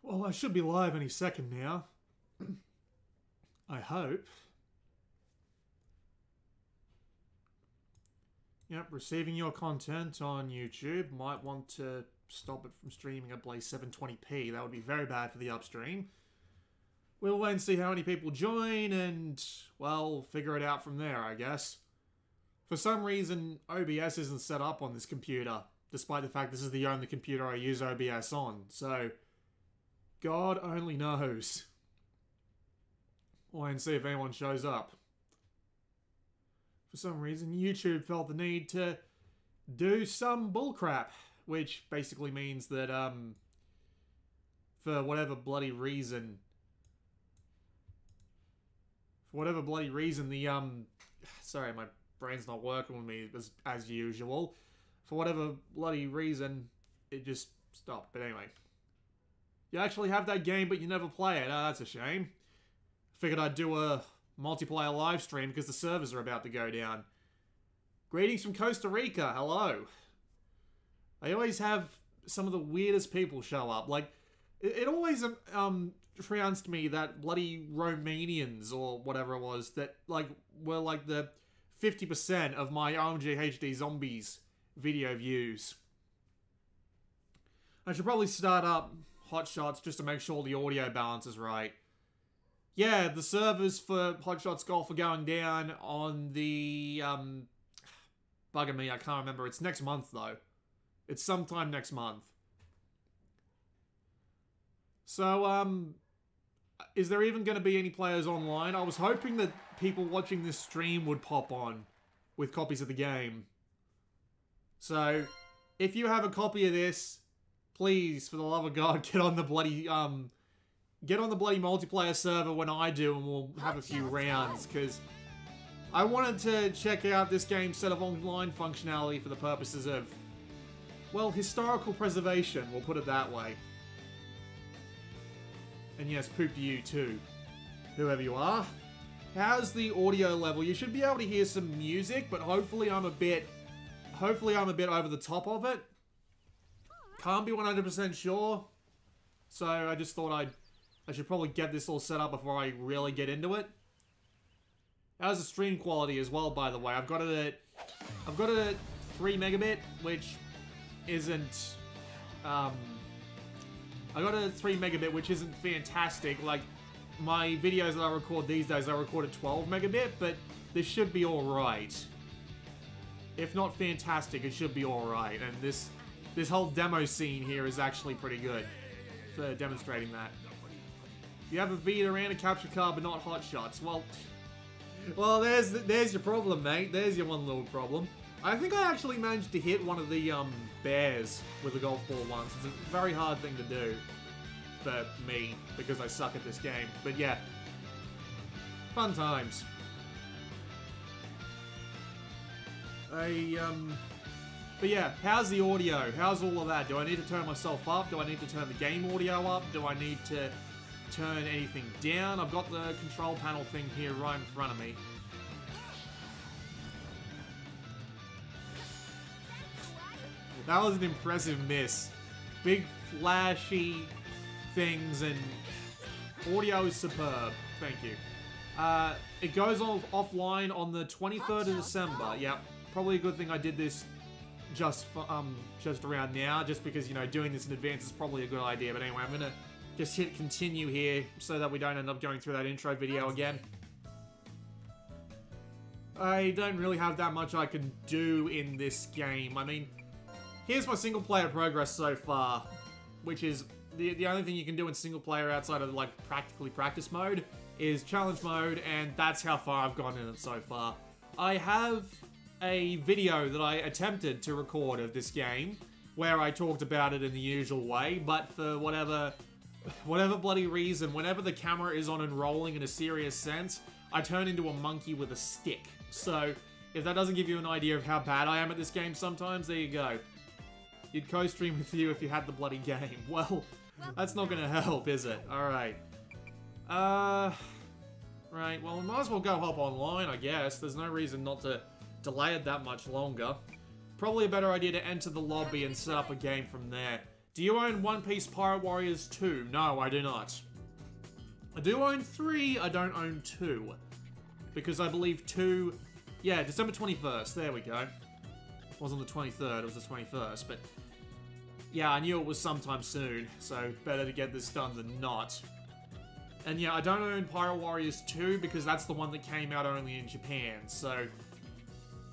Well, I should be live any second now. I hope. Yep, receiving your content on YouTube. Might want to stop it from streaming at 720p. That would be very bad for the upstream. We'll wait and see how many people join and, well, figure it out from there, I guess. For some reason, OBS isn't set up on this computer, despite the fact this is the only computer I use OBS on, so God only knows. We'll wait and see if anyone shows up. For some reason, YouTube felt the need to do some bullcrap, which basically means that, for whatever bloody reason, the, sorry, my brain's not working with me as usual. For whatever bloody reason, it just stopped. But anyway. You actually have that game, but you never play it. Oh, that's a shame. Figured I'd do a multiplayer live stream because the servers are about to go down. Greetings from Costa Rica. Hello. I always have some of the weirdest people show up. Like, it always trounced me that bloody Romanians or whatever it was that like were like the 50% of my OMG HD Zombies video views. I should probably start up Hotshots just to make sure the audio balance is right. Yeah, the servers for Hotshots Golf are going down on the bugging me, I can't remember. It's next month though. It's sometime next month. So, is there even going to be any players online? I was hoping that people watching this stream would pop on with copies of the game. So, if you have a copy of this, please, for the love of God, get on the bloody multiplayer server when I do, and we'll have a few rounds, because I wanted to check out this game's set of online functionality for the purposes of, well, historical preservation, we'll put it that way. And yes, poop to you too, whoever you are. How's the audio level? You should be able to hear some music, but hopefully I'm a bit over the top of it. Can't be 100% sure. So I just thought I should probably get this all set up before I really get into it. How's the stream quality as well, by the way? I've got it at 3 megabit, which isn't I got a 3 megabit, which isn't fantastic. Like, my videos that I record these days, I record at 12 megabit, but this should be alright. If not fantastic, it should be alright. And this whole demo scene here is actually pretty good for demonstrating that. You have a Vita and a capture card, but not Hotshots. Well, there's your problem, mate. There's your one little problem. I think I actually managed to hit one of the bears with a golf ball once. It's a very hard thing to do for me because I suck at this game. But yeah, fun times. But yeah, how's the audio? How's all of that? Do I need to turn myself up? Do I need to turn the game audio up? Do I need to turn anything down? I've got the control panel thing here right in front of me. That was an impressive miss. Big, flashy things, and audio is superb. Thank you. It goes offline on the 23rd of December. Yep, probably a good thing I did this just around now, just because, you know, doing this in advance is probably a good idea. But anyway, I'm gonna just hit continue here so that we don't end up going through that intro video again. I don't really have that much I can do in this game. I mean, here's my single player progress so far, which is the only thing you can do in single player outside of, like, practically practice mode is challenge mode, and that's how far I've gone in it so far. I have a video that I attempted to record of this game where I talked about it in the usual way, but for whatever bloody reason, whenever the camera is on and rolling in a serious sense, I turn into a monkey with a stick. So, if that doesn't give you an idea of how bad I am at this game sometimes, there you go. You'd co-stream with you if you had the bloody game. Well, that's not gonna help, is it? Alright. Right, well, we might as well go hop online, I guess. There's no reason not to delay it that much longer. Probably a better idea to enter the lobby and set up a game from there. Do you own One Piece Pirate Warriors 2? No, I do not. I do own 3, I don't own 2. Because I believe 2... Yeah, December 21st, there we go. It wasn't the 23rd, it was the 21st, but... Yeah, I knew it was sometime soon, so better to get this done than not. And yeah, I don't own Pirate Warriors 2 because that's the one that came out only in Japan, so...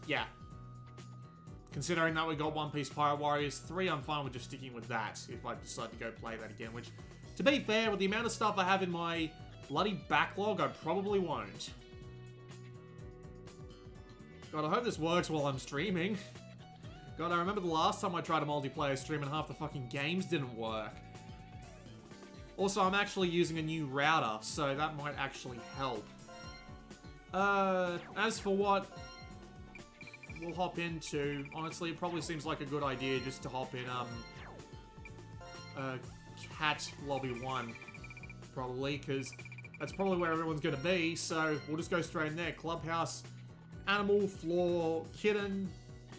Yeah. Considering that we got One Piece Pirate Warriors 3, I'm fine with just sticking with that if I decide to go play that again, which, to be fair, with the amount of stuff I have in my bloody backlog, I probably won't. God, I hope this works while I'm streaming. God, I remember the last time I tried a multiplayer stream and half the fucking games didn't work. Also, I'm actually using a new router, so that might actually help. As for what we'll hop into, honestly, it probably seems like a good idea just to hop in, Cat Lobby 1, probably, because that's probably where everyone's gonna be, so we'll just go straight in there. Clubhouse, Animal, Floor, Kitten,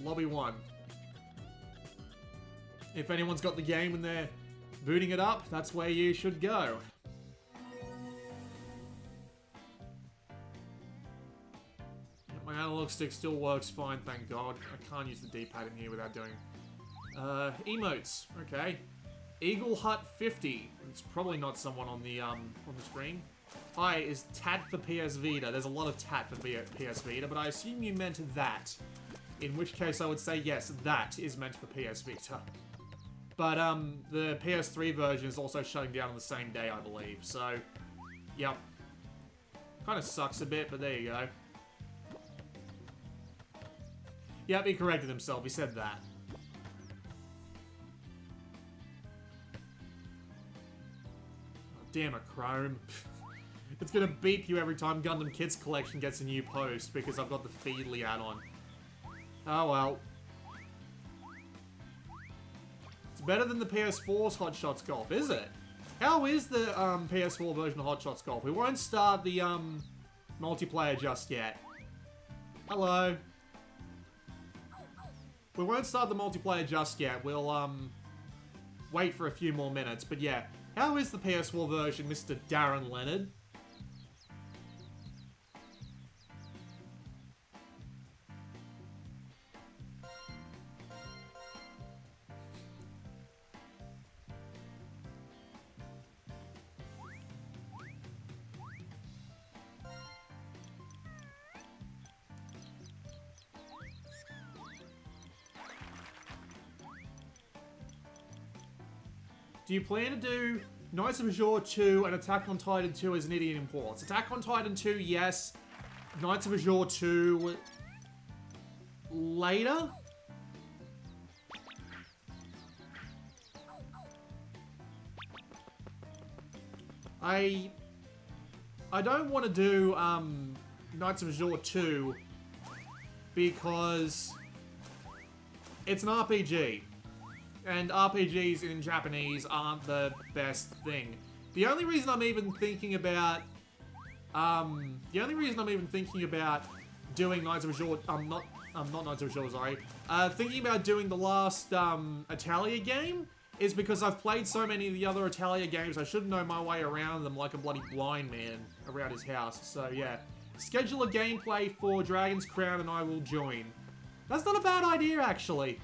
Lobby 1. If anyone's got the game and they're booting it up, that's where you should go. My analog stick still works fine, thank God. I can't use the D-pad in here without doing... emotes, okay. Eagle Hut 50. It's probably not someone on the screen. Hi, is TAT for PS Vita? There's a lot of TAT for PS Vita, but I assume you meant that. In which case I would say yes, that is meant for PS Vita. But, the PS3 version is also shutting down on the same day, I believe, so... Yep. Kinda sucks a bit, but there you go. Yep, he corrected himself, he said that. Oh, damn it, Chrome. It's gonna beep you every time Gundam Kids Collection gets a new post, because I've got the Feedly add-on. Oh well. It's better than the PS4's Hot Shots Golf, is it? How is the PS4 version of Hot Shots Golf? We won't start the multiplayer just yet. Hello. We won't start the multiplayer just yet. We'll wait for a few more minutes. But yeah, how is the PS4 version, Mr. Darren Leonard? Do you plan to do Knights of Azure 2 and Attack on Titan 2 as an idiot imports? Attack on Titan 2, yes. Knights of Azure 2... later? I don't want to do Knights of Azure 2 because it's an RPG. And RPGs in Japanese aren't the best thing. The only reason I'm even thinking about... doing Knights of Azure... not Knights of Azure, sorry. Thinking about doing the last, Italia game is because I've played so many of the other Italia games, I should know my way around them like a bloody blind man around his house. So, yeah. Schedule a gameplay for Dragon's Crown and I will join. That's not a bad idea, actually.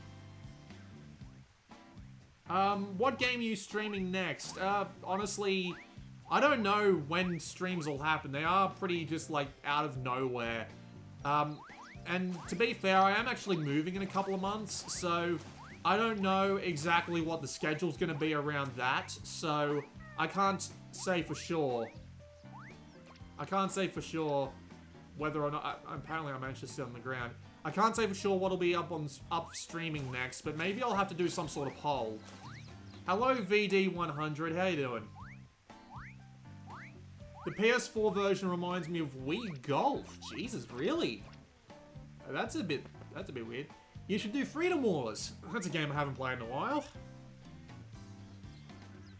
What game are you streaming next? Honestly, I don't know when streams will happen. They are pretty just, like, out of nowhere. And to be fair, I am actually moving in a couple of months, so I don't know exactly what the schedule's gonna be around that, so I can't say for sure. I can't say for sure whether or not... apparently I managed to sit on the ground. I can't say for sure what'll be up streaming next, but maybe I'll have to do some sort of poll. Hello, VD100, how you doing? The PS4 version reminds me of Wii Golf. Jesus, really? That's a bit weird. You should do Freedom Wars. That's a game I haven't played in a while.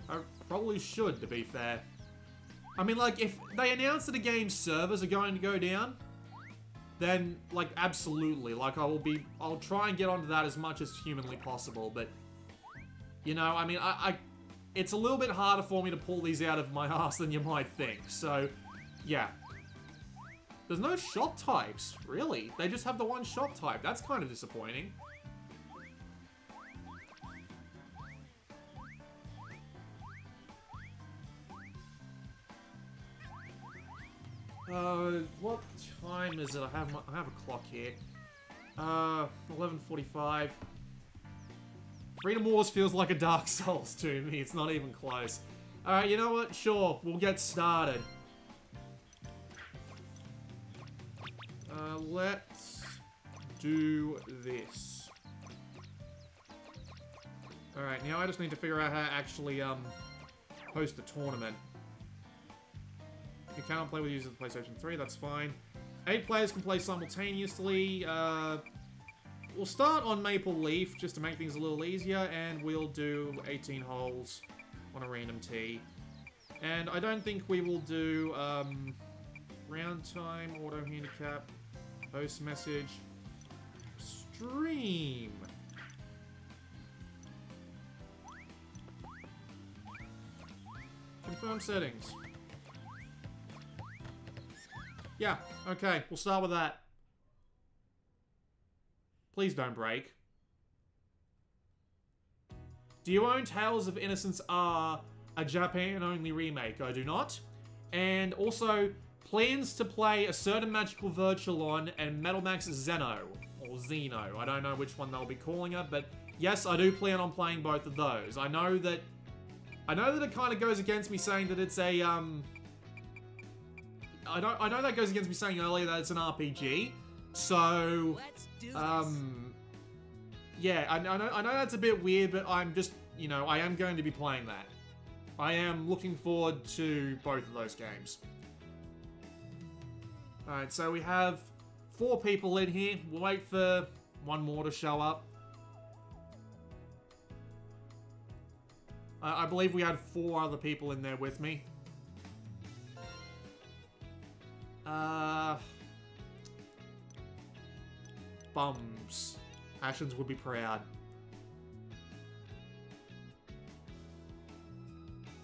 I probably should, to be fair. I mean, like, if they announce that a game's servers are going to go down, then, like, absolutely. Like, I'll try and get onto that as much as humanly possible, but... You know, I mean, it's a little bit harder for me to pull these out of my ass than you might think. So, yeah. There's no shot types, really. They just have the one shot type. That's kind of disappointing. What time is it? I have a clock here. 11:45. Freedom Wars feels like a Dark Souls to me. It's not even close. Alright, you know what? Sure, we'll get started. Let's do this. Alright, now I just need to figure out how to actually, host a tournament. You cannot play with users of the PlayStation 3, that's fine. 8 players can play simultaneously. We'll start on Maple Leaf, just to make things a little easier, and we'll do 18 holes on a random tee. And I don't think we will do, round time, auto handicap, host message, stream. Confirm settings. Yeah, okay, we'll start with that. Please don't break. Do you own Tales of Innocence R, a Japan-only remake? I do not. And also, plans to play a certain Magical Virtualon and Metal Max Zeno, or Xeno. I don't know which one they'll be calling it, but yes, I do plan on playing both of those. I know that it kind of goes against me saying that it's a, I know that goes against me saying earlier that it's an RPG. So, yeah, I know that's a bit weird, but I'm just, you know, I am going to be playing that. I am looking forward to both of those games. Alright, so we have 4 people in here. We'll wait for one more to show up. I believe we had 4 other people in there with me. Bums. Ashens would be proud.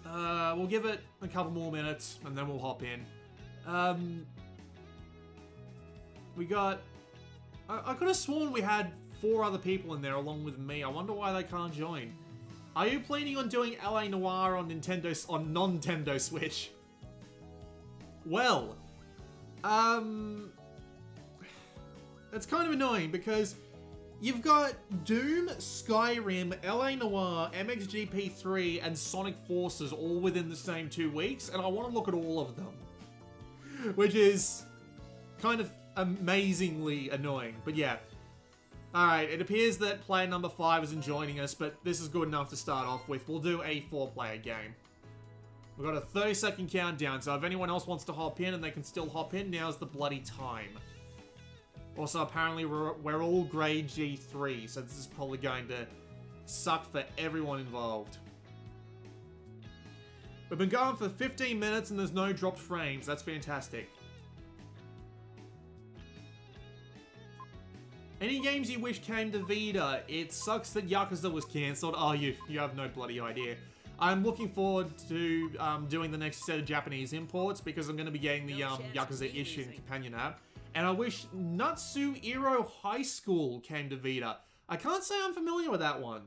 We'll give it a couple more minutes, and then we'll hop in. We got... I could have sworn we had 4 other people in there along with me. I wonder why they can't join. Are you planning on doing LA Noire on non-Nintendo Switch? Well... It's kind of annoying because you've got Doom, Skyrim, LA Noire, MXGP3, and Sonic Forces all within the same 2 weeks, and I want to look at all of them. Which is kind of amazingly annoying, but yeah. Alright, it appears that player number 5 isn't joining us, but this is good enough to start off with. We'll do a 4-player game. We've got a 30-second countdown, so if anyone else wants to hop in and they can still hop in, now's the bloody time. Also, apparently we're all grade G3, so this is probably going to suck for everyone involved. We've been going for 15 minutes and there's no dropped frames. That's fantastic. Any games you wish came to Vita? It sucks that Yakuza was cancelled. Oh, you have no bloody idea. I'm looking forward to doing the next set of Japanese imports because I'm going to be getting the Yakuza Ishin companion app. And I wish Natsu-Ero High School came to Vita. I can't say I'm familiar with that one.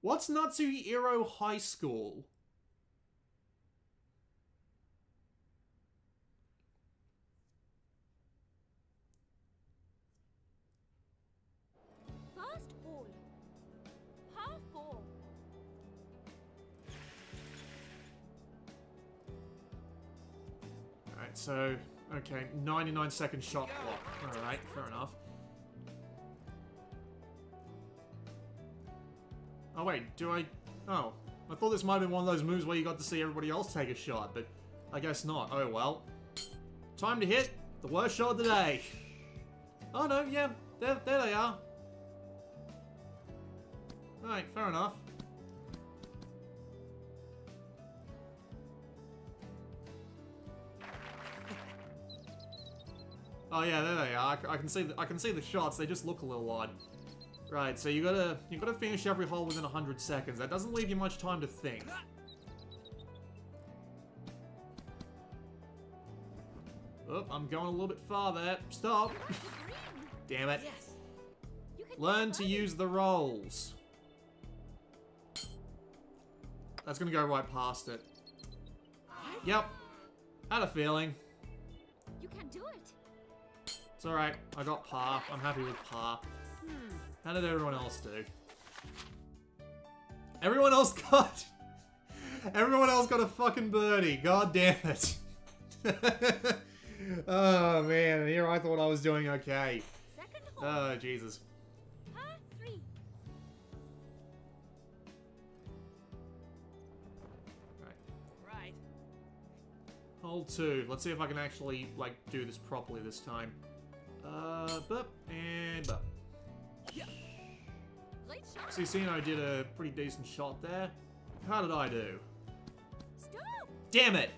What's Natsu-Ero High School? First hole. Half ball. Alright, so... Okay, 99-second shot clock. Alright, fair enough. Oh wait, do I... Oh, I thought this might have been one of those moves where you got to see everybody else take a shot, but I guess not. Oh well. Time to hit the worst shot of the day. Oh no, yeah, there they are. Alright, fair enough. Oh yeah, there they are. I can see the shots. They just look a little odd. Right, so you gotta finish every hole within 100 seconds. That doesn't leave you much time to think. Oh, I'm going a little bit far there. Stop. Damn it. Yes. You can Learn to use the rolls. That's gonna go right past it. Yep. Had a feeling. You can do it. It's alright. I got par. I'm happy with par. How did everyone else do? Everyone else got... Everyone else got a fucking birdie. God damn it. Oh, man. Here I thought I was doing okay. Second hole. Oh, Jesus. Par 3. Right. Hole 2. Let's see if I can actually, like, do this properly this time. Bup, and bup. Great shot. Cicino did a pretty decent shot there. How did I do? Stop. Damn it!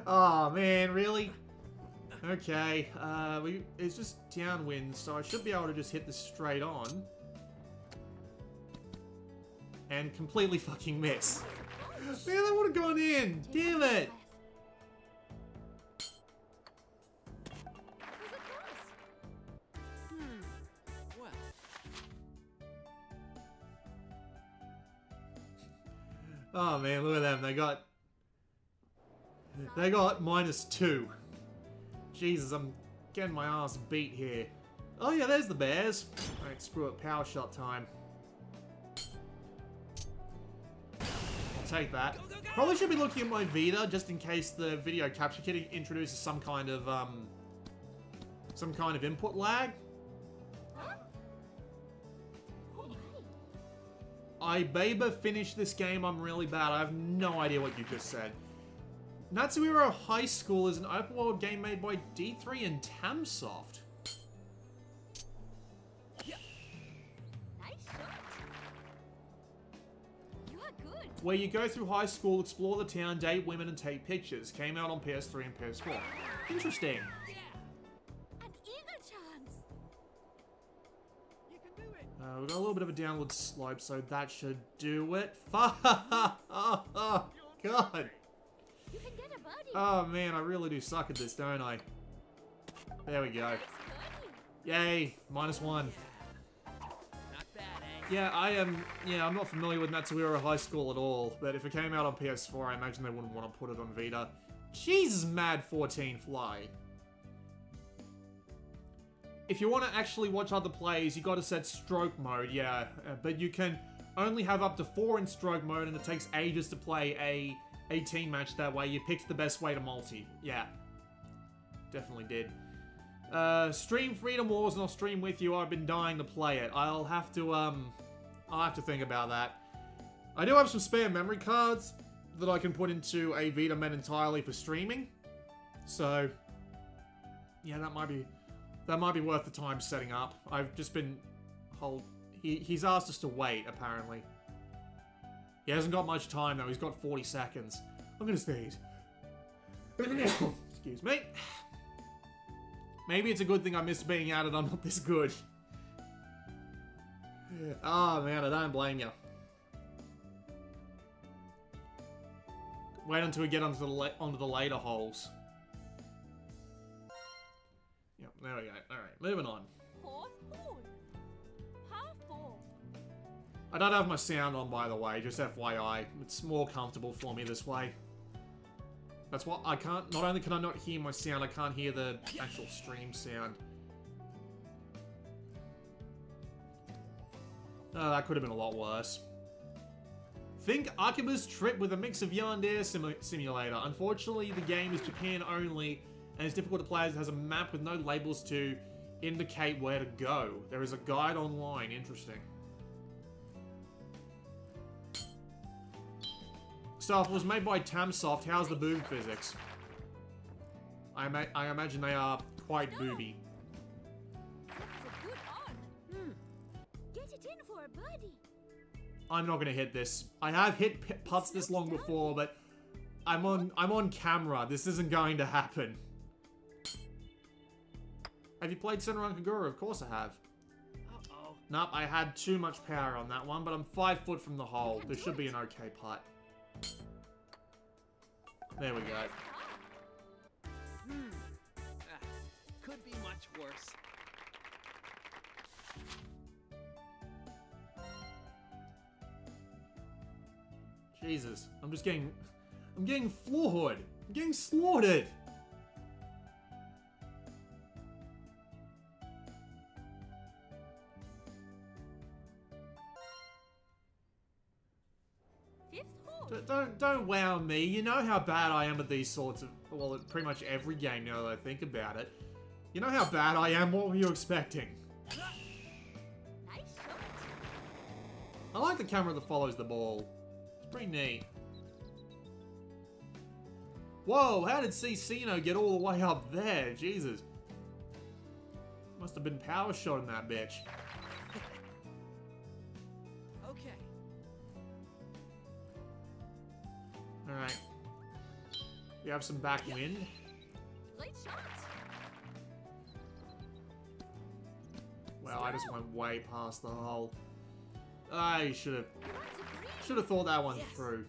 Oh, man, really? Okay, it's just downwind, so I should be able to just hit this straight on. And completely fucking miss. Man, that would have gone in! Damn it! Oh man, look at them. They got -2. Jesus, I'm getting my ass beat here. Oh yeah, there's the bears. Alright, screw it. Power shot time. I'll take that. Probably should be looking at my Vita just in case the video capture kit introduces some kind of input lag. I Baba finished this game, I'm really bad. I have no idea what you just said. Natsuhiro High School is an open world game made by D3 and Tamsoft. Nice shot. You are good. Where you go through high school, explore the town, date women, and take pictures. Came out on PS3 and PS4. Interesting. An eagle chance. You can do it. We've got a little bit of a downward slope, so that should do it. Fuck! Oh, God. You can get a birdie. Oh, man, I really do suck at this, don't I? There we go. Nice birdie. Yay, -1. Not bad, eh? Yeah, I'm not familiar with Natsuhiro High School at all, but if it came out on PS4, I imagine they wouldn't want to put it on Vita. Jesus, Mad 14 Fly. If you want to actually watch other plays, you got to set stroke mode, yeah. But you can only have up to 4 in stroke mode, and it takes ages to play a team match that way. You picked the best way to multi. Yeah. Definitely did. Stream Freedom Wars and I'll stream with you. I've been dying to play it. I'll have to think about that. I do have some spare memory cards that I can put into a Vita meant entirely for streaming. So, yeah, that might be worth the time setting up. I've just been... He's asked us to wait, apparently. He hasn't got much time, though. He's got 40 seconds. I'm gonna sneeze. Excuse me. Maybe it's a good thing I missed being out and I'm not this good. Oh, man, I don't blame you. Wait until we get onto the later holes. Yep, there we go. Alright, moving on. Fourth hole. Par 4. I don't have my sound on, by the way, just FYI. It's more comfortable for me this way. That's what I can't... Not only can I not hear my sound, I can't hear the actual stream sound. Oh, that could have been a lot worse. Think Akiba's Trip with a mix of Yandere Simulator. Unfortunately, the game is Japan only, and it's difficult to play as it has a map with no labels to indicate where to go. There is a guide online. Interesting. So, if it was made by Tamsoft, how's the boob physics? I imagine they are quite booby. That's a good on. Get it in for a birdie. I'm not gonna hit this. I have hit putts this long before, but I'm on camera. This isn't going to happen. Have you played Senran Kagura? Of course I have. Nope, I had too much power on that one, but I'm 5 foot from the hole. This should be an okay putt. There we go. Could be much worse. Jesus, I'm getting floored. I'm getting slaughtered. Don't wow me. You know how bad I am at these sorts of, well, at pretty much every game now that I think about it. You know how bad I am. What were you expecting? I like the camera that follows the ball. It's pretty neat. Whoa, how did Cicino get all the way up there? Jesus. Must have been power shot in that bitch. Okay. Alright. We have some backwind. Late shot. Well, I just went way past the hole. I should have thought that one through.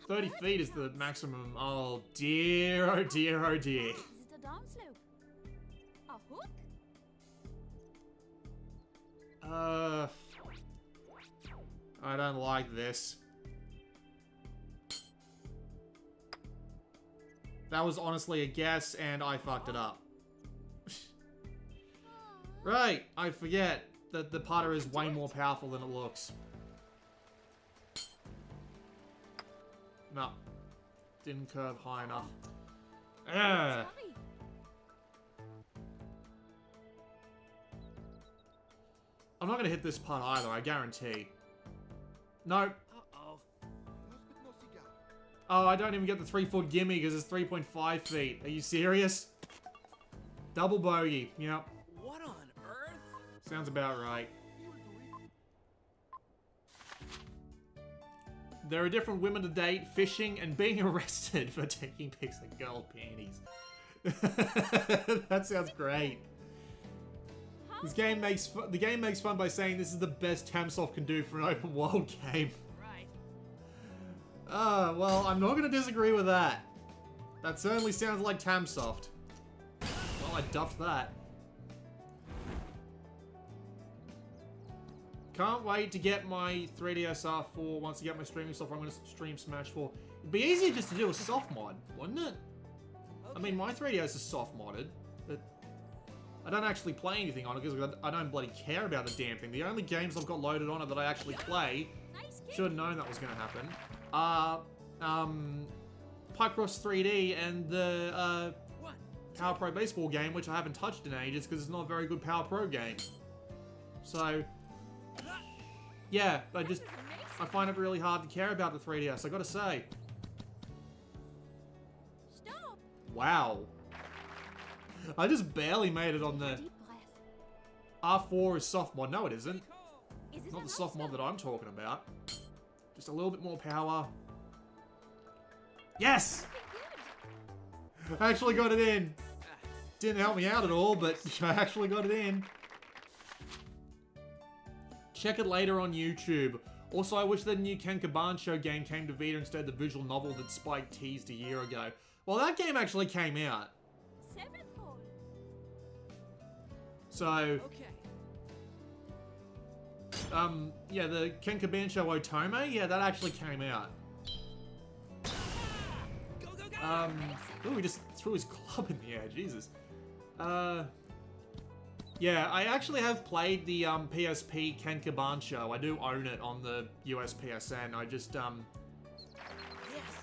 30 feet is the maximum. Oh dear, oh dear, oh dear. Is it a down slope? A hook? I don't like this. That was honestly a guess, and I fucked it up. Right, I forget that the putter is way more powerful than it looks. No. Didn't curve high enough. Ugh. I'm not gonna hit this putt either, I guarantee. Nope. Uh-oh. Oh, I don't even get the 3-foot gimme because it's 3.5 feet. Are you serious? Double bogey. Yep. What on earth? Sounds about right. There are different women to date, fishing, and being arrested for taking pics of girl panties. That sounds great. The game makes fun by saying this is the best Tamsoft can do for an open world game. Right. Well, I'm not going to disagree with that. That certainly sounds like Tamsoft. Well, I duffed that. Can't wait to get my 3DSR4. Once I get my streaming software, I'm going to stream Smash 4. It'd be easier just to do a soft mod, wouldn't it? Okay. I mean, my 3DS is soft modded, but I don't actually play anything on it because I don't bloody care about the damn thing. The only games I've got loaded on it that I actually play, should have known that was going to happen, are Picross 3D and the Power Pro Baseball game, which I haven't touched in ages because it's not a very good Power Pro game. So, yeah, I find it really hard to care about the 3DS, I gotta say. Stop. Wow. I just barely made it on the... Deep breath. R4 is soft mod. No, it isn't. Is it Not a the soft mod that monster? I'm talking about. Just a little bit more power. Yes! I actually got it in. Didn't help me out at all, but I actually got it in. Check it later on YouTube. Also, I wish the new Ken Kabancho game came to Vita instead of the visual novel that Spike teased a year ago. Well, that game actually came out. 7th hole. So, Okay. yeah, the Ken Kabancho Otome, yeah, that actually came out. Go, go, go! Ooh, he just threw his club in the air, Jesus. Yeah, I actually have played the, PSP Ken Kabancho. I do own it on the US PSN. I just, Yes.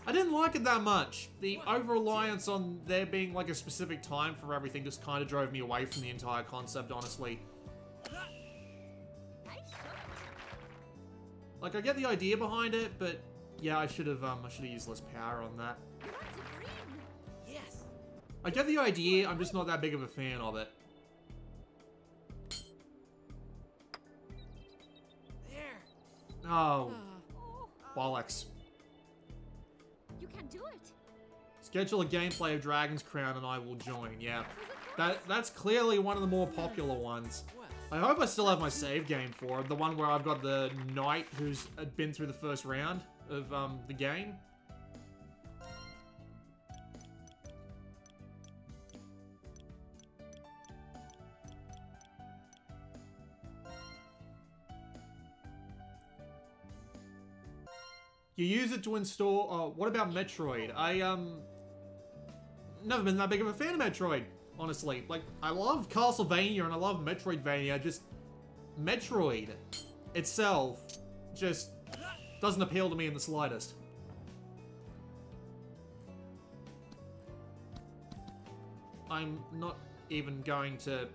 I didn't like it that much. The over-reliance on there being, like, a specific time for everything just kind of drove me away from the entire concept, honestly. Nice shot. Like, I get the idea behind it, but, yeah, I should have used less power on that. You want the green? Yes. I get the idea, I'm just not that big of a fan of it. There. Oh, Oh, bollocks. you can do it. Schedule a gameplay of Dragon's Crown and I will join, yeah. That's clearly one of the more popular ones. Well, I hope I still have my save game for it. The one where I've got the knight who's been through the first round of the game. You use it to install... Oh, what about Metroid? Never been that big of a fan of Metroid, honestly. Like, I love Castlevania and I love Metroidvania, just... Metroid itself just doesn't appeal to me in the slightest. I'm not even going to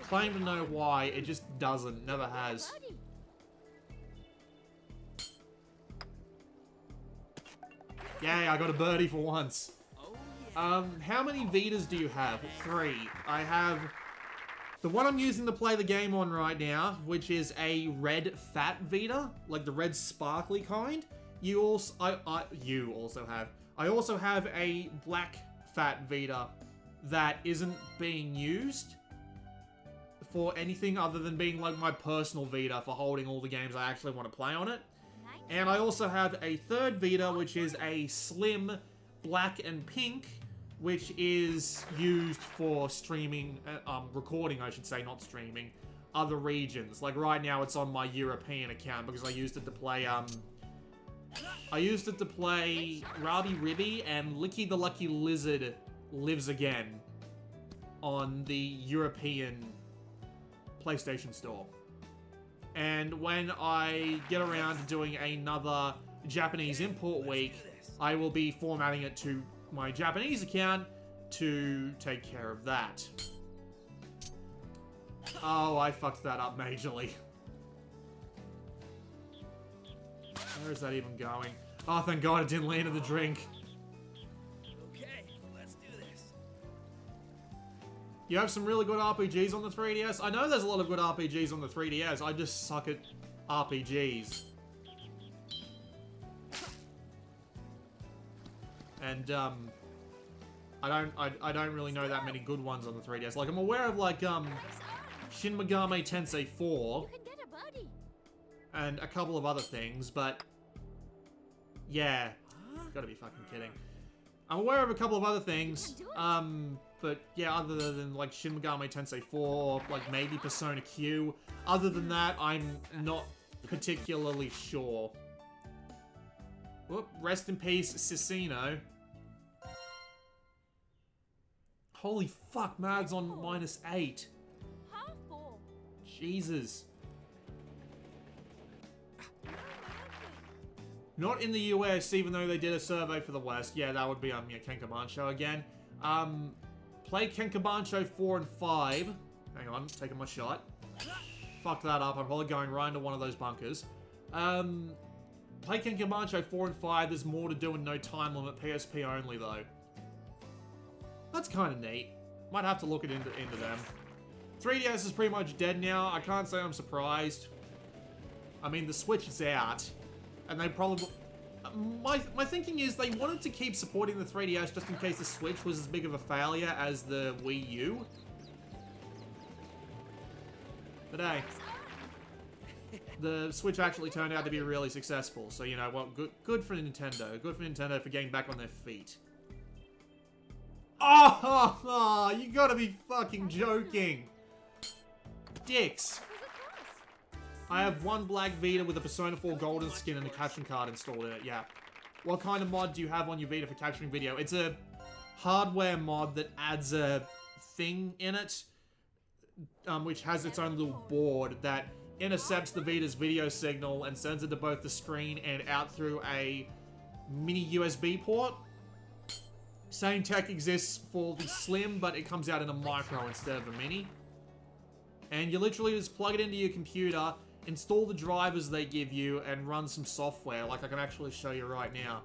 claim to know why, it just doesn't, never has. Yay, I got a birdie for once. How many Vitas do you have? 3. I have the one I'm using to play the game on right now, which is a red fat Vita, like the red sparkly kind. I also have a black fat Vita that isn't being used for anything other than being like my personal Vita for holding all the games I actually want to play on it. And I also have a third Vita, which is a slim black and pink, which is used for streaming, recording, I should say, not streaming, other regions. Like right now, it's on my European account because I used it to play, Rabi Ribby and Licky the Lucky Lizard Lives Again on the European PlayStation Store. And when I get around to doing another Japanese import week, I will be formatting it to my Japanese account to take care of that. Oh, I fucked that up majorly. Where is that even going? Oh, thank God it didn't land in the drink. Okay, let's do this. You have some really good RPGs on the 3DS? I know there's a lot of good RPGs on the 3DS, I just suck at RPGs. And, I don't really know that many good ones on the 3DS. Like, I'm aware of, like, Shin Megami Tensei 4. And a couple of other things, but... Yeah. Gotta be fucking kidding. I'm aware of a couple of other things, but yeah, other than, like, Shin Megami Tensei 4, like, maybe Persona Q. Other than that, I'm not particularly sure. Whoop, rest in peace, Cicino. Holy fuck, Mad's on -8. Jesus. Not in the US, even though they did a survey for the West. Yeah, that would be, yeah, Kenkabancho again. Play Kenkabancho 4 and 5. Hang on, taking my shot. Fuck that up, I'm probably going right into one of those bunkers. Play Kenkabancho 4 and 5, there's more to do and no time limit, PSP only though. That's kind of neat. Might have to look into them. 3DS is pretty much dead now, I can't say I'm surprised. I mean, the Switch is out. And they probably... My thinking is they wanted to keep supporting the 3DS just in case the Switch was as big of a failure as the Wii U. But hey, the Switch actually turned out to be really successful. So, you know, well, good for Nintendo. Good for Nintendo for getting back on their feet. Oh, you gotta be fucking joking. Dicks. I have one black Vita with a Persona 4 golden skin and a caption card installed in it, yeah. What kind of mod do you have on your Vita for capturing video? It's a hardware mod that adds a thing in it, which has its own little board that intercepts the Vita's video signal and sends it to both the screen and out through a mini USB port. Same tech exists for the Slim, but it comes out in a micro instead of a mini. And you literally just plug it into your computer, install the drivers they give you, and run some software. Like, I can actually show you right now.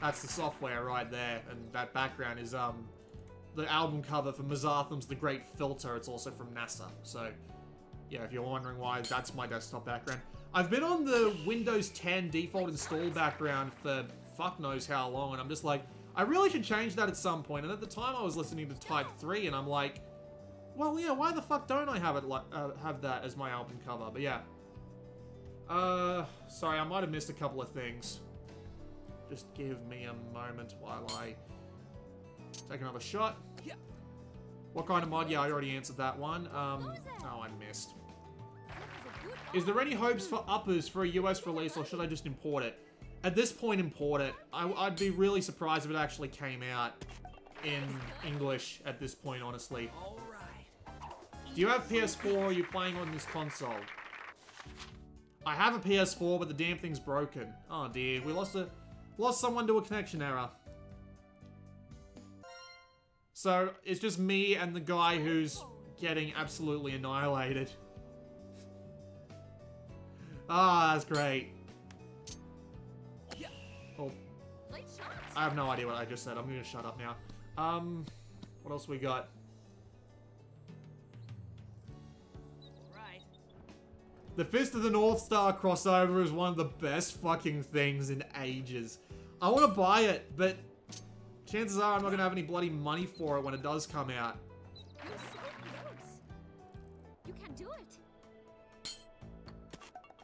That's the software right there, and that background is, the album cover for Mazatham's The Great Filter. It's also from NASA. So, yeah, if you're wondering why that's my desktop background. I've been on the Windows 10 default install background for fuck knows how long, and I'm just like, I really should change that at some point. And at the time I was listening to Type 3, and I'm like, Well, yeah, why the fuck don't I have it like have that as my album cover? But yeah. Sorry, I might have missed a couple of things. Just give me a moment while I take another shot. Yeah. What kind of mod? Yeah, I already answered that one. Oh, I missed. Is there any hopes for uppers for a US release, or should I just import it? At this point, import it. I'd be really surprised if it actually came out in English at this point, honestly. All right. Do you have PS4 or are you playing on this console? I have a PS4, but the damn thing's broken. Oh dear, we lost someone to a connection error. So, it's just me and the guy who's getting absolutely annihilated. Ah, that's great. Oh, I have no idea what I just said. I'm gonna shut up now. What else we got? Right. The Fist of the North Star crossover is one of the best fucking things in ages. I want to buy it, but chances are I'm not gonna have any bloody money for it when it does come out. You're so close. You can do it.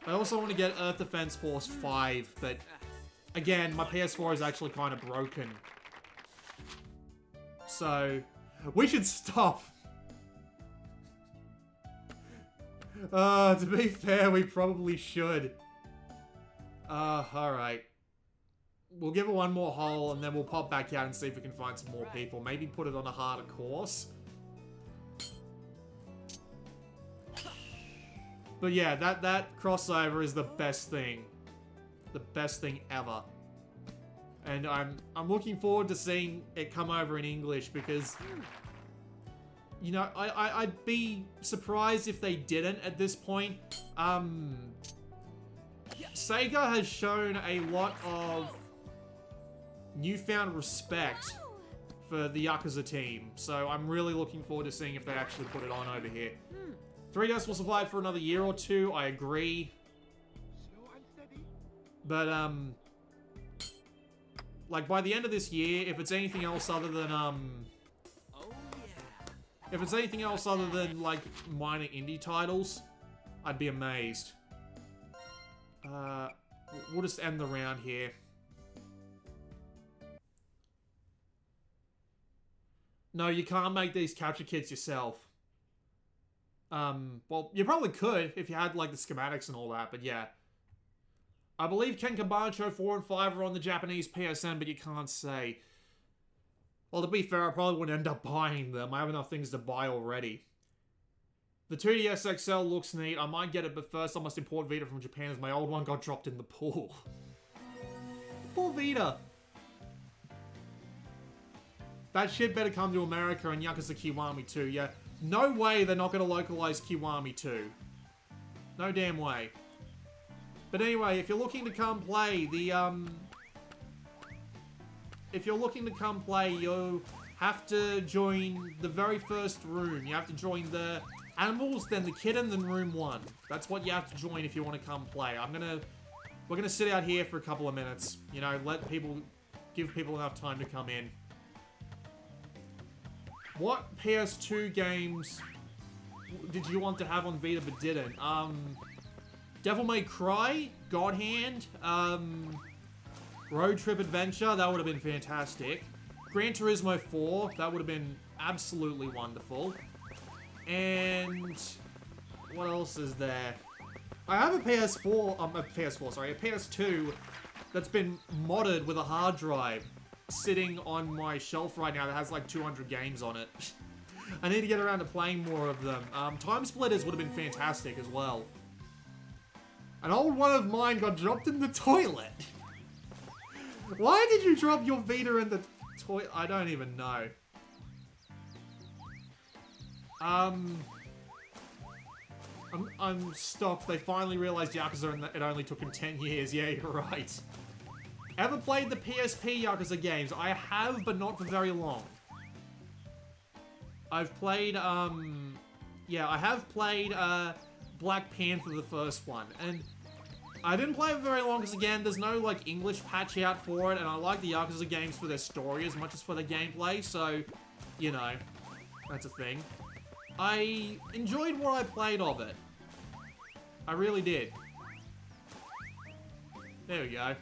I also want to get Earth Defense Force 5, but again, my PS4 is actually kind of broken. So, we should stop. To be fair, we probably should. Alright. We'll give it one more hole, and then we'll pop back out and see if we can find some more people. Maybe put it on a harder course. But yeah, that crossover is the best thing. The best thing ever. And I'm looking forward to seeing it come over in English because, you know, I'd be surprised if they didn't at this point. Sega has shown a lot of newfound respect for the Yakuza team, so I'm really looking forward to seeing if they actually put it on over here. 3DS will survive for another year or two, I agree. But, like, by the end of this year, if it's anything else other than, if it's anything else other than, like, minor indie titles, I'd be amazed. We'll just end the round here. No, you can't make these capture kits yourself. Well, you probably could if you had, like, the schematics and all that, but yeah. I believe Ken Kabancho 4 and 5 are on the Japanese PSN, but you can't say. Well, to be fair, I probably wouldn't end up buying them. I have enough things to buy already. The 2DS XL looks neat. I might get it, but first I must import Vita from Japan as my old one got dropped in the pool. Poor Vita. That shit better come to America and Yakuza Kiwami 2, yeah. No way they're not going to localize Kiwami 2. No damn way. But anyway, if you're looking to come play the, if you're looking to come play, you have to join the very first room. You have to join the animals, then the kitten, then room 1. That's what you have to join if you want to come play. We're gonna sit out here for a couple of minutes. You know, give people enough time to come in. What PS2 games did you want to have on Vita but didn't? Devil May Cry, God Hand, Road Trip Adventure, that would have been fantastic. Gran Turismo 4, that would have been absolutely wonderful. And what else is there? I have a PS4, a PS2 that's been modded with a hard drive sitting on my shelf right now that has like 200 games on it. I need to get around to playing more of them. Time Splitters would have been fantastic as well. An old one of mine got dropped in the toilet. Why did you drop your Vita in the toilet? I don't even know. I'm stopped. They finally realized Yakuza and it only took him 10 years. Yeah, you're right. Ever played the PSP Yakuza games? I have, but not for very long. I've played, yeah, I have played, Black Panther, the first one, and I didn't play it very long because, again, there's no, like, English patch out for it, and I like the Yakuza games for their story as much as for their gameplay, so, you know, that's a thing. I enjoyed what I played of it. I really did. There we go.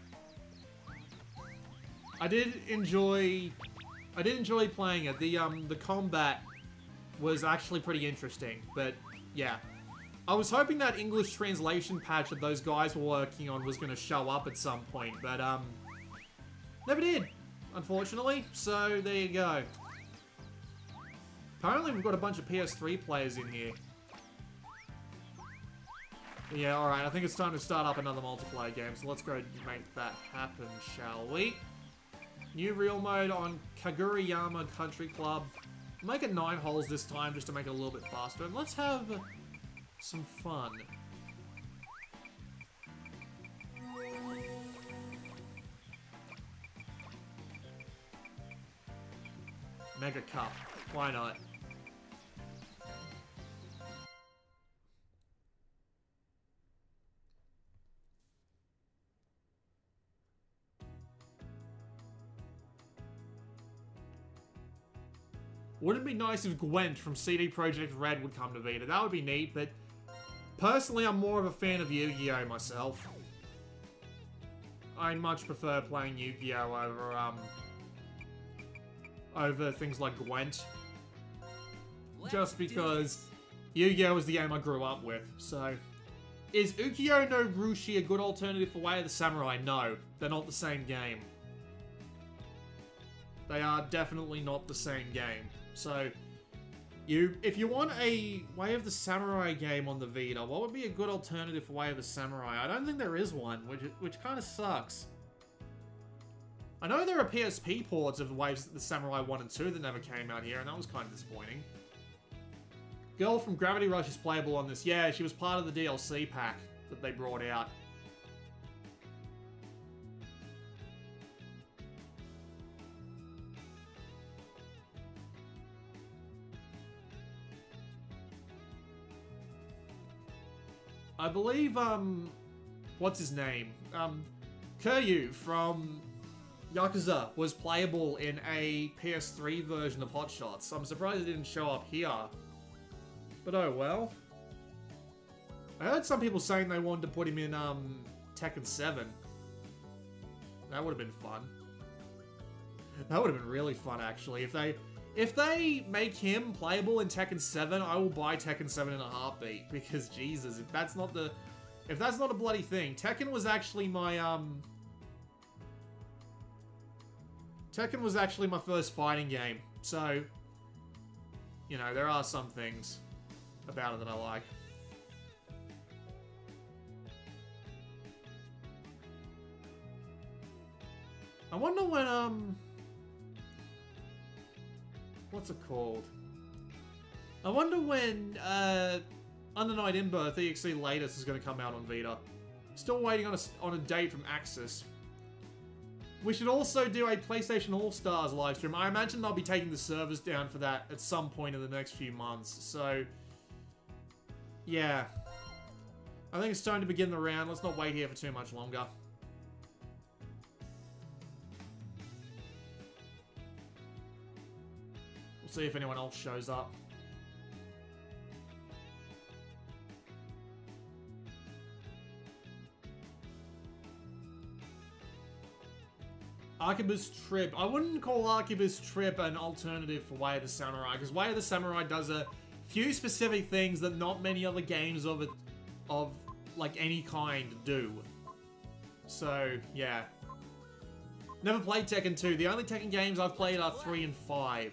I did enjoy playing it. The combat was actually pretty interesting, but yeah. I was hoping that English translation patch that those guys were working on was going to show up at some point, but never did, unfortunately. So there you go. Apparently we've got a bunch of PS3 players in here. Yeah, alright, I think it's time to start up another multiplayer game, so let's go make that happen, shall we? New real mode on Kaguriyama Country Club. Make it 9 holes this time, just to make it a little bit faster, and let's have some fun. Mega Cup, why not? Wouldn't it be nice if Gwent from CD Projekt Red would come to Vita? That would be neat, but personally, I'm more of a fan of Yu-Gi-Oh! Myself. I much prefer playing Yu-Gi-Oh! Over things like Gwent. Just because Yu-Gi-Oh! Was the game I grew up with, so... Is Ukiyo no Rushi a good alternative for Way of the Samurai? No, they're not the same game. They are definitely not the same game. So, if you want a Way of the Samurai game on the Vita, what would be a good alternative for Way of the Samurai? I don't think there is one, which kind of sucks. I know there are PSP ports of Waves of the Samurai 1 and 2 that never came out here, and that was kind of disappointing. Girl from Gravity Rush is playable on this. Yeah, she was part of the DLC pack that they brought out. I believe, what's his name? Kiryu from Yakuza was playable in a PS3 version of Hot Shots. I'm surprised it didn't show up here. But oh well. I heard some people saying they wanted to put him in, Tekken 7. That would have been fun. That would have been really fun, actually. If they make him playable in Tekken 7, I will buy Tekken 7 in a heartbeat. Because, Jesus, if that's not a bloody thing. Tekken was actually my, Tekken was actually my first fighting game. So, you know, there are some things about it that I like. I wonder when, what's it called? I wonder when, Under Night in Birth EXE latest is going to come out on Vita. Still waiting on a date from Axis. We should also do a PlayStation All-Stars livestream. I imagine they'll be taking the servers down for that at some point in the next few months. So, yeah. I think it's time to begin the round. Let's not wait here for too much longer. We'll see if anyone else shows up. Arquebus Trip. I wouldn't call Arquebus Trip an alternative for Way of the Samurai, because Way of the Samurai does a few specific things that not many other games of like any kind do. So, yeah. Never played Tekken 2. The only Tekken games I've played are 3 and 5.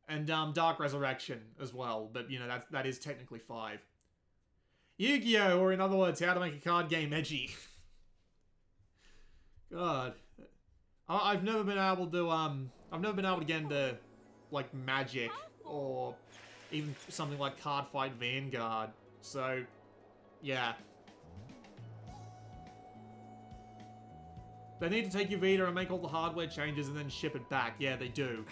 And Dark Resurrection as well, but you know, that is technically 5. Yu-Gi-Oh! Or in other words, how to make a card game edgy. God. I've never been able to get into, like, Magic, or even something like Card Fight Vanguard. So, yeah. They need to take your Vita and make all the hardware changes and then ship it back. Yeah, they do.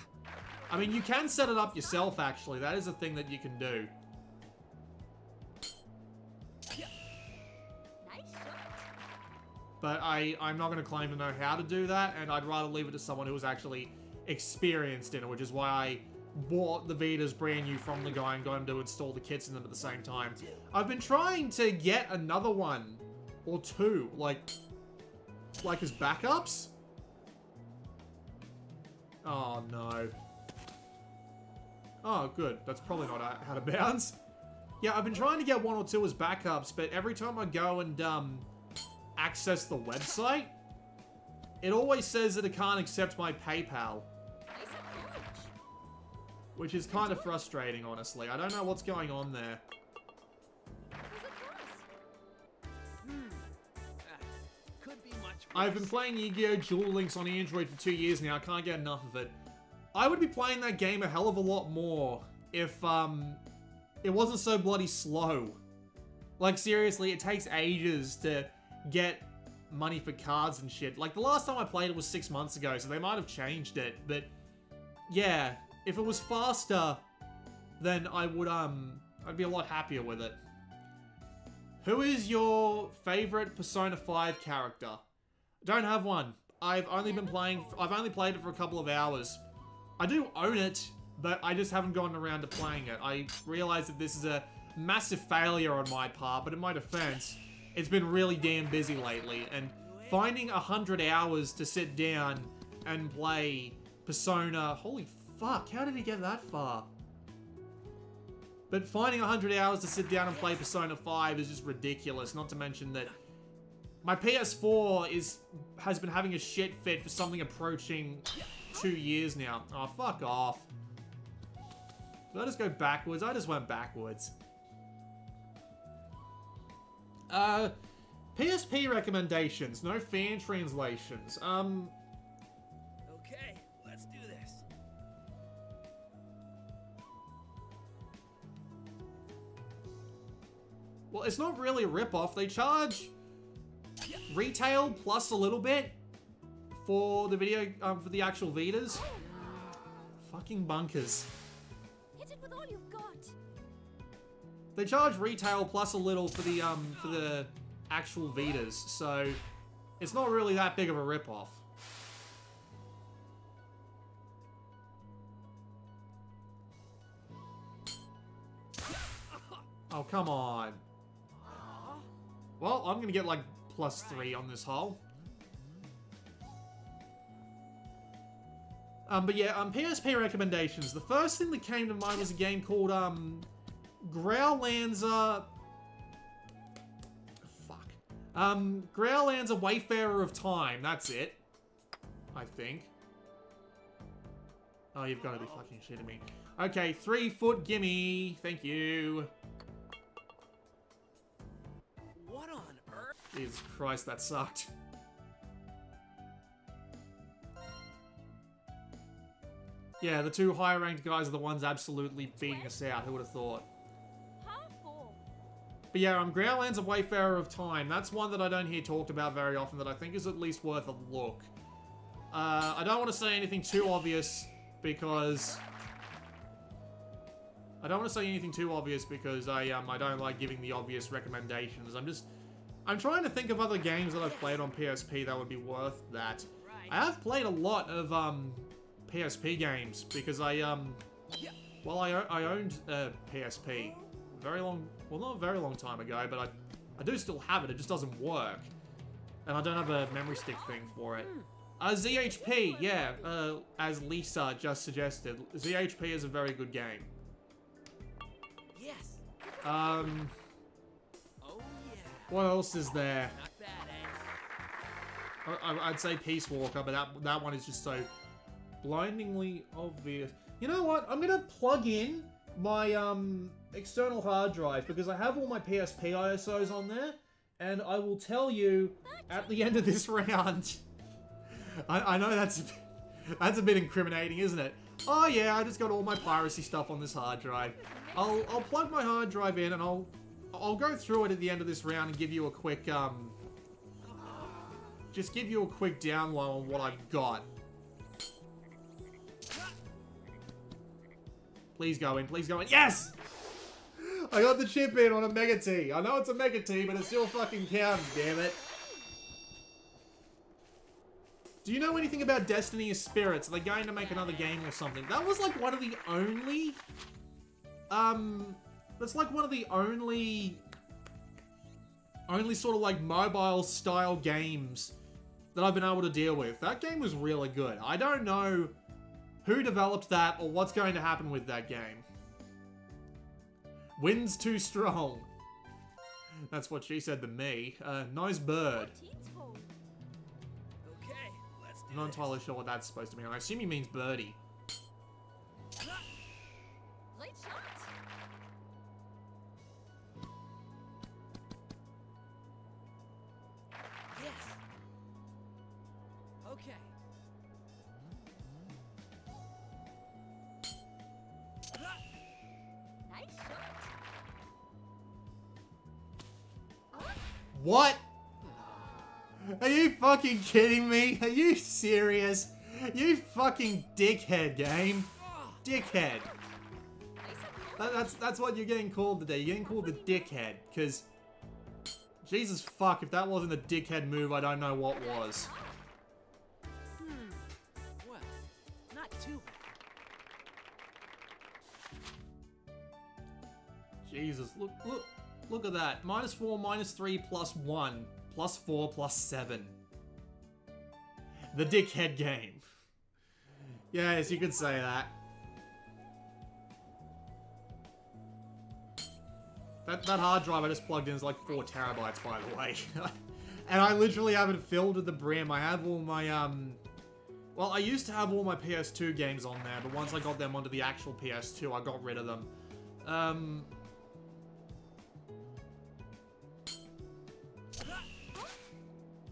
I mean, you can set it up yourself, actually. That is a thing that you can do. But I'm not going to claim to know how to do that, and I'd rather leave it to someone who has actually experienced in it, which is why I bought the Vitas brand new from the guy and got him to install the kits in them at the same time. I've been trying to get another one or two, like as backups. Oh no. Oh good, that's probably not out of bounds. Yeah, I've been trying to get one or two as backups, but every time I go and access the website, it always says that it can't accept my PayPal. Which is kind of frustrating, honestly. I don't know what's going on there. Could be much worse. I've been playing Yu-Gi-Oh! Duel Links on Android for 2 years now. I can't get enough of it. I would be playing that game a hell of a lot more if it wasn't so bloody slow. Like, seriously, it takes ages to get money for cards and shit. Like, the last time I played it was 6 months ago, so they might have changed it. But, yeah, if it was faster, then I would, I'd be a lot happier with it. Who is your favorite Persona 5 character? Don't have one. I've only played it for a couple of hours. I do own it, but I just haven't gotten around to playing it. I realize that this is a massive failure on my part, but in my defense, it's been really damn busy lately, and finding 100 hours to sit down and play Persona... Holy fuck, how did he get that far? But finding 100 hours to sit down and play Persona 5 is just ridiculous, not to mention that my PS4 has been having a shit fit for something approaching 2 years now. Oh, fuck off. Did I just go backwards? I just went backwards. PSP recommendations, no fan translations. Okay, let's do this. Well, it's not really a rip-off. They charge retail plus a little bit for the video, for the actual Vitas. Fucking bunkers. Hit it with all you've got. They charge retail plus a little for the actual Vitas, so it's not really that big of a rip-off. Oh, come on. Well, I'm gonna get like +3 on this hole. But yeah, PSP recommendations. The first thing that came to mind was a game called, Growlanza... Fuck. Growlanza Wayfarer of Time. That's it. I think. Oh, you've got to be fucking shitting me. Okay, 3-foot gimme. Thank you. What on earth? Jesus Christ, that sucked. Yeah, the two higher ranked guys are the ones absolutely beating us out. Who would have thought? But yeah, Growlands, A Wayfarer of Time. That's one that I don't hear talked about very often that I think is at least worth a look. I don't want to say anything too obvious because... I don't want to say anything too obvious because I don't like giving the obvious recommendations. I'm trying to think of other games that I've played on PSP that would be worth that. I have played a lot of PSP games because I owned a PSP very long, well, not a very long time ago, but I do still have it. It just doesn't work, and I don't have a memory stick thing for it. ZHP, yeah, as Lisa just suggested, ZHP is a very good game. Yes. Oh yeah. What else is there? Not bad, eh? I'd say Peace Walker, but that one is just so blindingly obvious. You know what? I'm gonna plug in my external hard drive because I have all my PSP ISOs on there, and I will tell you at the end of this round. I know that's a bit incriminating, isn't it? Oh yeah, I just got all my piracy stuff on this hard drive. I'll plug my hard drive in and I'll go through it at the end of this round and give you a quick just give you a quick download on what I've got. Please go in, please go in. Yes! I got the chip in on a Mega T. I know it's a Mega T, but it still fucking counts, damn it. Do you know anything about Destiny of Spirits? Are they going to make another game or something? That was like one of the only... That's like one of the only sort of like mobile style games that I've been able to deal with. That game was really good. I don't know who developed that or what's going to happen with that game. Wind's too strong. That's what she said to me. Nice bird. Okay, let's do I'm not entirely sure what that's supposed to mean. I assume he means birdie. Great shot. Yes. Okay. Nice shot. What? Are you fucking kidding me? Are you serious? You fucking dickhead, game. Dickhead. That's what you're getting called today. You're getting called the dickhead, because... Jesus fuck, if that wasn't a dickhead move, I don't know what was. Well, not too bad. Jesus, look at that. -4, -3, +1, +4, +7. The dickhead game. Yes, you could say that. That hard drive I just plugged in is like 4 terabytes, by the way. And I literally have it filled to the brim. I have all my, well, I used to have all my PS2 games on there, but once I got them onto the actual PS2, I got rid of them.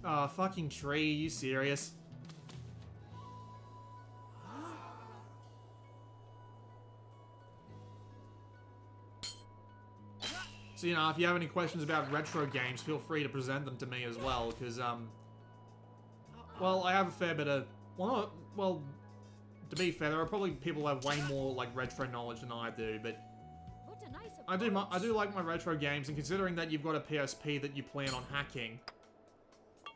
Oh, fucking tree, are you serious? So, you know, if you have any questions about retro games, feel free to present them to me as well, because, well, I have a fair bit of, well, to be fair, there are probably people who have way more, like, retro knowledge than I do, but What a nice I do like my retro games, and considering that you've got a PSP that you plan on hacking,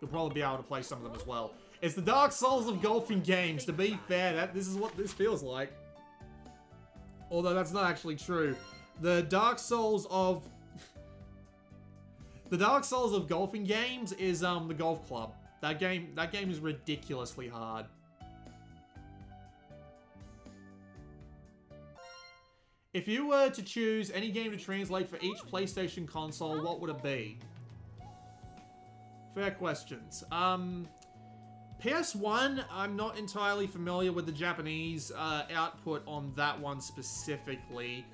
you'll probably be able to play some of them as well. It's the Dark Souls of golfing games, to be fair, this is what this feels like. Although that's not actually true. The Dark Souls of... The Dark Souls of golfing games is the golf club. That game is ridiculously hard. If you were to choose any game to translate for each PlayStation console, what would it be? Fair questions. PS1, I'm not entirely familiar with the Japanese output on that one specifically.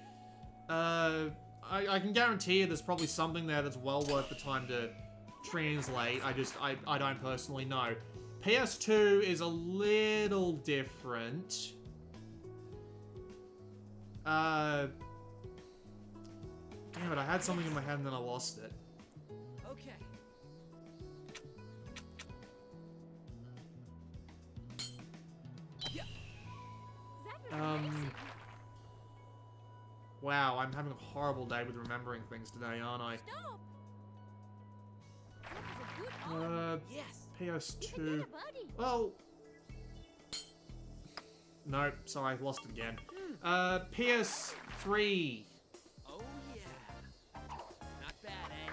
I can guarantee you there's probably something there that's well worth the time to translate. I don't personally know. PS2 is a little different. Damn it, I had something in my head and then I lost it. Okay. Yeah. That was nice. Wow, I'm having a horrible day with remembering things today, aren't I? Stop. That was a good on. Yes. Even PS2. get a birdie. Well... No, sorry, I lost it again. PS3. Oh yeah. Not bad, eh?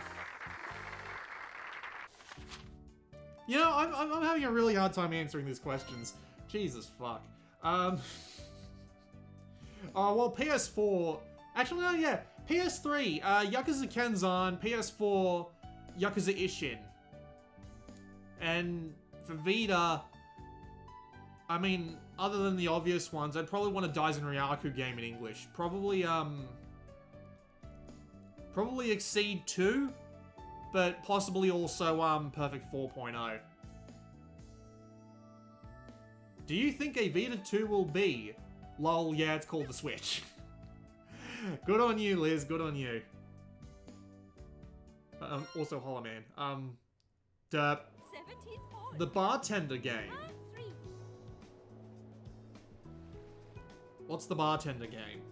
You know, I'm having a really hard time answering these questions. Jesus fuck. Oh, well, PS4... Actually, no, yeah. PS3, Yakuza Kenzan. PS4, Yakuza Ishin. And for Vita... I mean, other than the obvious ones, I'd probably want a Daisen Ryaku game in English. Probably Exceed 2, but possibly also, Perfect 4.0. Do you think a Vita 2 will be? Lol, yeah, it's called the Switch. Good on you, Liz, good on you. Also Hollow Man. 17 points. The Bartender game. Round 3. What's the Bartender game?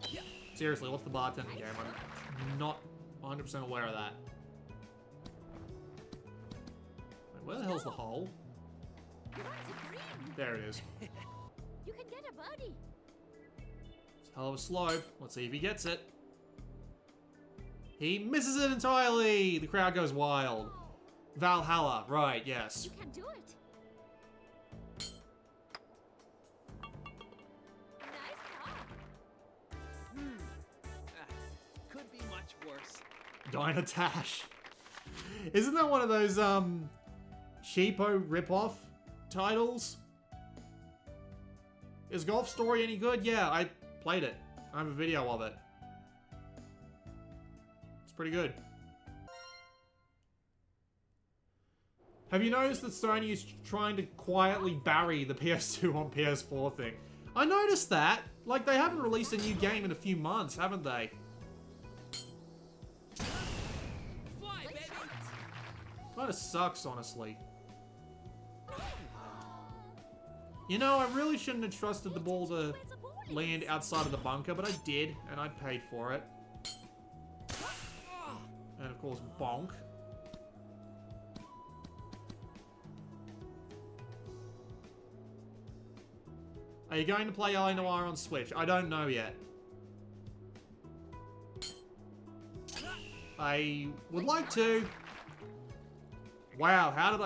Yeah. Seriously, what's the Bartender game? I'm not 100% aware of that. Where the hell's the hole? You want the green? There it is. You can get a birdie. It's a hell of a slope. Let's see if he gets it. He misses it entirely! The crowd goes wild. Valhalla, right, yes. You can do it. Nice car. Could be much worse. Dynatash. Isn't that one of those, cheapo rip-off titles? Is Golf Story any good? Yeah, I played it. I have a video of it. It's pretty good. Have you noticed that Sony is trying to quietly bury the PS2 on PS4 thing? I noticed that. Like, they haven't released a new game in a few months, haven't they? Fly, baby! Kinda sucks, honestly. You know, I really shouldn't have trusted the ball to land outside of the bunker, but I did, and I paid for it. And of course, bonk. Are you going to play I Noir on Switch? I don't know yet. I would like to. Wow, how did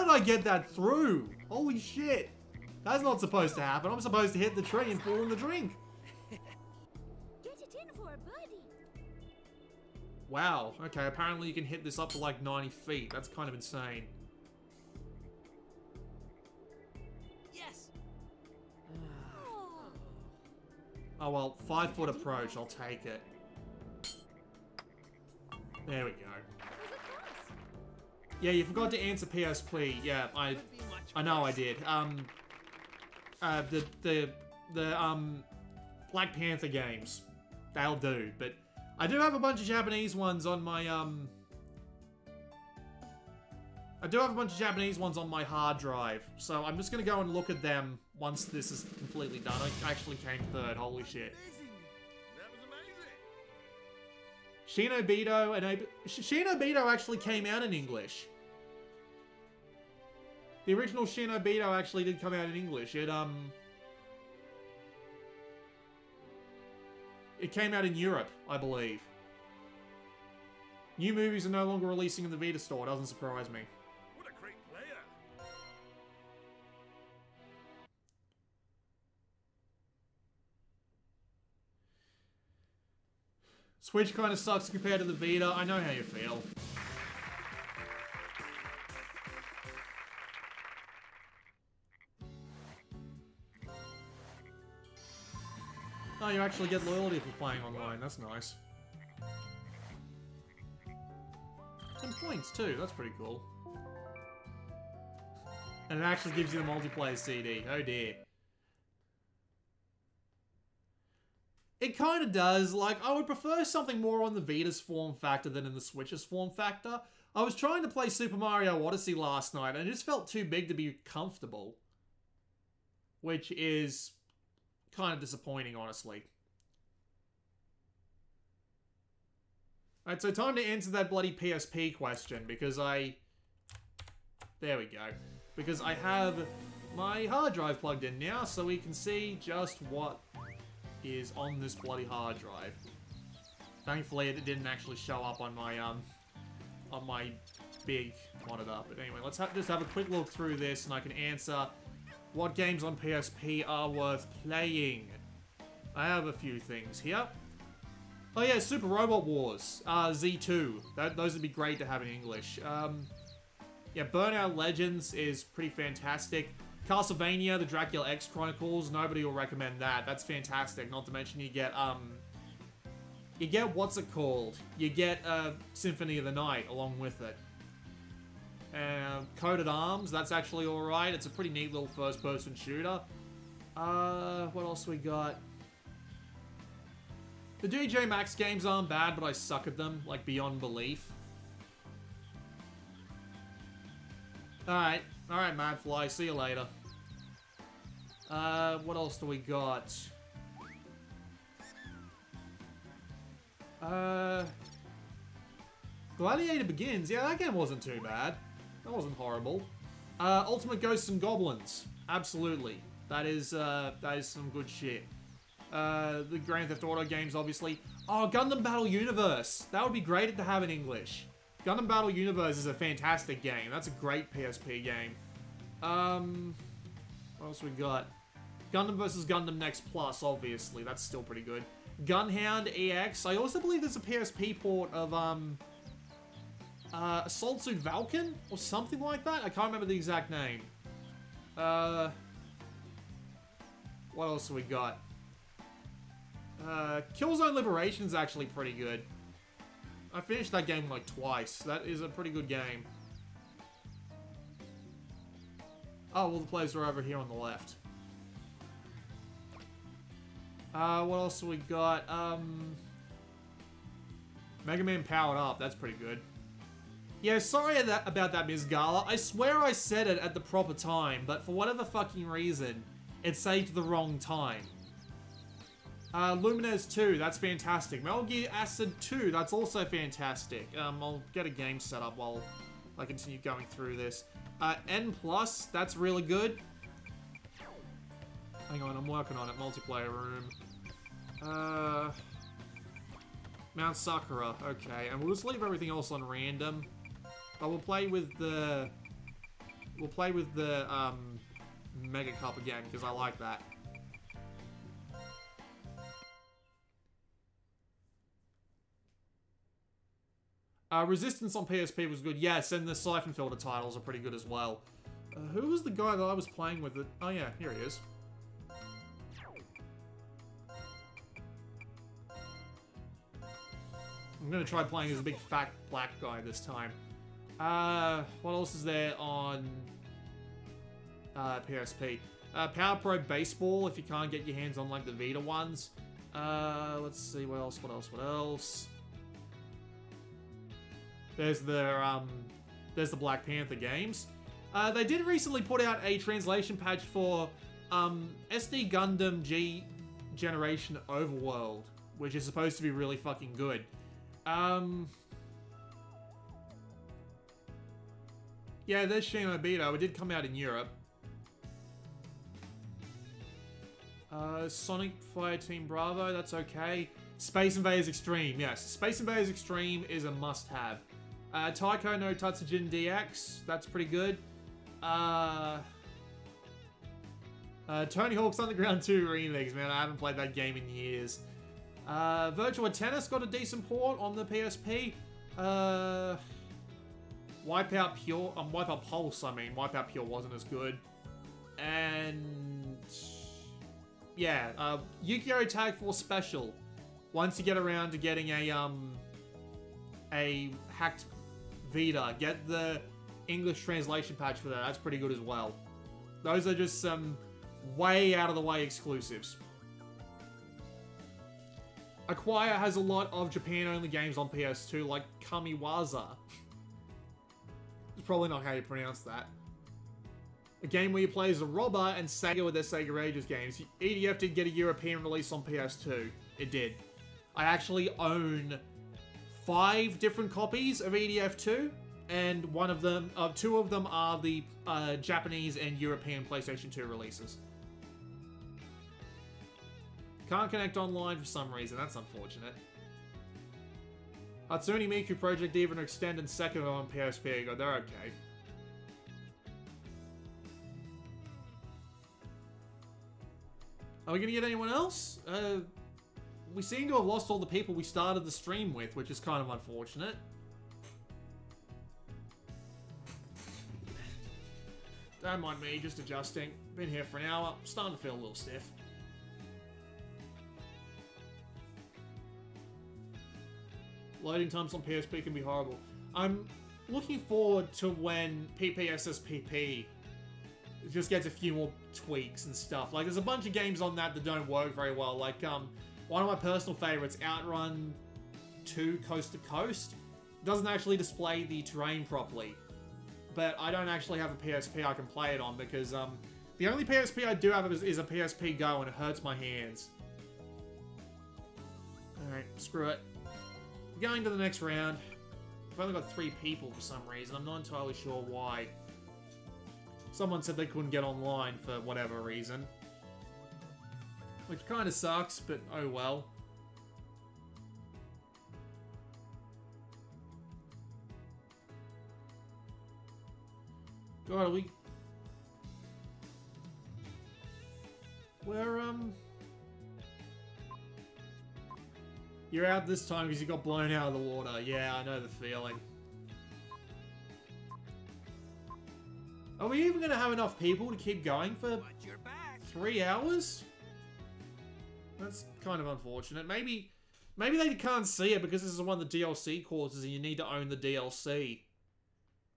I get that through? Holy shit. That's not supposed to happen. I'm supposed to hit the tree and fall in the drink. Get it in for a birdie. Wow, okay, apparently you can hit this up to like 90 feet. That's kind of insane. Yes. Oh well, 5-foot approach, I'll take it. There we go. Yeah, you forgot to answer PSP. Yeah, I know I did. The Black Panther games. They'll do, but I do have a bunch of Japanese ones on my, I do have a bunch of Japanese ones on my hard drive, so I'm just gonna go and look at them once this is completely done. I actually came third, holy shit. Shinobito and Shinobito actually came out in English. The original Shinobito actually did come out in English. It came out in Europe, I believe. New movies are no longer releasing in the Vita store. Doesn't surprise me. What a great player! Switch kind of sucks compared to the Vita. I know how you feel. Oh, you actually get loyalty for playing online. That's nice. And points too. That's pretty cool. And it actually gives you the multiplayer CD. Oh dear. It kind of does. Like, I would prefer something more on the Vita's form factor than in the Switch's form factor. I was trying to play Super Mario Odyssey last night, and it just felt too big to be comfortable. Which is kind of disappointing, honestly. Alright, so time to answer that bloody PSP question, because there we go. Because I have my hard drive plugged in now, so we can see just what is on this bloody hard drive. Thankfully, it didn't actually show up on my big monitor. But anyway, let's just have a quick look through this, and I can answer what games on PSP are worth playing. I have a few things here. Oh yeah, Super Robot Wars, Z2. Those would be great to have in English. Yeah, Burnout Legends is pretty fantastic. Castlevania, the Dracula X Chronicles, nobody will recommend that. That's fantastic. Not to mention you get what's it called? You get Symphony of the Night along with it. Coded Arms, that's actually alright. It's a pretty neat little first-person shooter. What else we got? The DJ Max games aren't bad, but I suck at them, like, beyond belief. Alright, Madfly, see you later. What else do we got? Gladiator Begins, yeah, that game wasn't too bad. That wasn't horrible. Ultimate Ghosts and Goblins. Absolutely. That is some good shit. The Grand Theft Auto games, obviously. Oh, Gundam Battle Universe. That would be great to have in English. Gundam Battle Universe is a fantastic game. That's a great PSP game. What else we got? Gundam Versus Gundam Next Plus, obviously. That's still pretty good. Gunhound EX. I also believe there's a PSP port of, Assault Suit Valken? Or something like that? I can't remember the exact name. What else have we got? Killzone Liberation's actually pretty good. I finished that game like twice. That is a pretty good game. Oh, well, the players are over here on the left. What else have we got? Mega Man Powered Up. That's pretty good. Yeah, sorry about that, Ms. Gala. I swear I said it at the proper time, but for whatever fucking reason, it saved the wrong time. Lumines 2, that's fantastic. Metal Gear Acid 2, that's also fantastic. I'll get a game set up while I continue going through this. N+, that's really good. Hang on, I'm working on it. Multiplayer room. Mount Sakura, okay. And we'll just leave everything else on random. But we'll play with the... Mega Cup again, because I like that. Resistance on PSP was good. Yes, and the Siphon Filter titles are pretty good as well. Who was the guy that I was playing with? Oh yeah, here he is. I'm gonna try playing as a big fat black guy this time. What else is there on PSP? Power Pro Baseball, if you can't get your hands on like the Vita ones. Let's see, what else? There's the Black Panther games. They did recently put out a translation patch for SD Gundam G Generation Overworld, which is supposed to be really fucking good. Yeah, there's Shin Obito. It did come out in Europe. Sonic Fireteam Bravo, that's okay. Space Invaders Extreme, yes. Space Invaders Extreme is a must-have. Taiko no Tatsujin DX, that's pretty good. Tony Hawk's Underground 2 Remix, man, I haven't played that game in years. Virtua Tennis got a decent port on the PSP. Wipeout Pure, Wipeout Pulse, I mean. Wipeout Pure wasn't as good. And... yeah, Yu-Gi-Oh! Tag Force Special. Once you get around to getting a hacked Vita, get the English translation patch for that. That's pretty good as well. Those are just some way out of the way exclusives. Acquire has a lot of Japan-only games on PS2, like Kamiwaza. It's probably not how you pronounce that. A game where you play as a robber and Sega with their Sega Ages games. EDF did get a European release on PS2. It did. I actually own 5 different copies of EDF 2, and two of them are the Japanese and European PlayStation 2 releases. Can't connect online for some reason, that's unfortunate. Hatsune Miku Project even extended second on PSP, they're okay. Are we gonna get anyone else? We seem to have lost all the people we started the stream with, which is kind of unfortunate. Don't mind me, just adjusting. Been here for an hour, starting to feel a little stiff. Loading times on PSP can be horrible. I'm looking forward to when PPSSPP just gets a few more tweaks and stuff. Like, there's a bunch of games on that don't work very well. Like, one of my personal favorites, Outrun 2 Coast to Coast, doesn't actually display the terrain properly. But I don't actually have a PSP I can play it on because, the only PSP I do have is a PSP Go and it hurts my hands. Alright, screw it. Going to the next round. We've only got 3 people for some reason. I'm not entirely sure why. Someone said they couldn't get online for whatever reason. Which kind of sucks, but oh well. God, are we... We're, You're out this time because you got blown out of the water. Yeah, I know the feeling. Are we even going to have enough people to keep going for 3 hours? That's kind of unfortunate. Maybe they can't see it because this is one of the DLC courses and you need to own the DLC.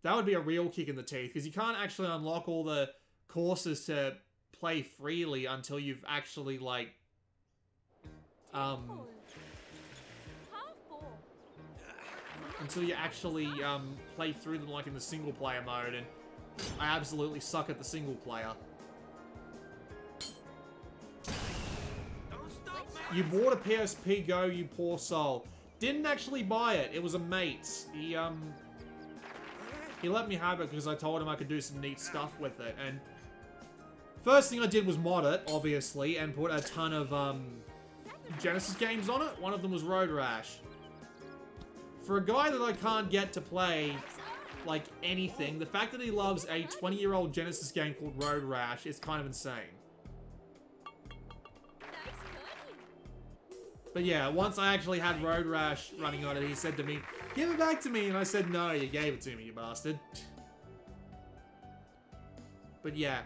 That would be a real kick in the teeth because you can't actually unlock all the courses to play freely until you've actually, like, until you actually play through them like in the single player mode, and I absolutely suck at the single player. You bought a PSP Go, you poor soul. Didn't actually buy it. It was a mate's. He let me have it because I told him I could do some neat stuff with it. And first thing I did was mod it, obviously, and put a ton of Genesis games on it. One of them was Road Rash. For a guy that I can't get to play, like, anything, the fact that he loves a 20-year-old Genesis game called Road Rash is kind of insane. But yeah, once I actually had Road Rash running on it, he said to me, "Give it back to me," and I said, "No, you gave it to me, you bastard." But yeah.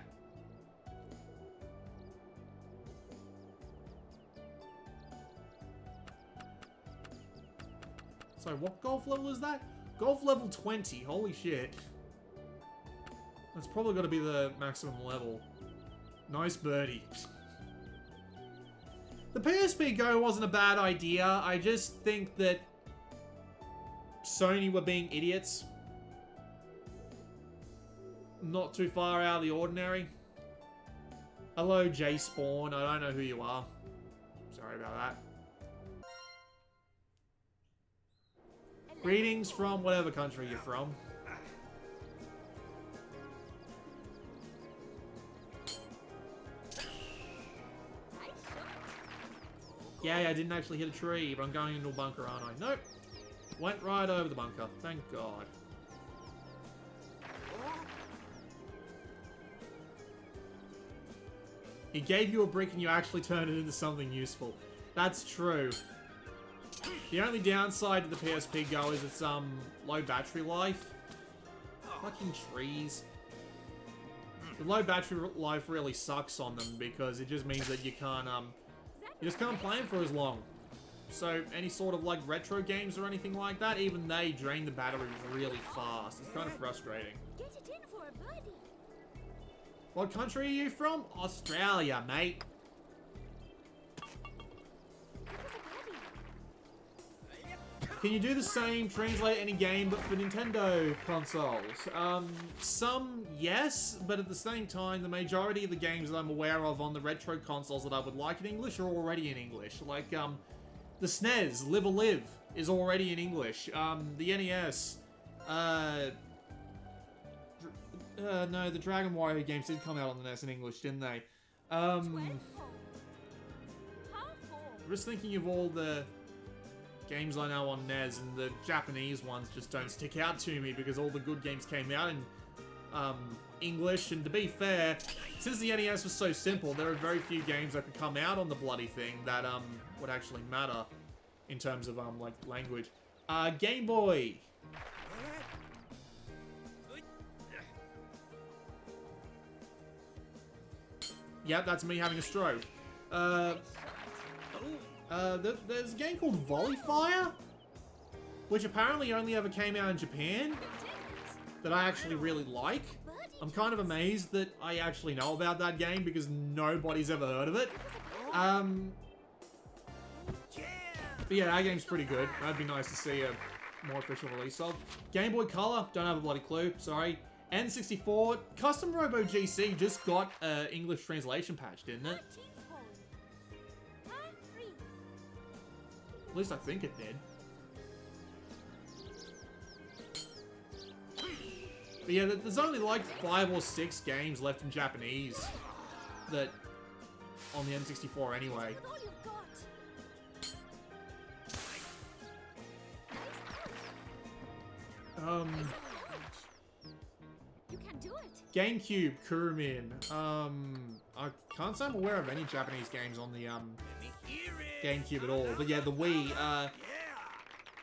So what golf level is that? Golf level 20, holy shit. That's probably got to be the maximum level. Nice birdie. The PSP Go wasn't a bad idea, I just think that Sony were being idiots. Not too far out of the ordinary. Hello, J-Spawn, I don't know who you are. Sorry about that. Greetings from whatever country you're from. Yeah, I didn't actually hit a tree, but I'm going into a bunker, aren't I? Nope. Went right over the bunker. Thank God. He gave you a brick and you actually turned it into something useful. That's true. The only downside to the PSP Go is its low battery life. Fucking trees. The low battery life really sucks on them because it just means that you can't you just can't play them for as long. So any sort of like retro games or anything like that, even they drain the batteries really fast. It's kind of frustrating. Get it in for a birdie. What country are you from? Australia, mate. Can you do the same, translate any game, but for Nintendo consoles? Some, yes, but at the same time, the majority of the games that I'm aware of on the retro consoles that I would like in English are already in English. Like, the SNES, Live a Live, is already in English. The NES, no, the Dragon Warrior games did come out on the NES in English, didn't they? I'm just thinking of all the games I know on NES, and the Japanese ones just don't stick out to me because all the good games came out in English, and to be fair, since the NES was so simple, there are very few games that could come out on the bloody thing that would actually matter in terms of like language. Game Boy. Yep, that's me having a stroke. There's a game called Volley Fire, which apparently only ever came out in Japan, that I actually really like. I'm kind of amazed that I actually know about that game because nobody's ever heard of it. But yeah, that game's pretty good. That'd be nice to see a more official release of. Game Boy Color, don't have a bloody clue, sorry. N64, Custom Robo GC just got an English translation patch, didn't it? At least I think it did. But yeah, there's only like 5 or 6 games left in Japanese that on the N64 anyway. With all you've got. You can do it. GameCube, Kurumin. I can't say I'm aware of any Japanese games on the GameCube at all. But yeah, the Wii.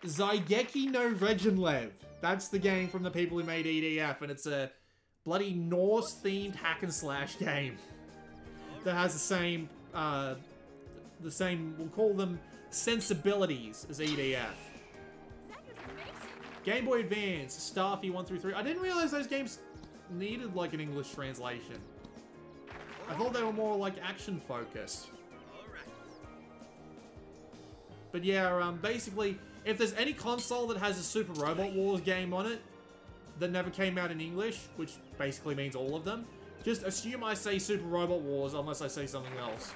Zaigeki no Regenlev. That's the game from the people who made EDF, and it's a bloody Norse-themed hack and slash game that has the same, we'll call them sensibilities as EDF. That was amazing. Game Boy Advance, Starfy 1 through 3. I didn't realize those games needed like an English translation. I thought they were more like action focused. But yeah, basically, if there's any console that has a Super Robot Wars game on it that never came out in English, which basically means all of them, just assume I say Super Robot Wars unless I say something else.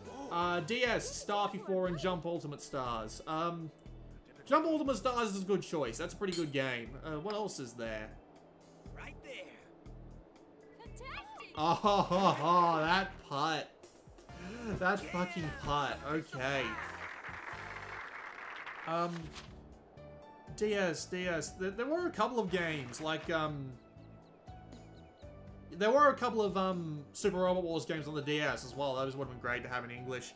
Good on. DS, Starfy 4, and Jump Ultimate Stars. Jump Ultimate Stars is a good choice. That's a pretty good game. What else is there? Right there. Fantastic. Oh, that putt. That fucking putt. Okay. DS. There were a couple of games, like, there were a couple of, Super Robot Wars games on the DS as well. Those would have been great to have in English.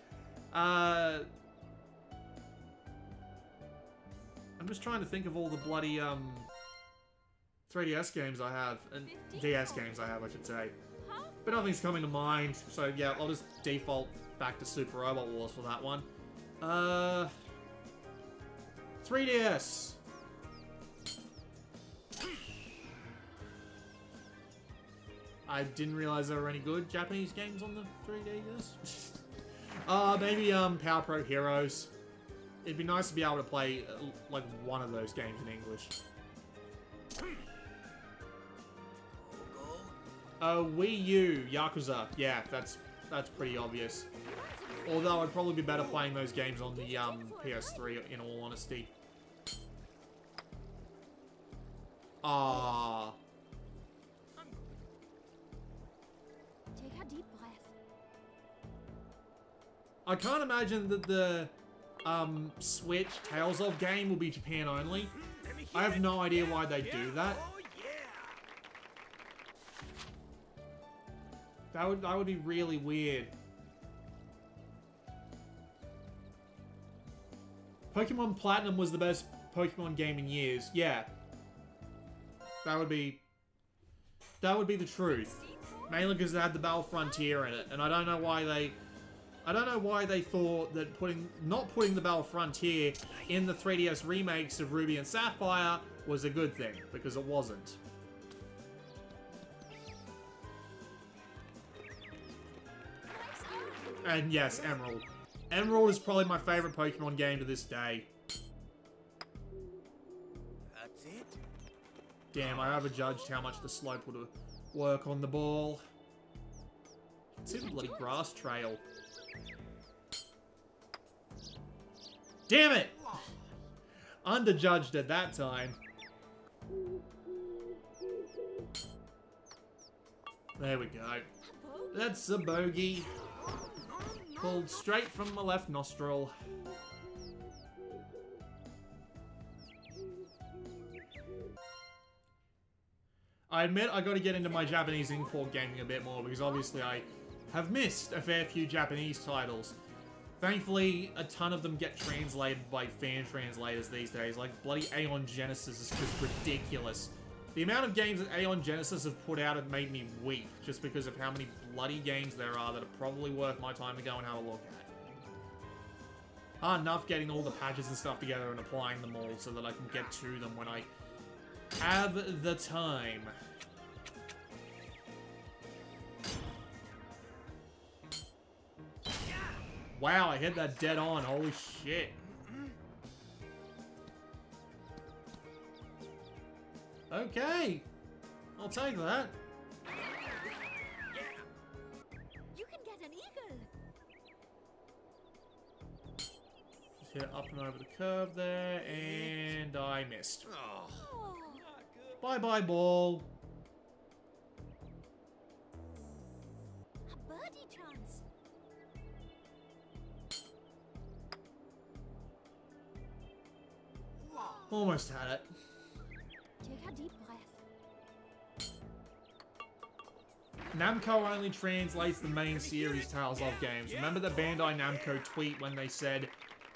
I'm just trying to think of all the bloody, 3DS games I have, and DS games I have, I should say. But nothing's coming to mind, so yeah, I'll just default back to Super Robot Wars for that one. 3DS. I didn't realize there were any good Japanese games on the 3DS. Maybe Power Pro Heroes. It'd be nice to be able to play like one of those games in English. Wii U, Yakuza. Yeah, that's pretty obvious. Although I'd probably be better playing those games on the PS3, in all honesty. Ah. Take a deep breath. I can't imagine that the Switch Tales of game will be Japan only. I have no idea why they do that. That would be really weird. Pokemon Platinum was the best Pokemon game in years. Yeah. That would be the truth. Mainly because it had the Battle Frontier in it, and I don't know why they thought that not putting the Battle Frontier in the 3DS remakes of Ruby and Sapphire was a good thing, because it wasn't. And yes, Emerald. Emerald is probably my favorite Pokemon game to this day. That's it. Damn, I overjudged how much the slope would work on the ball. It's in the bloody grass trail. Damn it! Underjudged at that time. There we go. That's a bogey. Pulled straight from my left nostril. I admit I gotta get into my Japanese import gaming a bit more, because obviously I have missed a fair few Japanese titles. Thankfully, a ton of them get translated by fan translators these days. Like, bloody Aeon Genesis is just ridiculous. The amount of games that Aeon Genesis have put out have made me weep, just because of how many bloody games there are that are probably worth my time to go and have a look at. Hard enough getting all the patches and stuff together and applying them all so that I can get to them when I have the time. Wow, I hit that dead on. Holy shit. Okay. I'll take that. You can get an eagle. Just hit it up and over the curve there, and I missed. Oh, Oh, Bye-bye, ball. A birdie chance. Almost had it. Take a deep breath. Namco only translates the main series Tales of games. Remember the Bandai Namco tweet when they said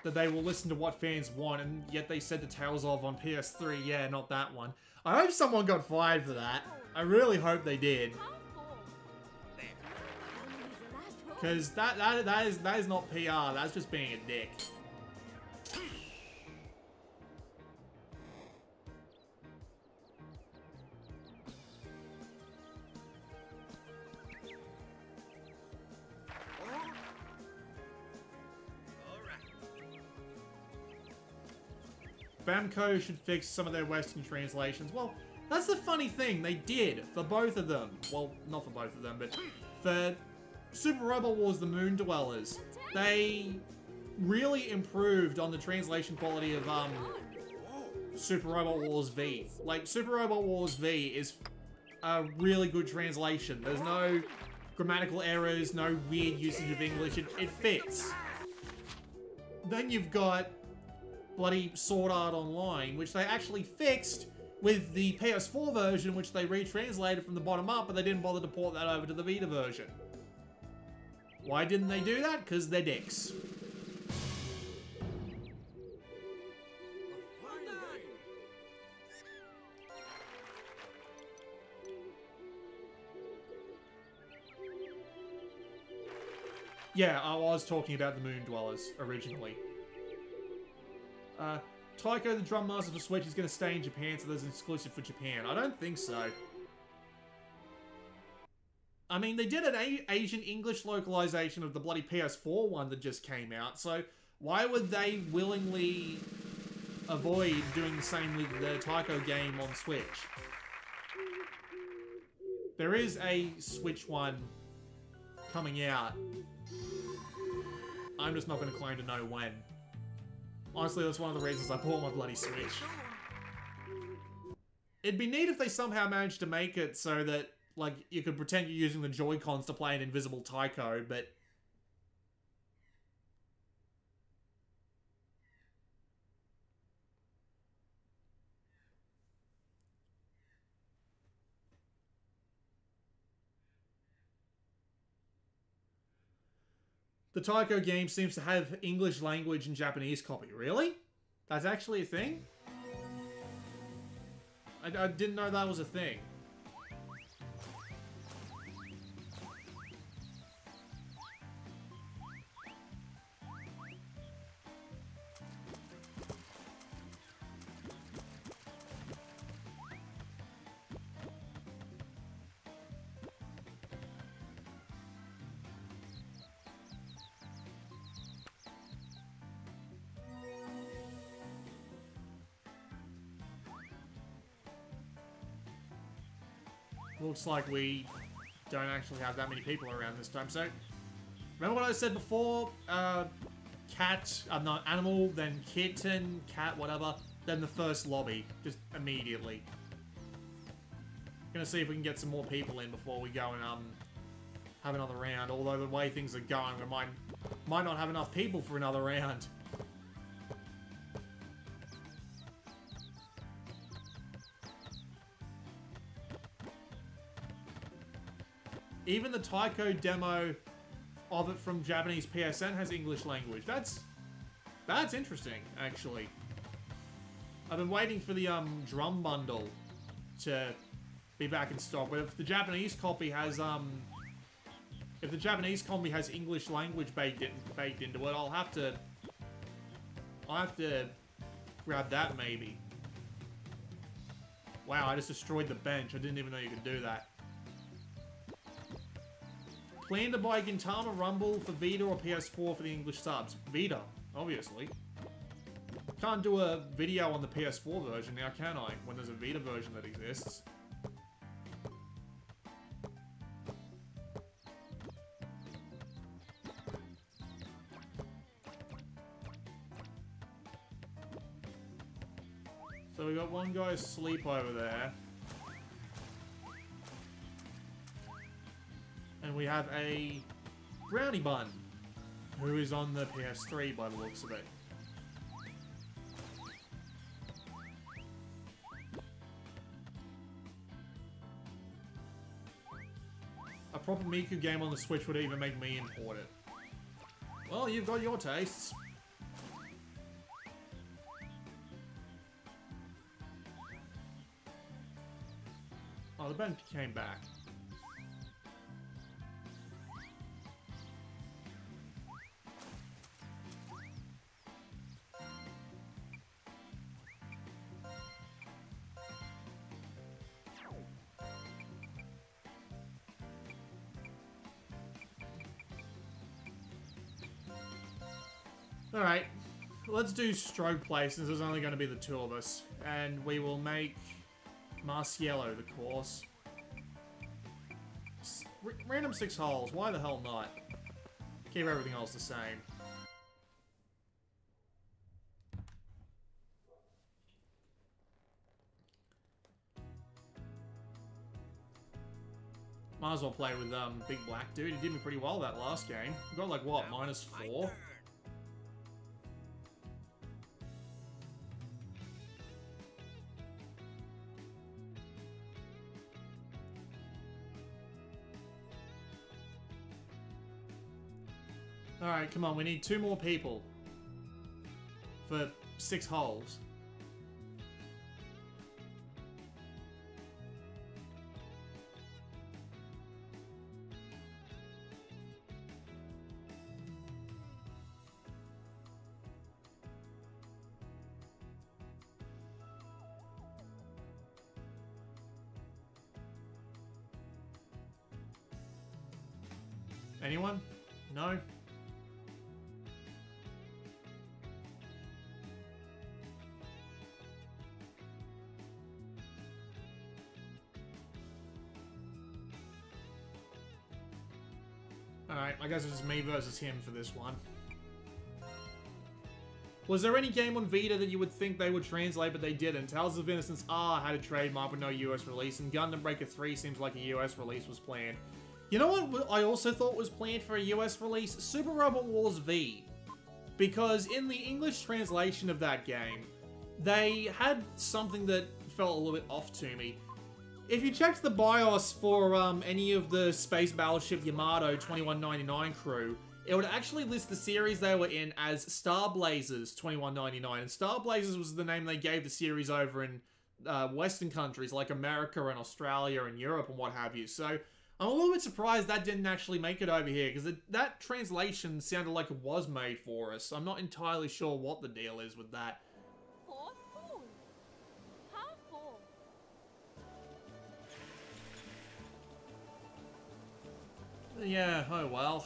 that they will listen to what fans want, and yet they said the Tales of on PS3, yeah, not that one. I hope someone got fired for that. I really hope they did. Because that is not PR, that's just being a dick. Bamco should fix some of their Western translations. Well, that's the funny thing. They did for both of them. Well, not for both of them, but for Super Robot Wars The Moon Dwellers, they really improved on the translation quality of Super Robot Wars V. Like, Super Robot Wars V is a really good translation. There's no grammatical errors, no weird usage of English. It fits. Then you've got bloody Sword Art Online, which they actually fixed with the PS4 version, which they retranslated from the bottom up, but they didn't bother to port that over to the Vita version. Why didn't they do that? Because they're dicks. Yeah, I was talking about the Moon Dwellers originally. Taiko, the Drum Master for Switch, is going to stay in Japan, so there's an exclusive for Japan. I don't think so. I mean, they did an Asian English localization of the bloody PS4 one that just came out, so why would they willingly avoid doing the same with the Taiko game on Switch? There is a Switch one coming out. I'm just not going to claim to know when. Honestly, that's one of the reasons I bought my bloody Switch. It'd be neat if they somehow managed to make it so that, like, you could pretend you're using the Joy-Cons to play an invisible Taiko, but... The Taiko game seems to have English language and Japanese copy. Really? That's actually a thing? I didn't know that was a thing. Looks like we don't actually have that many people around this time. So, remember what I said before? Cat, not animal, then kitten, cat, whatever. Then the first lobby, just immediately. Gonna see if we can get some more people in before we go and have another round. Although the way things are going, we might not have enough people for another round. Even the Taiko demo of it from Japanese PSN has English language. That's interesting, actually. I've been waiting for the drum bundle to be back in stock, but if the Japanese copy has English language baked into it, I'll have to grab that maybe. Wow, I just destroyed the bench. I didn't even know you could do that. Plan to buy Gintama Rumble for Vita or PS4 for the English subs. Vita, obviously. Can't do a video on the PS4 version now, can I? When there's a Vita version that exists. So we got one guy asleep over there. And we have a brownie bun, who is on the PS3 by the looks of it. A proper Miku game on the Switch would even make me import it. Well, you've got your tastes. Oh, the band came back. Alright, let's do stroke play since there's only going to be the two of us. And we will make Marciello the course. Random 6 holes, why the hell not? Keep everything else the same. Might as well play with Big Black Dude. He did me pretty well that last game. We got like what, -4? Alright, come on, we need 2 more people for 6 holes. Anyone? No? Alright, I guess it's just me versus him for this one. Was there any game on Vita that you would think they would translate but they didn't? Tales of Innocence R had a trademark with no US release, and Gundam Breaker 3 seems like a US release was planned. You know what I also thought was planned for a US release? Super Robot Wars V. Because in the English translation of that game, they had something that felt a little bit off to me. If you checked the BIOS for any of the Space Battleship Yamato 2199 crew, it would actually list the series they were in as Star Blazers 2199. And Star Blazers was the name they gave the series over in Western countries like America and Australia and Europe and what have you. So I'm a little bit surprised that didn't actually make it over here, because that translation sounded like it was made for us. I'm not entirely sure what the deal is with that. Yeah, oh well.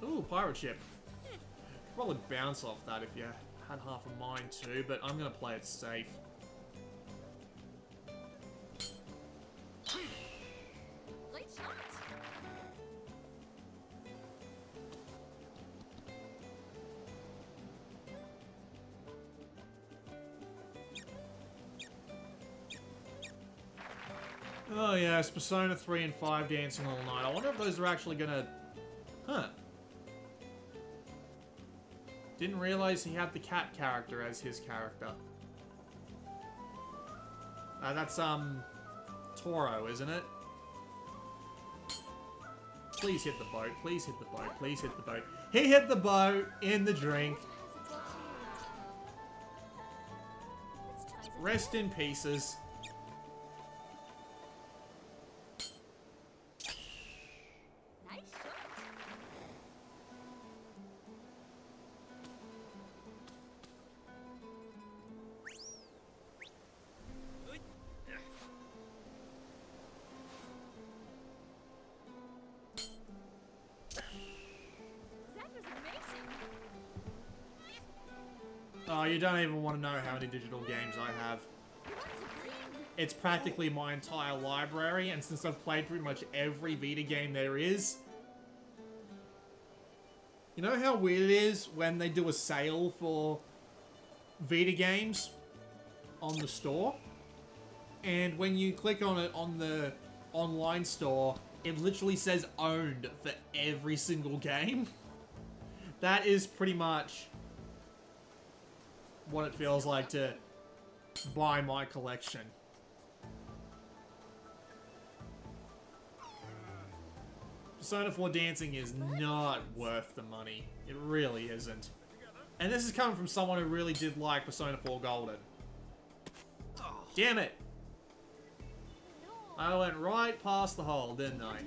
Ooh, pirate ship. Could probably bounce off that if you had half a mind to, but I'm gonna play it safe. Great shot. Oh yes, Persona 3 and 5 dancing all night. I wonder if those are actually gonna... Huh. Didn't realize he had the cat character as his character. That's, Toro, isn't it? Please hit the boat, please hit the boat, please hit the boat. He hit the boat in the drink. Rest in pieces. Oh, you don't even want to know how many digital games I have. It's practically my entire library, and since I've played pretty much every Vita game there is... You know how weird it is when they do a sale for Vita games on the store? And when you click on it on the online store, it literally says owned for every single game. That is pretty much what it feels like to buy my collection. Persona 4 dancing is not worth the money. It really isn't. And this is coming from someone who really did like Persona 4 Golden. Damn it! I went right past the hole, didn't I?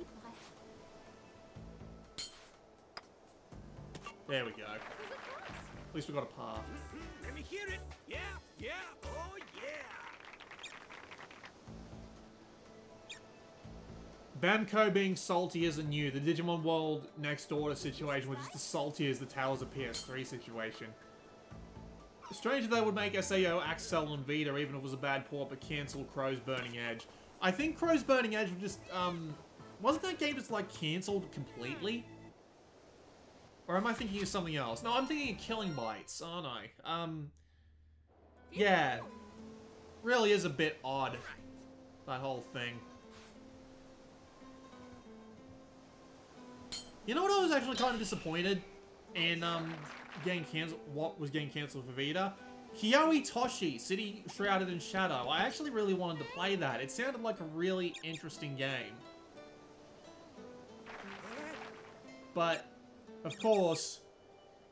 There we go. At least we got a path. Let me hear it. Yeah, yeah, oh yeah. Bamco being salty isn't new. The Digimon World Next Order situation was just as salty as the Tales of PS3 situation. It's strange that they would make SAO Axel and Vita even if it was a bad port, but cancel Crow's Burning Edge. I think Crow's Burning Edge was just, wasn't that game just, like, cancelled completely? Or am I thinking of something else? No, I'm thinking of Killing Bites, aren't I? Yeah. Really is a bit odd, that whole thing. You know what, I was actually kind of disappointed in, getting cancelled, what was getting cancelled for Vita? Kyoei Toshi, City Shrouded in Shadow. I actually really wanted to play that. It sounded like a really interesting game. But, of course,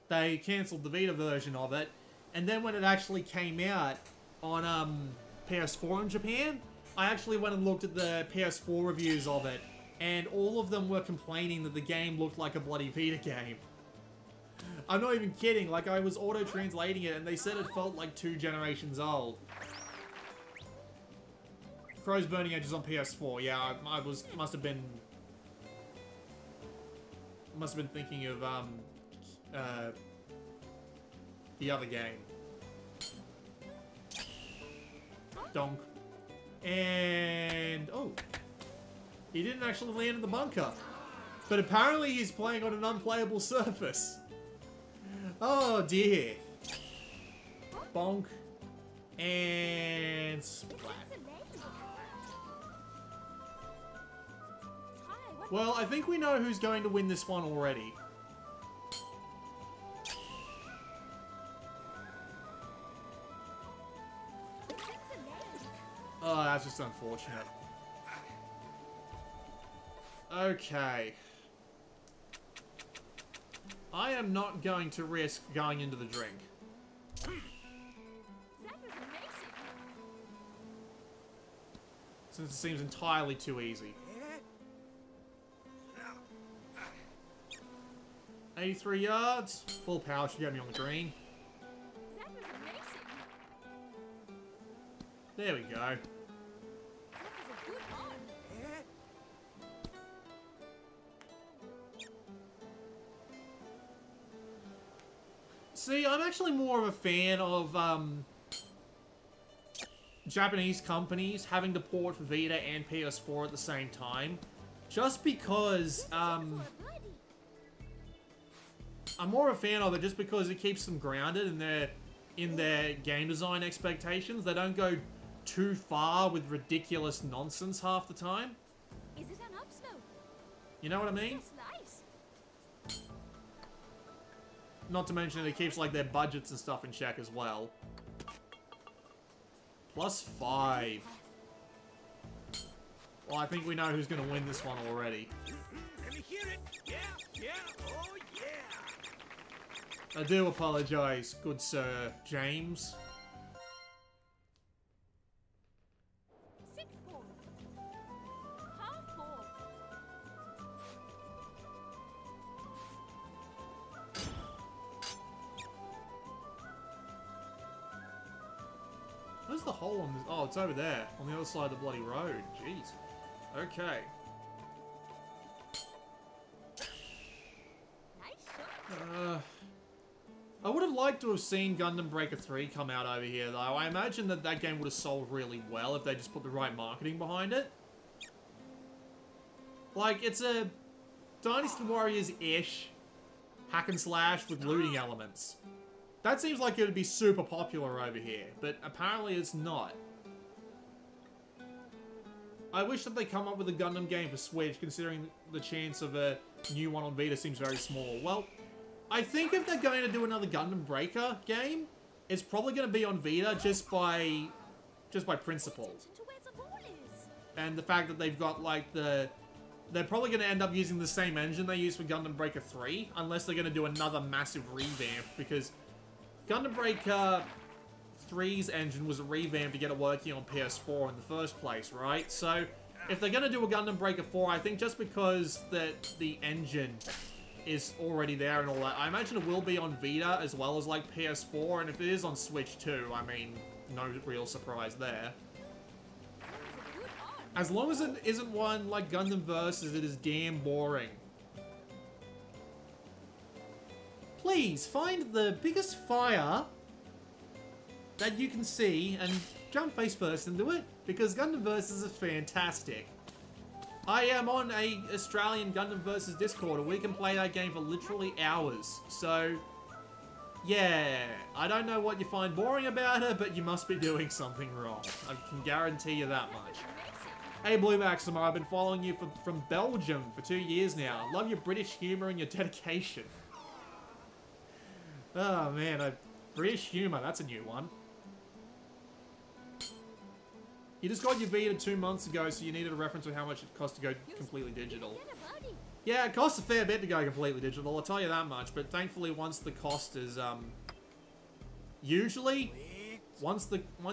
they cancelled the Vita version of it. And then when it actually came out on PS4 in Japan, I actually went and looked at the PS4 reviews of it. And all of them were complaining that the game looked like a bloody Vita game. I'm not even kidding, like I was auto-translating it and they said it felt like 2 generations old. Crow's Burning Edge is on PS4, yeah, I must have been thinking of, the other game. Donk. And, oh. He didn't actually land in the bunker. But apparently he's playing on an unplayable surface. Oh dear. Bonk. And splat. Well, I think we know who's going to win this one already. Oh, that's just unfortunate. Okay. I am not going to risk going into the drink. That was amazing. Since it seems entirely too easy. 83 yards. Full power should get me on the green. That was amazing. There we go. That was a good on. See, I'm actually more of a fan of Japanese companies having to port for Vita and PS4 at the same time. Just because, I'm more a fan of it just because it keeps them grounded in their game design expectations. They don't go too far with ridiculous nonsense half the time. Is it an upslope? You know what I mean? That's nice. Not to mention that it keeps like their budgets and stuff in check as well. +5. Well, I think we know who's going to win this one already. Let me hear it. Yeah, yeah, oh yeah. I do apologize, good sir James. Sixth form. Half form. Where's the hole on this? Oh, it's over there, on the other side of the bloody road. Jeez. Okay. Nice shot. I would have liked to have seen Gundam Breaker 3 come out over here, though. I imagine that that game would have sold really well if they just put the right marketing behind it. Like, it's a Dynasty Warriors-ish hack and slash with looting elements. That seems like it would be super popular over here, but apparently it's not. I wish that they come up with a Gundam game for Switch, considering the chance of a new one on Vita seems very small. Well, I think if they're going to do another Gundam Breaker game, it's probably going to be on Vita just by principle. Attention to where the ball is. And the fact that they've got, like, they're probably going to end up using the same engine they used for Gundam Breaker 3, unless they're going to do another massive revamp, because Gundam Breaker 3's engine was a revamp to get it working on PS4 in the first place, right? So, if they're going to do a Gundam Breaker 4, I think just because the engine is already there and all that, I imagine it will be on Vita as well as, like, PS4, and if it is on Switch too, I mean, no real surprise there. As long as it isn't one like Gundam Versus, it is damn boring. Please, find the biggest fire that you can see and jump face first into it, because Gundam Versus is fantastic. I am on a Australian Gundam Versus Discord, and we can play that game for literally hours. So, yeah, I don't know what you find boring about it, but you must be doing something wrong. I can guarantee you that much. Hey Blue Maxima, I've been following you from Belgium for 2 years now. Love your British humour and your dedication. Oh man, British humour, that's a new one. You just got your Vita 2 months ago, so you needed a reference of how much it costs to go completely digital. Yeah, it costs a fair bit to go completely digital, I'll tell you that much, but thankfully once the cost is, usually, once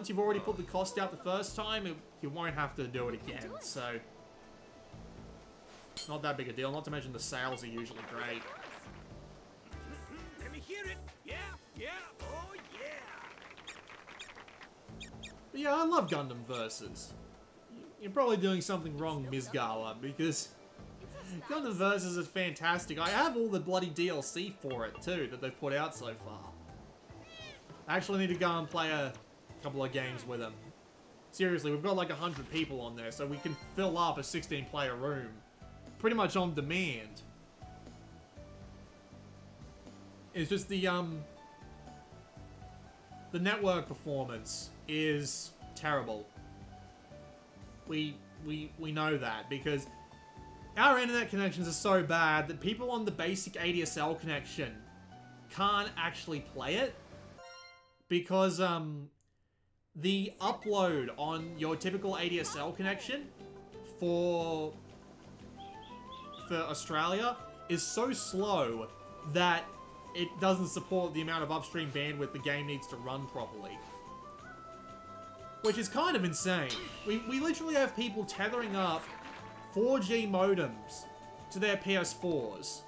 you've already put the cost out the first time, you won't have to do it again, so not that big a deal, not to mention the sales are usually great. Let me hear it. Yeah, yeah, oh yeah. But yeah, I love Gundam Versus. You're probably doing something wrong, Mizgawa, because Gundam Versus is fantastic. I have all the bloody DLC for it, too, that they've put out so far. I actually need to go and play a couple of games with them. Seriously, we've got like 100 people on there, so we can fill up a 16-player room. Pretty much on demand. It's just the network performance is terrible. We know that, because our internet connections are so bad that people on the basic ADSL connection can't actually play it, because the upload on your typical ADSL connection for Australia is so slow that it doesn't support the amount of upstream bandwidth the game needs to run properly. Which is kind of insane. We literally have people tethering up 4G modems to their PS4s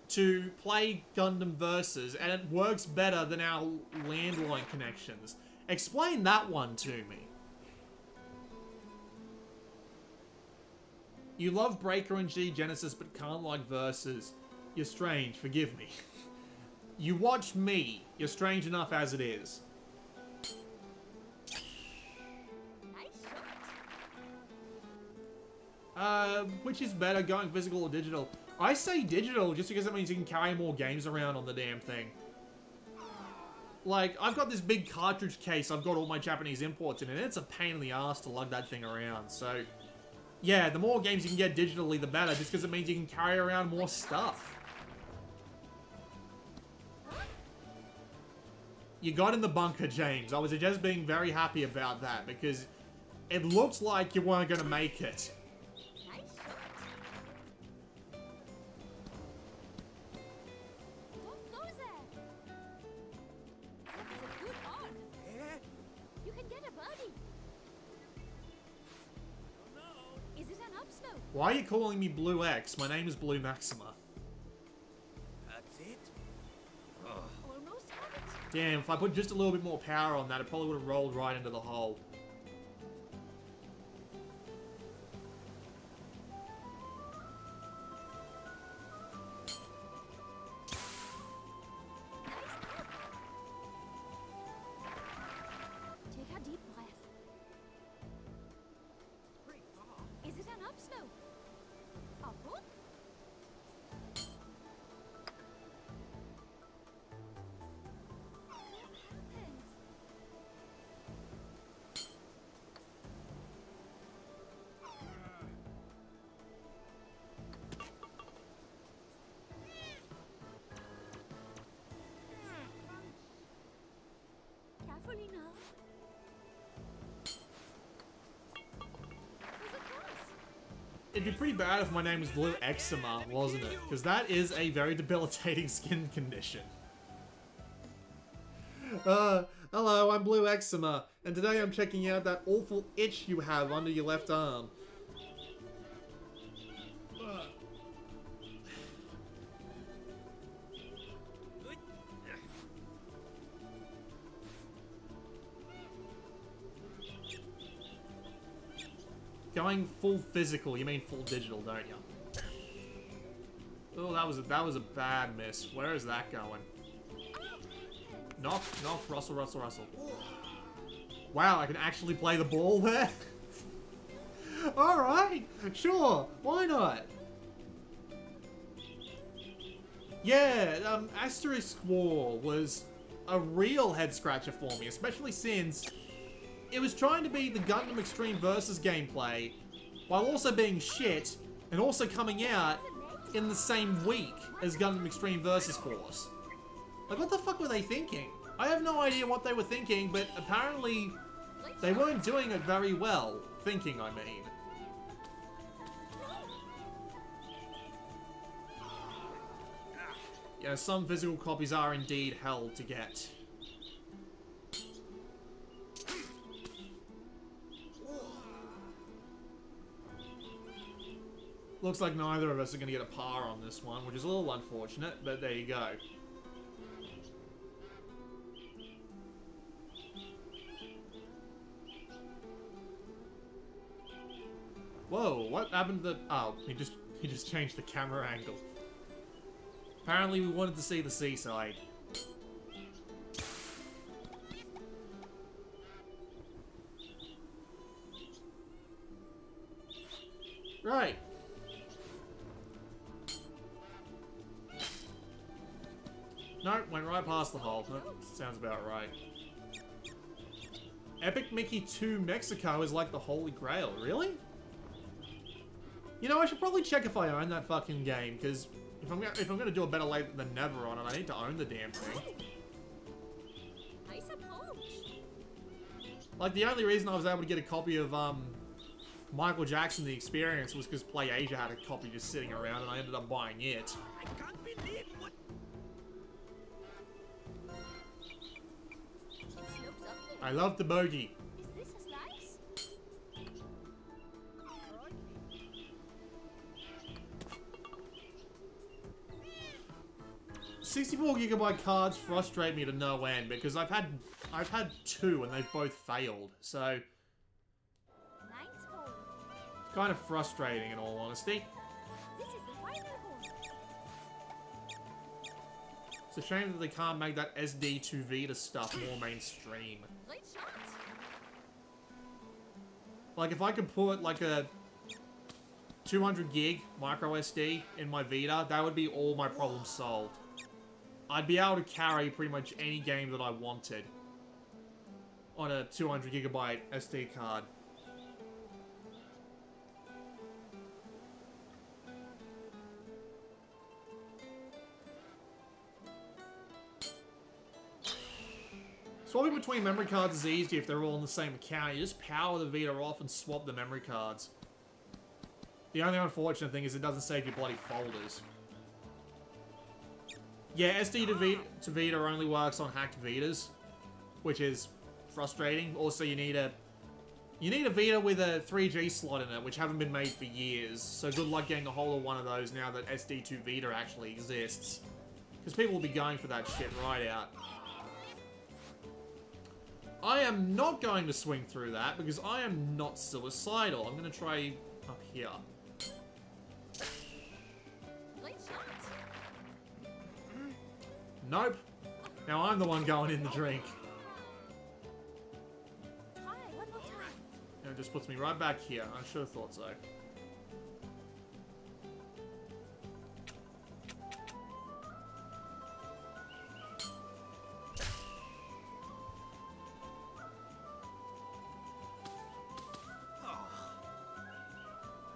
to play Gundam Versus, and it works better than our landline connections. Explain that one to me. You love Breaker and G Genesis, but can't like Versus. You're strange, forgive me. You watch me. You're strange enough as it is. Which is better, going physical or digital? I say digital just because it means you can carry more games around on the damn thing. Like, I've got this big cartridge case I've got all my Japanese imports in, and it's a pain in the ass to lug that thing around, so... Yeah, the more games you can get digitally, the better, just because it means you can carry around more stuff. You got in the bunker, James. I was just being very happy about that, because it looked like you weren't going to make it. Why are you calling me Blue X? My name is Blue Maxima. That's it? Almost have it. Damn, if I put just a little bit more power on that, it probably would have rolled right into the hole. Take a deep breath. Is it an up snow? A book? What happened? it'd be pretty bad if my name was Blue Eczema, wasn't it? Because that is a very debilitating skin condition. Hello, I'm Blue Eczema, and today I'm checking out that awful itch you have under your left arm. Going full physical, you mean full digital, don't you? Oh, that was a bad miss. Where is that going? Knock, knock, Russell, Russell, Russell. Wow, I can actually play the ball there? Alright, sure, why not? Yeah, Asterisk War was a real head-scratcher for me, especially since it was trying to be the Gundam Extreme Versus gameplay, while also being shit, and also coming out in the same week as Gundam Extreme Versus Force. Like, what the fuck were they thinking? I have no idea what they were thinking, but apparently they weren't doing it very well. Thinking, I mean. Yeah, some physical copies are indeed hell to get. Looks like neither of us are going to get a par on this one, which is a little unfortunate, but there you go. Whoa, what happened to the... Oh, he just changed the camera angle. Apparently we wanted to see the seaside. Right. Nope, went right past the hole. That sounds about right. Epic Mickey 2 Mexico is like the Holy Grail. Really? You know, I should probably check if I own that fucking game, because if I'm gonna do a better late than never on it, I need to own the damn thing. I suppose. Like, the only reason I was able to get a copy of Michael Jackson The Experience was because PlayAsia had a copy just sitting around, and I ended up buying it. I can't believe what... It slopes uphill. I love the bogey. Is this a slice? 64GB cards frustrate me to no end because I've had two and they've both failed. So Ninth hole. kind of frustrating in all honesty. This is the final hole. It's a shame that they can't make that SD to Vita stuff more mainstream. Great shot. Like if I could put like a 200 gig micro SD in my Vita, that would be all my problems solved. I'd be able to carry pretty much any game that I wanted on a 200GB SD card. Swapping between memory cards is easy if they're all in the same account. You just power the Vita off and swap the memory cards. The only unfortunate thing is it doesn't save your bloody folders. Yeah, SD to Vita only works on hacked Vitas, which is frustrating. Also, you need a Vita with a 3G slot in it, which haven't been made for years. So good luck getting a hold of one of those now that SD to Vita actually exists. Because people will be going for that shit right out. I am not going to swing through that because I am not suicidal. I'm going to try up here. Great shot. Nope. Now I'm the one going in the drink. Try one more time. And it just puts me right back here. I should have thought so.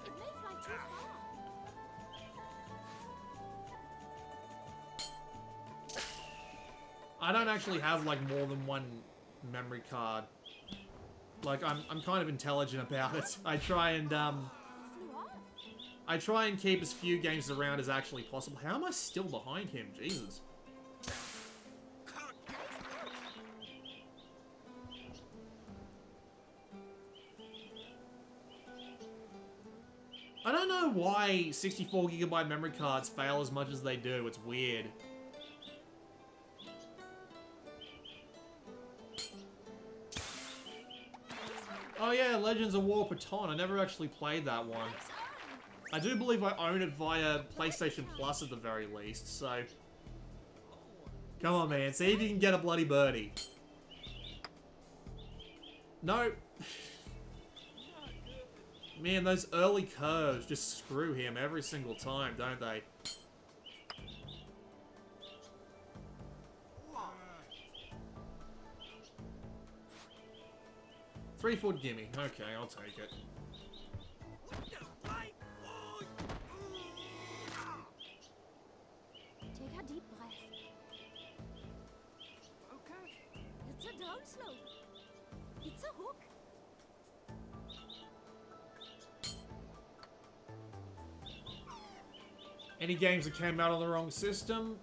It may fly too far. I don't actually have like more than one memory card. Like I'm kind of intelligent about it. I try and Flew off. I try and keep as few games around as actually possible. How am I still behind him? Jesus. I don't know why 64GB memory cards fail as much as they do. It's weird. Oh yeah, Legends of War Baton. I never actually played that one. I do believe I own it via PlayStation Plus at the very least, so... Come on, man. See if you can get a bloody birdie. No. Man, those early curves just screw him every single time, don't they? Three-foot gimme. Okay, I'll take it. Take a deep breath. Okay. It's a down slope. It's a hook. Any games that came out on the wrong system?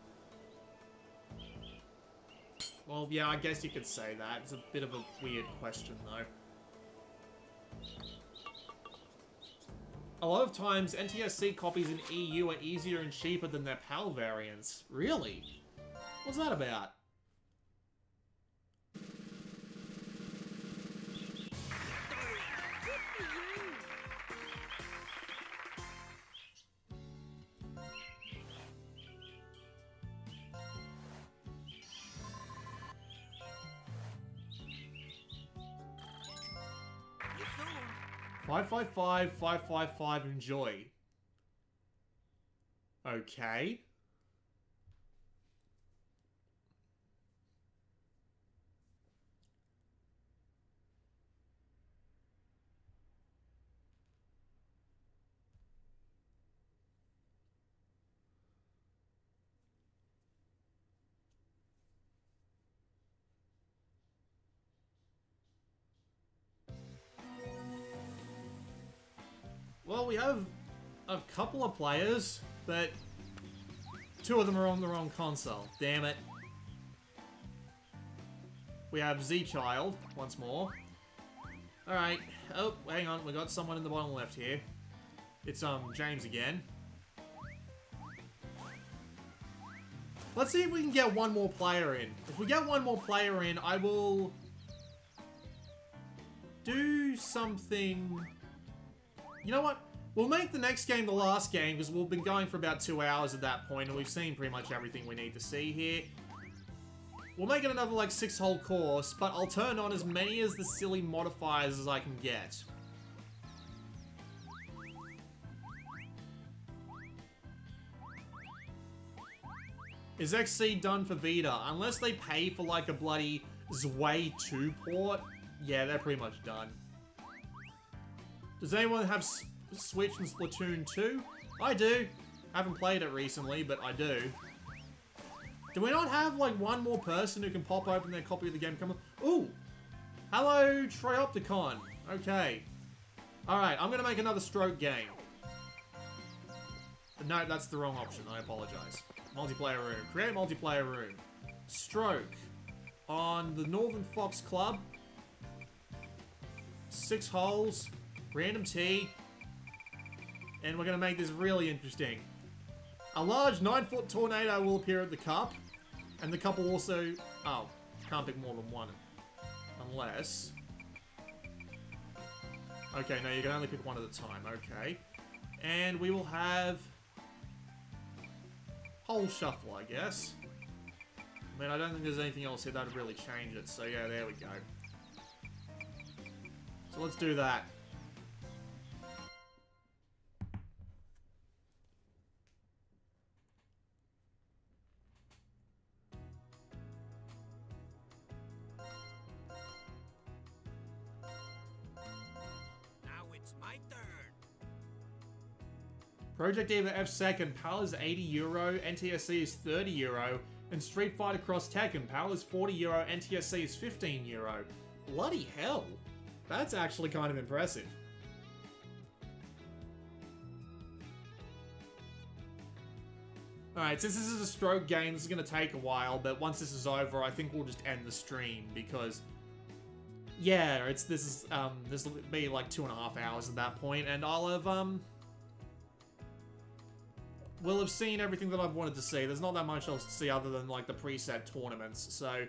Well, yeah, I guess you could say that. It's a bit of a weird question, though. A lot of times, NTSC copies in EU are easier and cheaper than their PAL variants. Really? What's that about? Five, 555, enjoy. Okay. Well, we have a couple of players, but two of them are on the wrong console. Damn it. We have Z-Child, once more. Alright. Oh, hang on. We got someone in the bottom left here. It's, James again. Let's see if we can get one more player in. If we get one more player in, I will do something... You know what? We'll make the next game the last game, because we've been going for about 2 hours at that point, and we've seen pretty much everything we need to see here. We'll make it another, like, 6-hole course, but I'll turn on as many as the silly modifiers as I can get. Is XC done for Vita? Unless they pay for, like, a bloody Zwei 2 port, yeah, they're pretty much done. Does anyone have Switch and Splatoon 2? I do. Haven't played it recently, but I do. Do we not have, like, one more person who can pop open their copy of the game? Come on. Ooh! Hello, Triopticon. Okay. Alright, I'm gonna make another Stroke game. No, that's the wrong option. I apologize. Multiplayer room. Create multiplayer room. Stroke. On the Northern Fox Club. 6 holes. Random T. And we're going to make this really interesting. A large 9-foot tornado will appear at the cup. And the cup will also... Oh, can't pick more than one. Unless... Okay, no, you can only pick one at a time. Okay. And we will have... Hole Shuffle, I guess. I mean, I don't think there's anything else here that would really change it. So yeah, there we go. So let's do that. Project Eva F second, PAL is €80, NTSC is €30, and Street Fighter Cross Tekken, PAL is €40, NTSC is €15. Bloody hell! That's actually kind of impressive. Alright, since this is a stroke game, this is going to take a while, but once this is over, I think we'll just end the stream, because... Yeah, this will be like 2.5 hours at that point, and I'll have, we'll have seen everything that I've wanted to see. There's not that much else to see other than, like, the preset tournaments, so...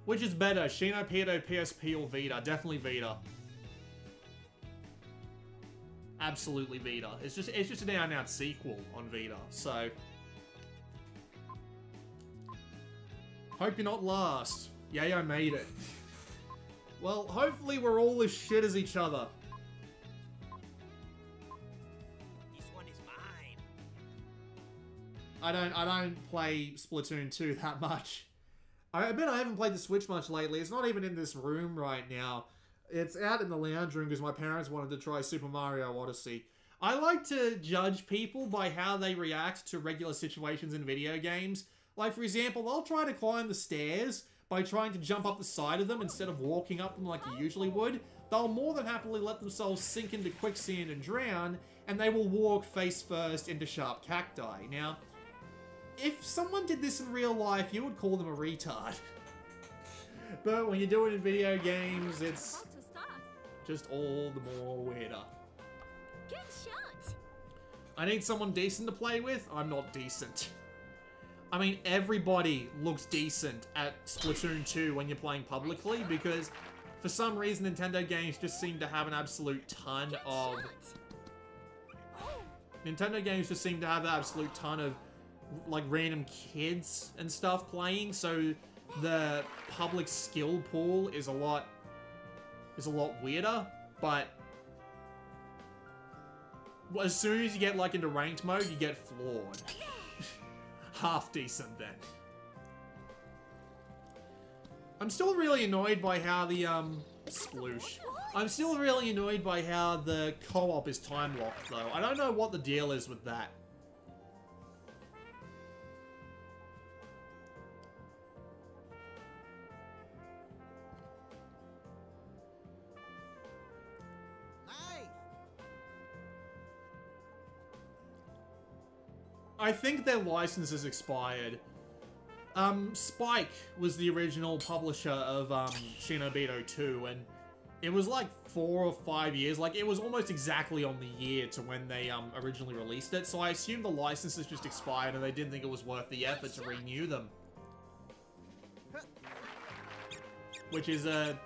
Which is better, Shino, Pito, PSP, or Vita? Definitely Vita. Absolutely Vita. It's just an out-and-out sequel on Vita, so... Hope you're not last. Yay, I made it. Well, hopefully we're all as shit as each other. This one is mine. I don't play Splatoon 2 that much. I admit I haven't played the Switch much lately. It's not even in this room right now. It's out in the lounge room because my parents wanted to try Super Mario Odyssey. I like to judge people by how they react to regular situations in video games. Like, for example, they'll try to climb the stairs by trying to jump up the side of them instead of walking up them like you usually would. They'll more than happily let themselves sink into quicksand and drown, and they will walk face first into sharp cacti. Now, if someone did this in real life, you would call them a retard. But when you do it in video games, it's just all the more weirder. Good shot. I need someone decent to play with. I'm not decent. I mean, everybody looks decent at Splatoon 2 when you're playing publicly, because for some reason Nintendo games just seem to have an absolute ton of... Nintendo games just seem to have an absolute ton of, like, random kids and stuff playing, so the public skill pool is a lot weirder, but as soon as you get, like, into ranked mode, you get floored. Half decent then. I'm still really annoyed by how the, sploosh. I'm still really annoyed by how the co-op is time-locked, though. I don't know what the deal is with that. I think their license has expired. Spike was the original publisher of Shinobi 2, and it was like 4 or 5 years. Like, it was almost exactly on the year to when they originally released it, so I assume the license has just expired and they didn't think it was worth the effort to renew them. Which is a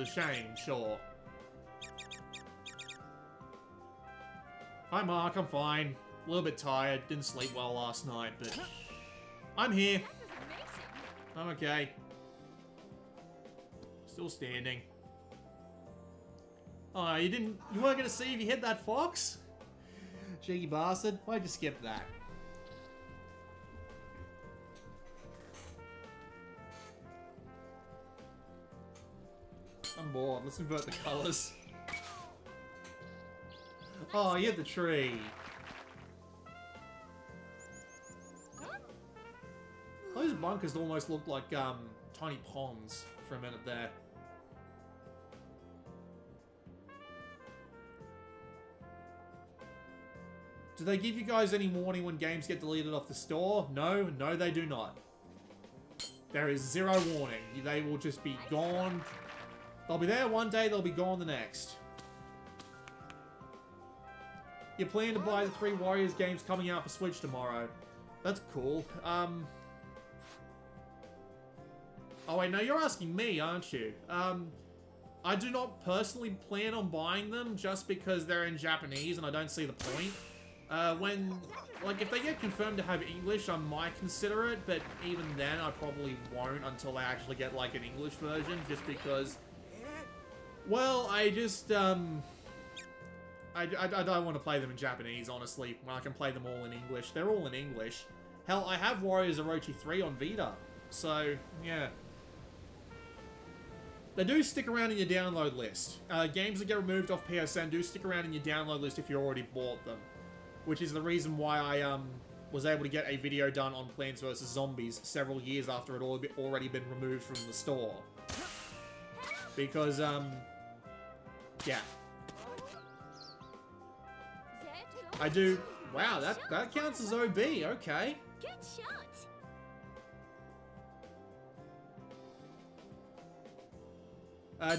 shame, sure. Hi Mark, I'm fine. A little bit tired, didn't sleep well last night, but I'm here. I'm okay. Still standing. Oh, you weren't gonna see if you hit that fox? Cheeky bastard. Why'd you skip that? I'm bored. Let's invert the colors. Oh, you hit the tree. Those bunkers almost looked like tiny ponds for a minute there. Do they give you guys any warning when games get deleted off the store? No, no they do not. There is zero warning. They will just be gone. They'll be there one day, they'll be gone the next. You plan to buy the 3 Warriors games coming out for Switch tomorrow. That's cool. Oh wait, no, you're asking me, aren't you? I do not personally plan on buying them just because they're in Japanese and I don't see the point. If they get confirmed to have English, I might consider it, but even then I probably won't until they actually get, like, an English version, just because... Well, I just, I don't want to play them in Japanese, honestly, when I can play them all in English. They're all in English. Hell, I have Warriors Orochi 3 on Vita, so, yeah. They do stick around in your download list. Games that get removed off PSN do stick around in your download list if you already bought them. Which is the reason why I was able to get a video done on Plants vs. Zombies several years after it had already been removed from the store. Because, yeah. I do Wow, that counts as OB, okay. Good shot.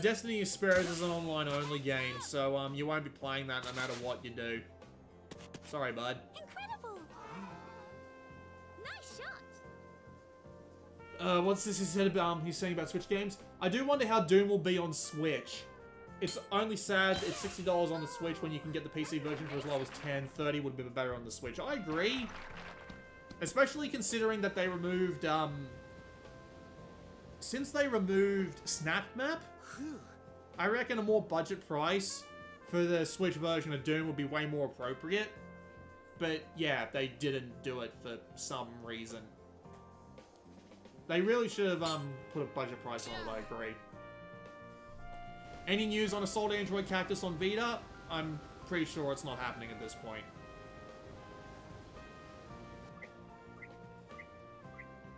Destiny of Spirits is an online-only game, so you won't be playing that no matter what you do. Sorry, bud. Incredible. Nice shot. What's this he said about, he's saying about Switch games? I do wonder how Doom will be on Switch. It's only sad it's $60 on the Switch when you can get the PC version for as low as $10. $30 would be better on the Switch. I agree. Especially considering that they removed, since they removed Snap Map, I reckon a more budget price for the Switch version of Doom would be way more appropriate. But yeah, they didn't do it for some reason. They really should have put a budget price on it, I agree. Any news on Assault Android Cactus on Vita? I'm pretty sure it's not happening at this point.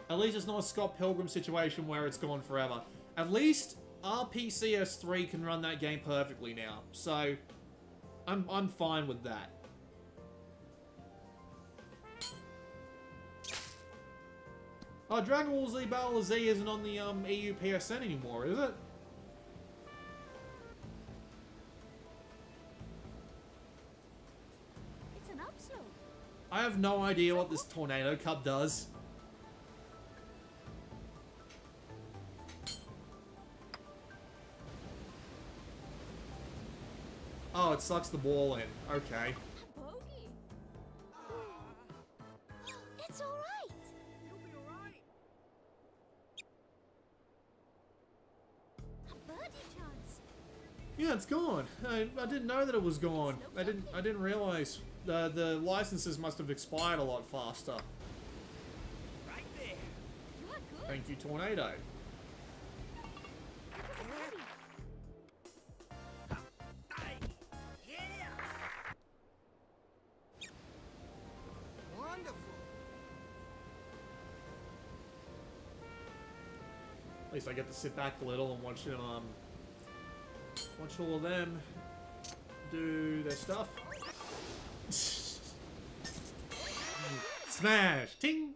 At least it's not a Scott Pilgrim situation where it's gone forever. At least RPCS3 can run that game perfectly now, so I'm fine with that. Oh, Dragon Ball Z Battle Z isn't on the EU PSN anymore, is it? It's an upslope. I have no idea what this Tornado Cup does. Oh, it sucks the ball in. Okay. Bogey. It's all right. You'll be alright. A birdie chance. Yeah, it's gone. I didn't know that it was gone. I didn't realize the licenses must have expired a lot faster. Right there. You are good. Thank you, Tornado. Aye. Yeah. Wonderful. At least I get to sit back a little and watch them, watch all of them do their stuff. Smash! Ting!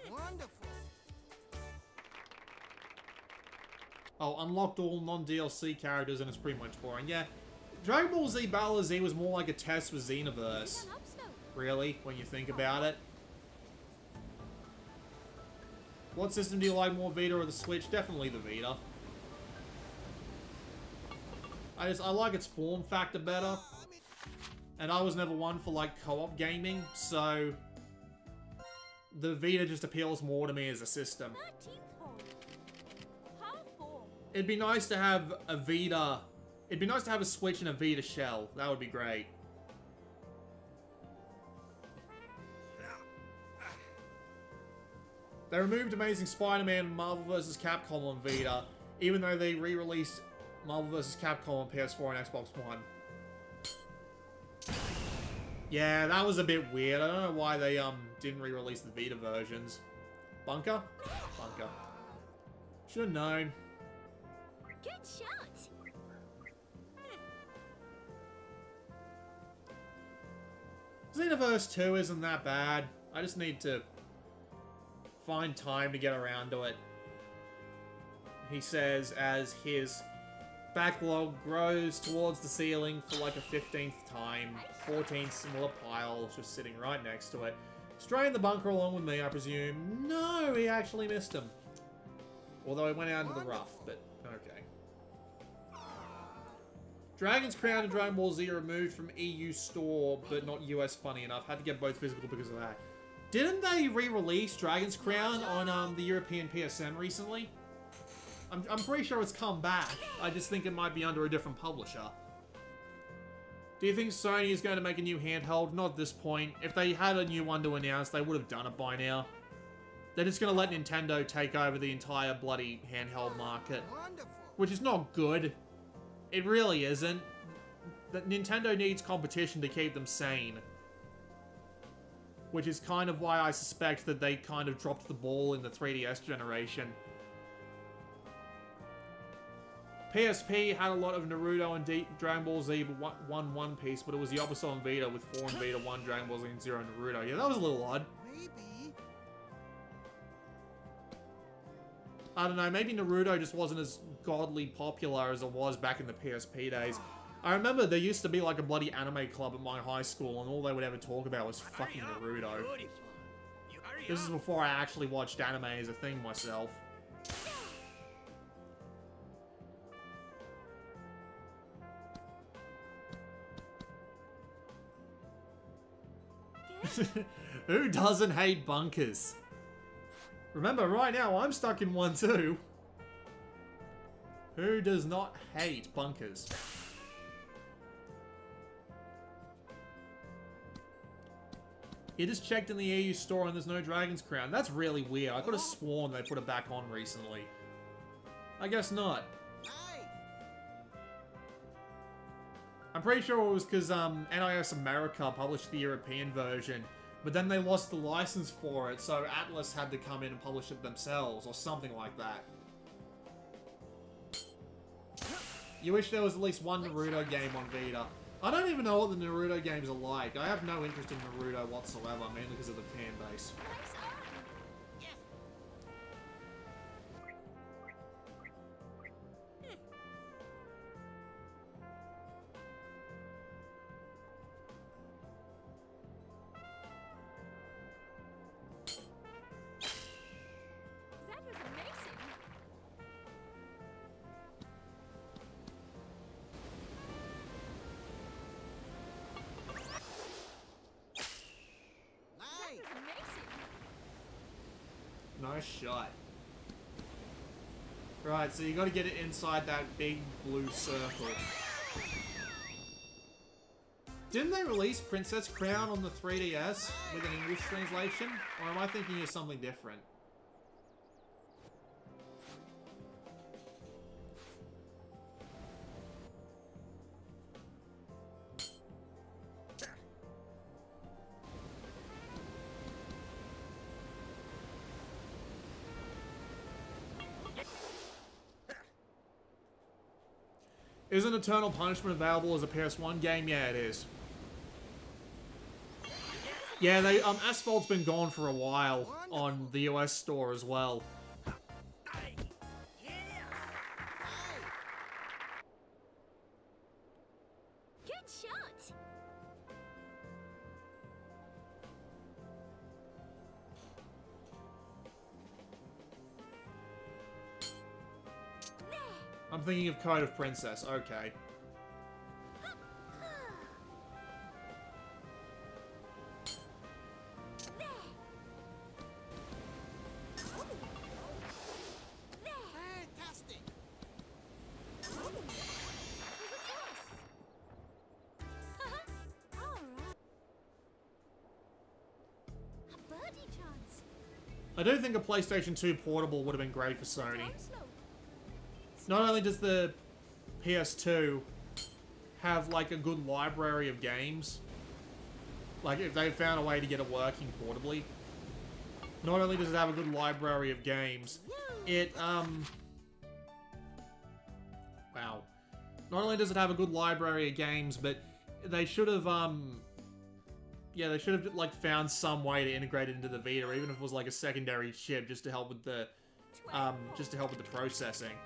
Wonderful. Oh, unlocked all non-DLC characters and it's pretty much boring. Yeah, Dragon Ball Z Battle Z was more like a test for Xenoverse. It's an upslope. Really, when you think about it. What system do you like more, Vita or the Switch? Definitely the Vita. I like its form factor better. And I was never one for, like, co-op gaming, so the Vita just appeals more to me as a system. 13th hole. Half ball. It'd be nice to have a Vita... It'd be nice to have a Switch and a Vita shell. That would be great. They removed Amazing Spider-Man and Marvel vs. Capcom on Vita, even though they re-released Marvel vs. Capcom on PS4 and Xbox One. Yeah, that was a bit weird. I don't know why they didn't re-release the Vita versions. Bunker? Bunker. Should have known. Good shot. Xenoverse 2 isn't that bad. I just need to find time to get around to it. He says as his backlog grows towards the ceiling for like a 15th time. 14 similar piles just sitting right next to it. Straying the bunker along with me, I presume. No, he actually missed him. Although he went out into the rough, but okay. Dragon's Crown and Dragon Ball Z are removed from EU store, but not US, funny enough. Had to get both physical because of that. Didn't they re-release Dragon's Crown on the European PSN recently? I'm pretty sure it's come back. I just think it might be under a different publisher. Do you think Sony is going to make a new handheld? Not at this point. If they had a new one to announce, they would have done it by now. They're just going to let Nintendo take over the entire bloody handheld market. Wonderful. Which is not good. It really isn't. That Nintendo needs competition to keep them sane. Which is kind of why I suspect that they kind of dropped the ball in the 3DS generation. PSP had a lot of Naruto and Dragon Ball Z, but One Piece, but it was the opposite on Vita with 4 and Vita, 1 Dragon Ball Z and 0 Naruto. Yeah, that was a little odd. Maybe. I don't know, maybe Naruto just wasn't as godly popular as it was back in the PSP days. I remember there used to be like a bloody anime club at my high school, and all they would ever talk about was fucking Naruto. This is before I actually watched anime as a thing myself. Who doesn't hate bunkers? Remember, right now, I'm stuck in one too. Who does not hate bunkers? You just checked in the EU store and there's no Dragon's Crown. That's really weird. I could have sworn they put it back on recently. I guess not. I'm pretty sure it was because NIS America published the European version, but then they lost the license for it, so Atlas had to come in and publish it themselves, or something like that. You wish there was at least one Naruto game on Vita. I don't even know what the Naruto games are like. I have no interest in Naruto whatsoever, mainly because of the fan base. Nice shot. Right, so you gotta get it inside that big blue circle. Didn't they release Princess Crown on the 3DS with an English translation? Or am I thinking of something different? Isn't Eternal Punishment available as a PS1 game? Yeah, it is. Yeah, Asphalt's been gone for a while on the US store as well. Good shot. I'm thinking of Code of Princess, okay. Fantastic. I do think a PlayStation 2 Portable would have been great for Sony. Not only does the PS2 have, like, a good library of games, like, if they found a way to get it working portably, not only does it have a good library of games, it, wow. Not only does it have a good library of games, but they should have, yeah, they should have, like, found some way to integrate it into the Vita, even if it was, like, a secondary chip, just to help with the, processing.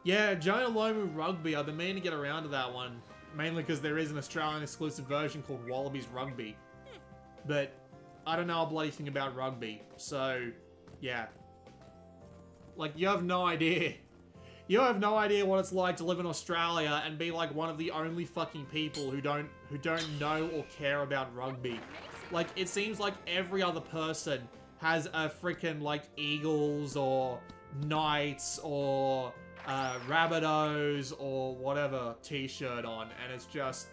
Yeah, Jonah Lomu Rugby. I've been meaning to get around to that one. Mainly because there is an Australian exclusive version called Wallabies Rugby. But I don't know a bloody thing about rugby. So, yeah. Like, you have no idea. You have no idea what it's like to live in Australia and be like one of the only fucking people who don't know or care about rugby. Like, it seems like every other person has a freaking, like, Eagles or Knights or Rabbitohs or whatever t-shirt on, and it's just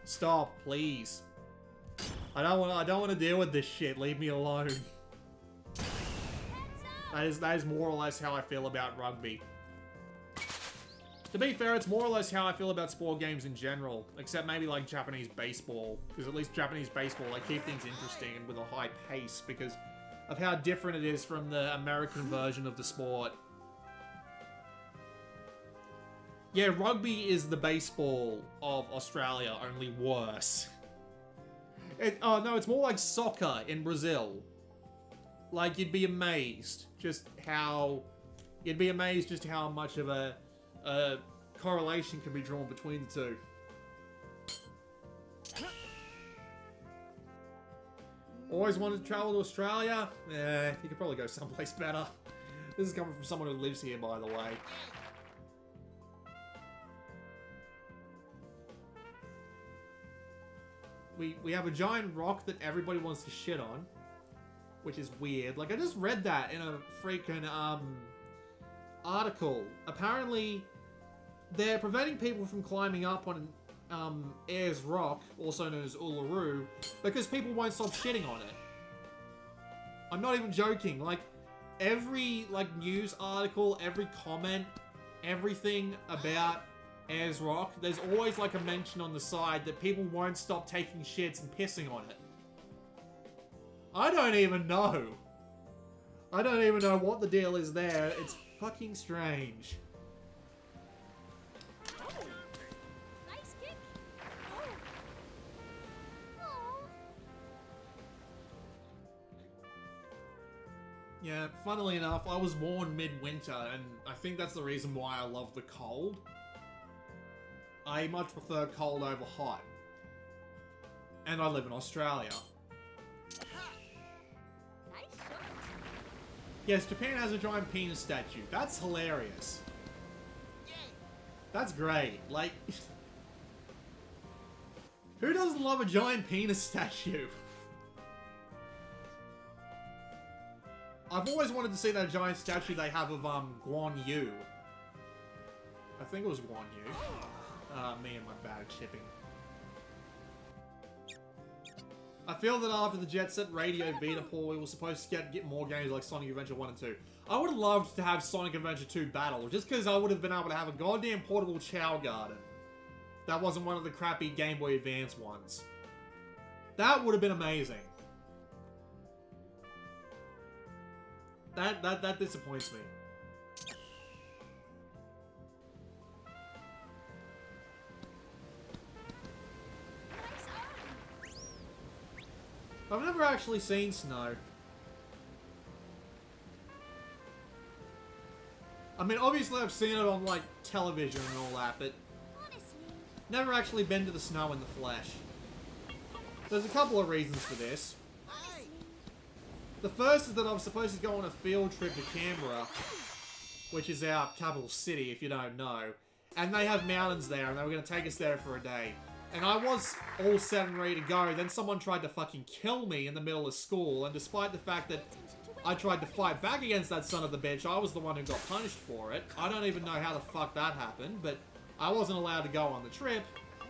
stop, please. I don't want to deal with this shit. Leave me alone. That is more or less how I feel about rugby. To be fair, it's more or less how I feel about sport games in general, except maybe like Japanese baseball, because at least Japanese baseball, they keep things interesting and with a high pace because of how different it is from the American version of the sport. Yeah, rugby is the baseball of Australia, only worse. Oh no, it's more like soccer in Brazil. Like, you'd be amazed just how much of a correlation can be drawn between the two. Always wanted to travel to Australia? You could probably go someplace better. This is coming from someone who lives here, by the way. We have a giant rock that everybody wants to shit on, which is weird. Like, I just read that in a freaking, article. Apparently, they're preventing people from climbing up on Ayers Rock, also known as Uluru, because people won't stop shitting on it. I'm not even joking. Like, every, like, news article, every comment, everything about Ayers Rock, there's always, like, a mention on the side that people won't stop taking shits and pissing on it. I don't even know. I don't even know what the deal is there. It's fucking strange. Nice kick. Oh. Yeah, funnily enough, I was born midwinter, and I think that's the reason why I love the cold. I much prefer cold over hot. And I live in Australia. Nice shot. Yes, Japan has a giant penis statue. That's hilarious. That's great. Like, who doesn't love a giant penis statue? I've always wanted to see that giant statue they have of Guan Yu. I think it was Guan Yu. Me and my bad shipping. I feel that after the Jet Set Radio Vita port, we were supposed to get more games like Sonic Adventure 1 and 2. I would have loved to have Sonic Adventure 2 Battle, just because I would have been able to have a goddamn portable Chow Garden. That wasn't one of the crappy Game Boy Advance ones. That would have been amazing. That disappoints me. I've never actually seen snow. I mean, obviously I've seen it on, like, television and all that, but Honestly. never actually been to the snow in the flesh. There's a couple of reasons for this. The first is that I'm supposed to go on a field trip to Canberra, which is our capital city, if you don't know. And they have mountains there, and they were going to take us there for a day. And I was all set and ready to go, then someone tried to fucking kill me in the middle of school, and despite the fact that I tried to fight back against that son of the bitch, I was the one who got punished for it. I don't even know how the fuck that happened, but I wasn't allowed to go on the trip.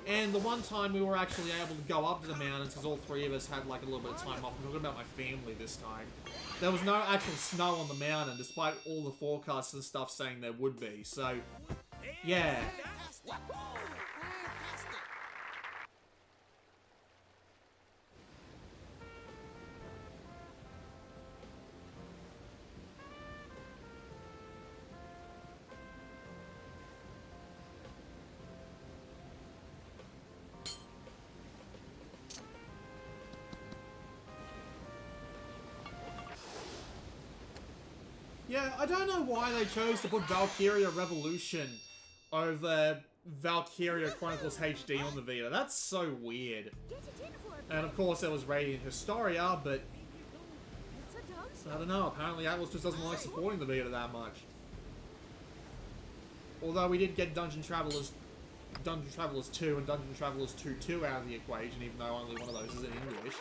And the one time we were actually able to go up to the mountains, because all three of us had like a little bit of time off. I'm talking about my family this time. There was no actual snow on the mountain, despite all the forecasts and stuff saying there would be. So, yeah. Yeah, I don't know why they chose to put Valkyria Revolution over Valkyria Chronicles HD on the Vita. That's so weird. Get it in for a And of course there was Radiant Historia, but It's a dance. I don't know, apparently Atlas just doesn't like supporting the Vita that much. Although we did get Dungeon Travelers 2 and Dungeon Travelers 2 out of the equation, even though only one of those is in English.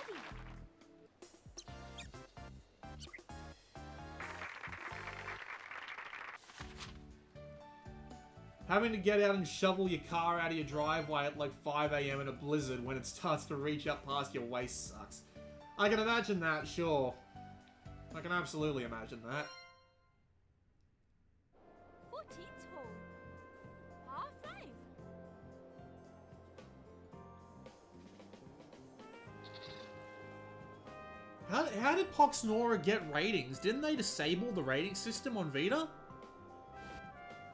Having to get out and shovel your car out of your driveway at like 5 AM in a blizzard when it starts to reach up past your waist sucks. I can imagine that, sure. I can absolutely imagine that. 14th hole. How did Pox Nora get ratings? Didn't they disable the rating system on Vita?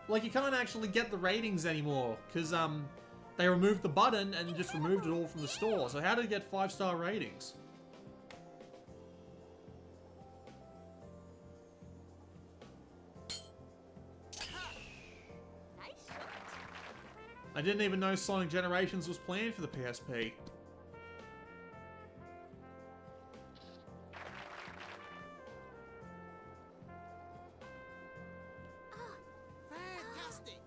Like, you can't actually get the ratings anymore, because, they removed the button and just removed it all from the store. So how did it get 5-star ratings? I didn't even know Sonic Generations was planned for the PSP. Fantastic.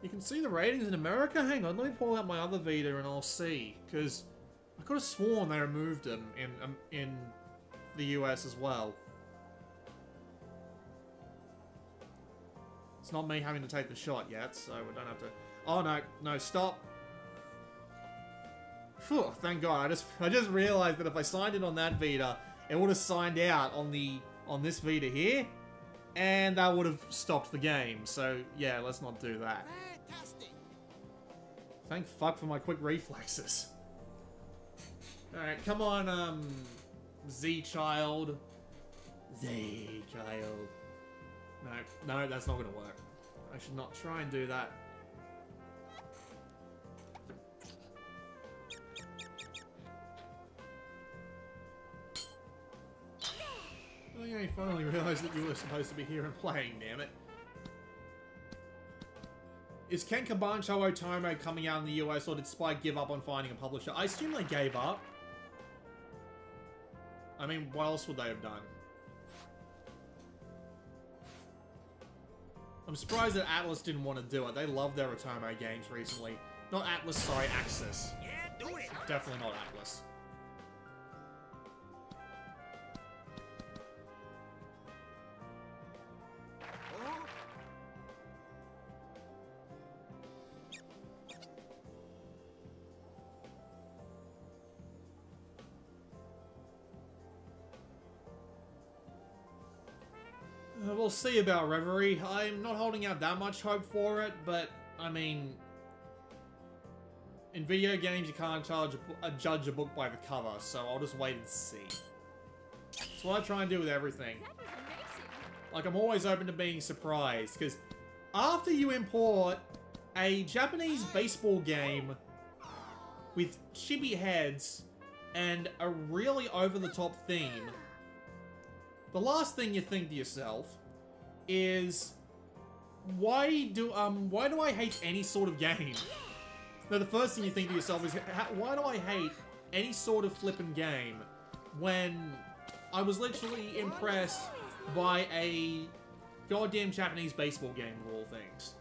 You can see the ratings in America? Hang on, let me pull out my other Vita and I'll see. Because I could have sworn they removed them in the US as well. It's not me having to take the shot yet, so we don't have to... Oh, no. No, stop. Phew, thank God. I just realized that if I signed in on that Vita, it would have signed out on this Vita here, and that would have stopped the game. So, yeah, let's not do that. Fantastic. Thank fuck for my quick reflexes. Alright, come on, Z-Child. Z-Child. No, that's not gonna work. I should not try and do that. Oh yeah, you finally realized that you were supposed to be here and playing, damn it. Is Ken Kabancho Otome coming out in the US, or did Spike give up on finding a publisher? I assume they gave up. I mean, what else would they have done? I'm surprised that Atlas didn't want to do it. They love their Otome games recently. Not Atlas, sorry, Axis. Yeah, do it. Definitely not Atlas. Oh. We'll see about Reverie. I'm not holding out that much hope for it, but, I mean... In video games, you can't judge a book by the cover, so I'll just wait and see. That's what I try and do with everything. That was amazing. Like, I'm always open to being surprised, because after you import a Japanese baseball game with chibi heads and a really over-the-top theme, the last thing you think to yourself is, why do I hate any sort of game? No, the first thing you think to yourself is, why do I hate any sort of flippin' game when I was literally impressed by a goddamn Japanese baseball game of all things?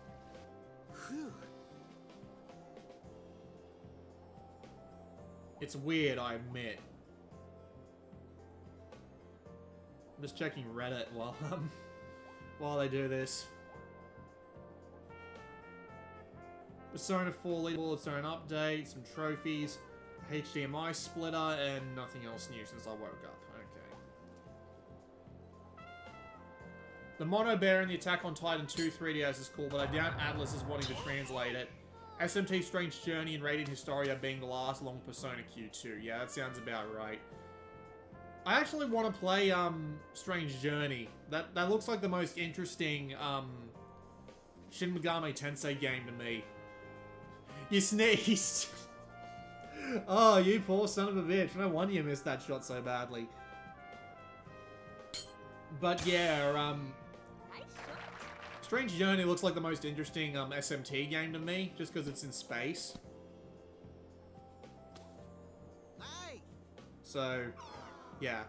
Whew. It's weird, I admit. I'm just checking Reddit while they do this. Persona 4 leaderboard, its own update, some trophies, a HDMI splitter, and nothing else new since I woke up. Okay. The Mono Bear in the Attack on Titan 2 3DS is cool, but I doubt Atlas is wanting to translate it. SMT Strange Journey and Radiant Historia being the last, along with Persona Q2. Yeah, that sounds about right. I actually want to play, Strange Journey. That looks like the most interesting, Shin Megami Tensei game to me. You sneezed! Oh, you poor son of a bitch. No wonder you missed that shot so badly. But yeah, Nice shot. Strange Journey looks like the most interesting, SMT game to me, just because it's in space. Hey. So, yeah.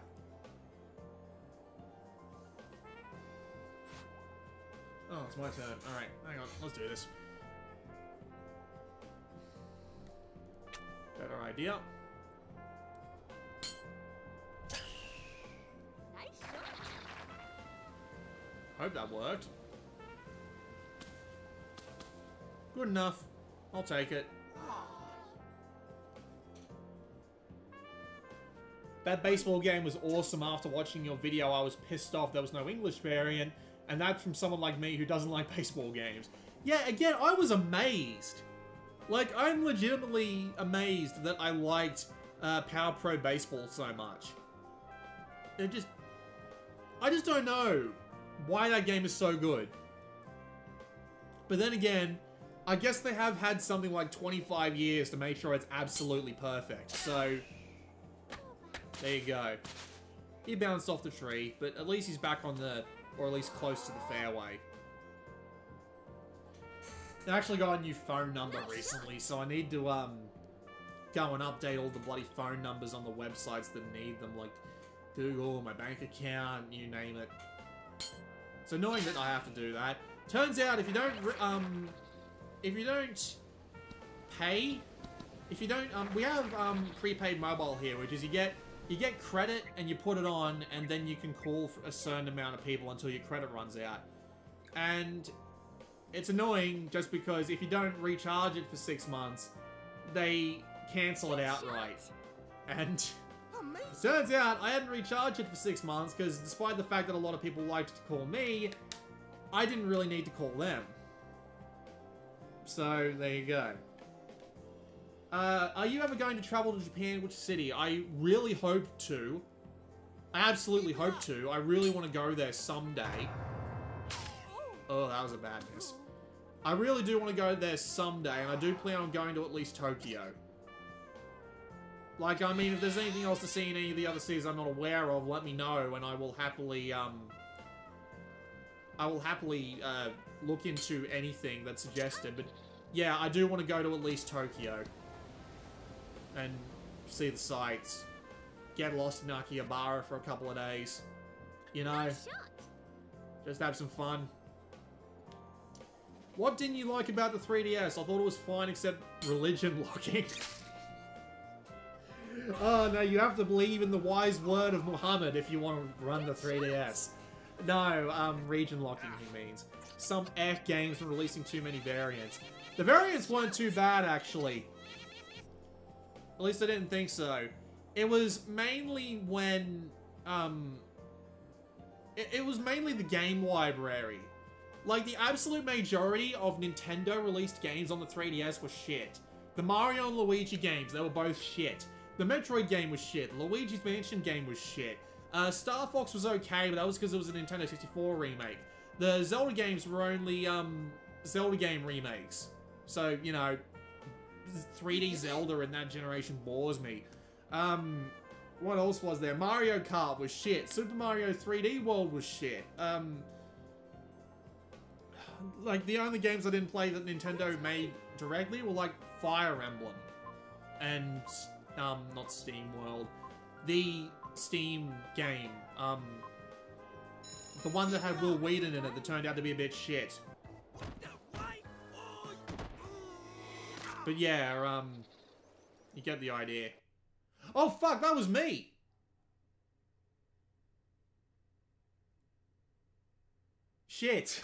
Oh, it's my turn. Alright, hang on. Let's do this. Better idea. Nice shot. Hope that worked. Good enough. I'll take it. That baseball game was awesome. After watching your video, I was pissed off there was no English variant, and that's from someone like me who doesn't like baseball games. Yeah, again, I was amazed. Like, I'm legitimately amazed that I liked Power Pro Baseball so much. I just don't know why that game is so good. But then again, I guess they have had something like 25 years to make sure it's absolutely perfect. So, there you go. He bounced off the tree, but at least he's back on the, or at least close to the fairway. They actually got a new phone number recently, so I need to go and update all the bloody phone numbers on the websites that need them, like Google, my bank account, you name it. It's annoying that I have to do that. Turns out if you don't pay, we have prepaid mobile here, which is you get credit and you put it on, and then you can call for a certain amount of people until your credit runs out. And it's annoying just because if you don't recharge it for 6 months, they cancel it outright. And it turns out I hadn't recharged it for 6 months because despite the fact that a lot of people liked to call me, I didn't really need to call them. So, there you go. Are you ever going to travel to Japan? Which city? I really hope to. I absolutely hope to. I really want to go there someday. Oh, that was a bad miss. I really do want to go there someday, and I do plan on going to at least Tokyo. Like, I mean, if there's anything else to see in any of the other cities I'm not aware of, let me know, and I will happily, look into anything that's suggested. But, yeah, I do want to go to at least Tokyo. And see the sights. Get lost in Akihabara for a couple of days. You know? Just have some fun. What didn't you like about the 3DS? I thought it was fine except religion locking. Oh no, you have to believe in the wise word of Muhammad if you want to run the 3DS. No, region locking he means. Some F games were releasing too many variants. The variants weren't too bad actually. At least I didn't think so. It was mainly when, it was mainly the game library. Like, the absolute majority of Nintendo-released games on the 3DS were shit. The Mario and Luigi games, they were both shit. The Metroid game was shit. Luigi's Mansion game was shit. Star Fox was okay, but that was because it was a Nintendo 64 remake. The Zelda games were only, Zelda game remakes. So, you know, 3D Zelda in that generation bores me. What else was there? Mario Kart was shit. Super Mario 3D World was shit. Like, the only games I didn't play that Nintendo made directly were, like, Fire Emblem. And, not Steam World. The Steam game. The one that had Will Wheaton in it that turned out to be a bit shit. But yeah, you get the idea. Oh fuck, that was me! Shit.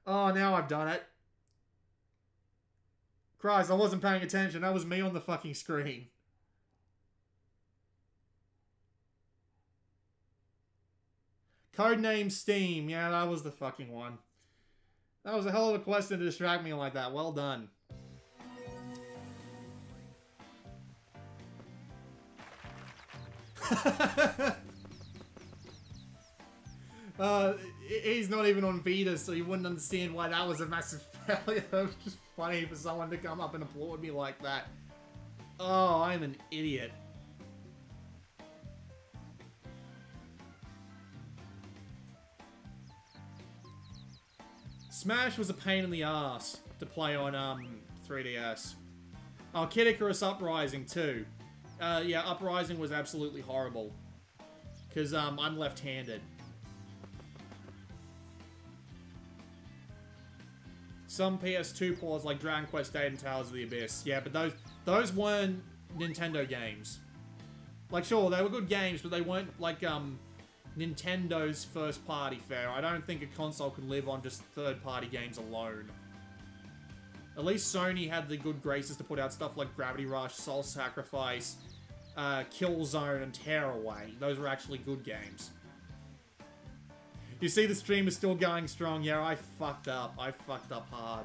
Oh, now I've done it. Christ, I wasn't paying attention. That was me on the fucking screen. Codename Steam. Yeah, that was the fucking one. That was a hell of a question to distract me like that. Well done. He's not even on Vita, so you wouldn't understand why that was a massive failure. It was just funny for someone to come up and applaud me like that. Oh, I'm an idiot. Smash was a pain in the ass to play on 3DS. Oh, Kid Icarus Uprising too. Yeah, Uprising was absolutely horrible. Because I'm left-handed. Some PS2 ports like Dragon Quest VIII and Tales of the Abyss. Yeah, but those weren't Nintendo games. Like, sure, they were good games, but they weren't, like, Nintendo's first-party fare. I don't think a console could live on just third-party games alone. At least Sony had the good graces to put out stuff like Gravity Rush, Soul Sacrifice, Killzone, and Tearaway. Those were actually good games. You see the stream is still going strong. Yeah, I fucked up. I fucked up hard.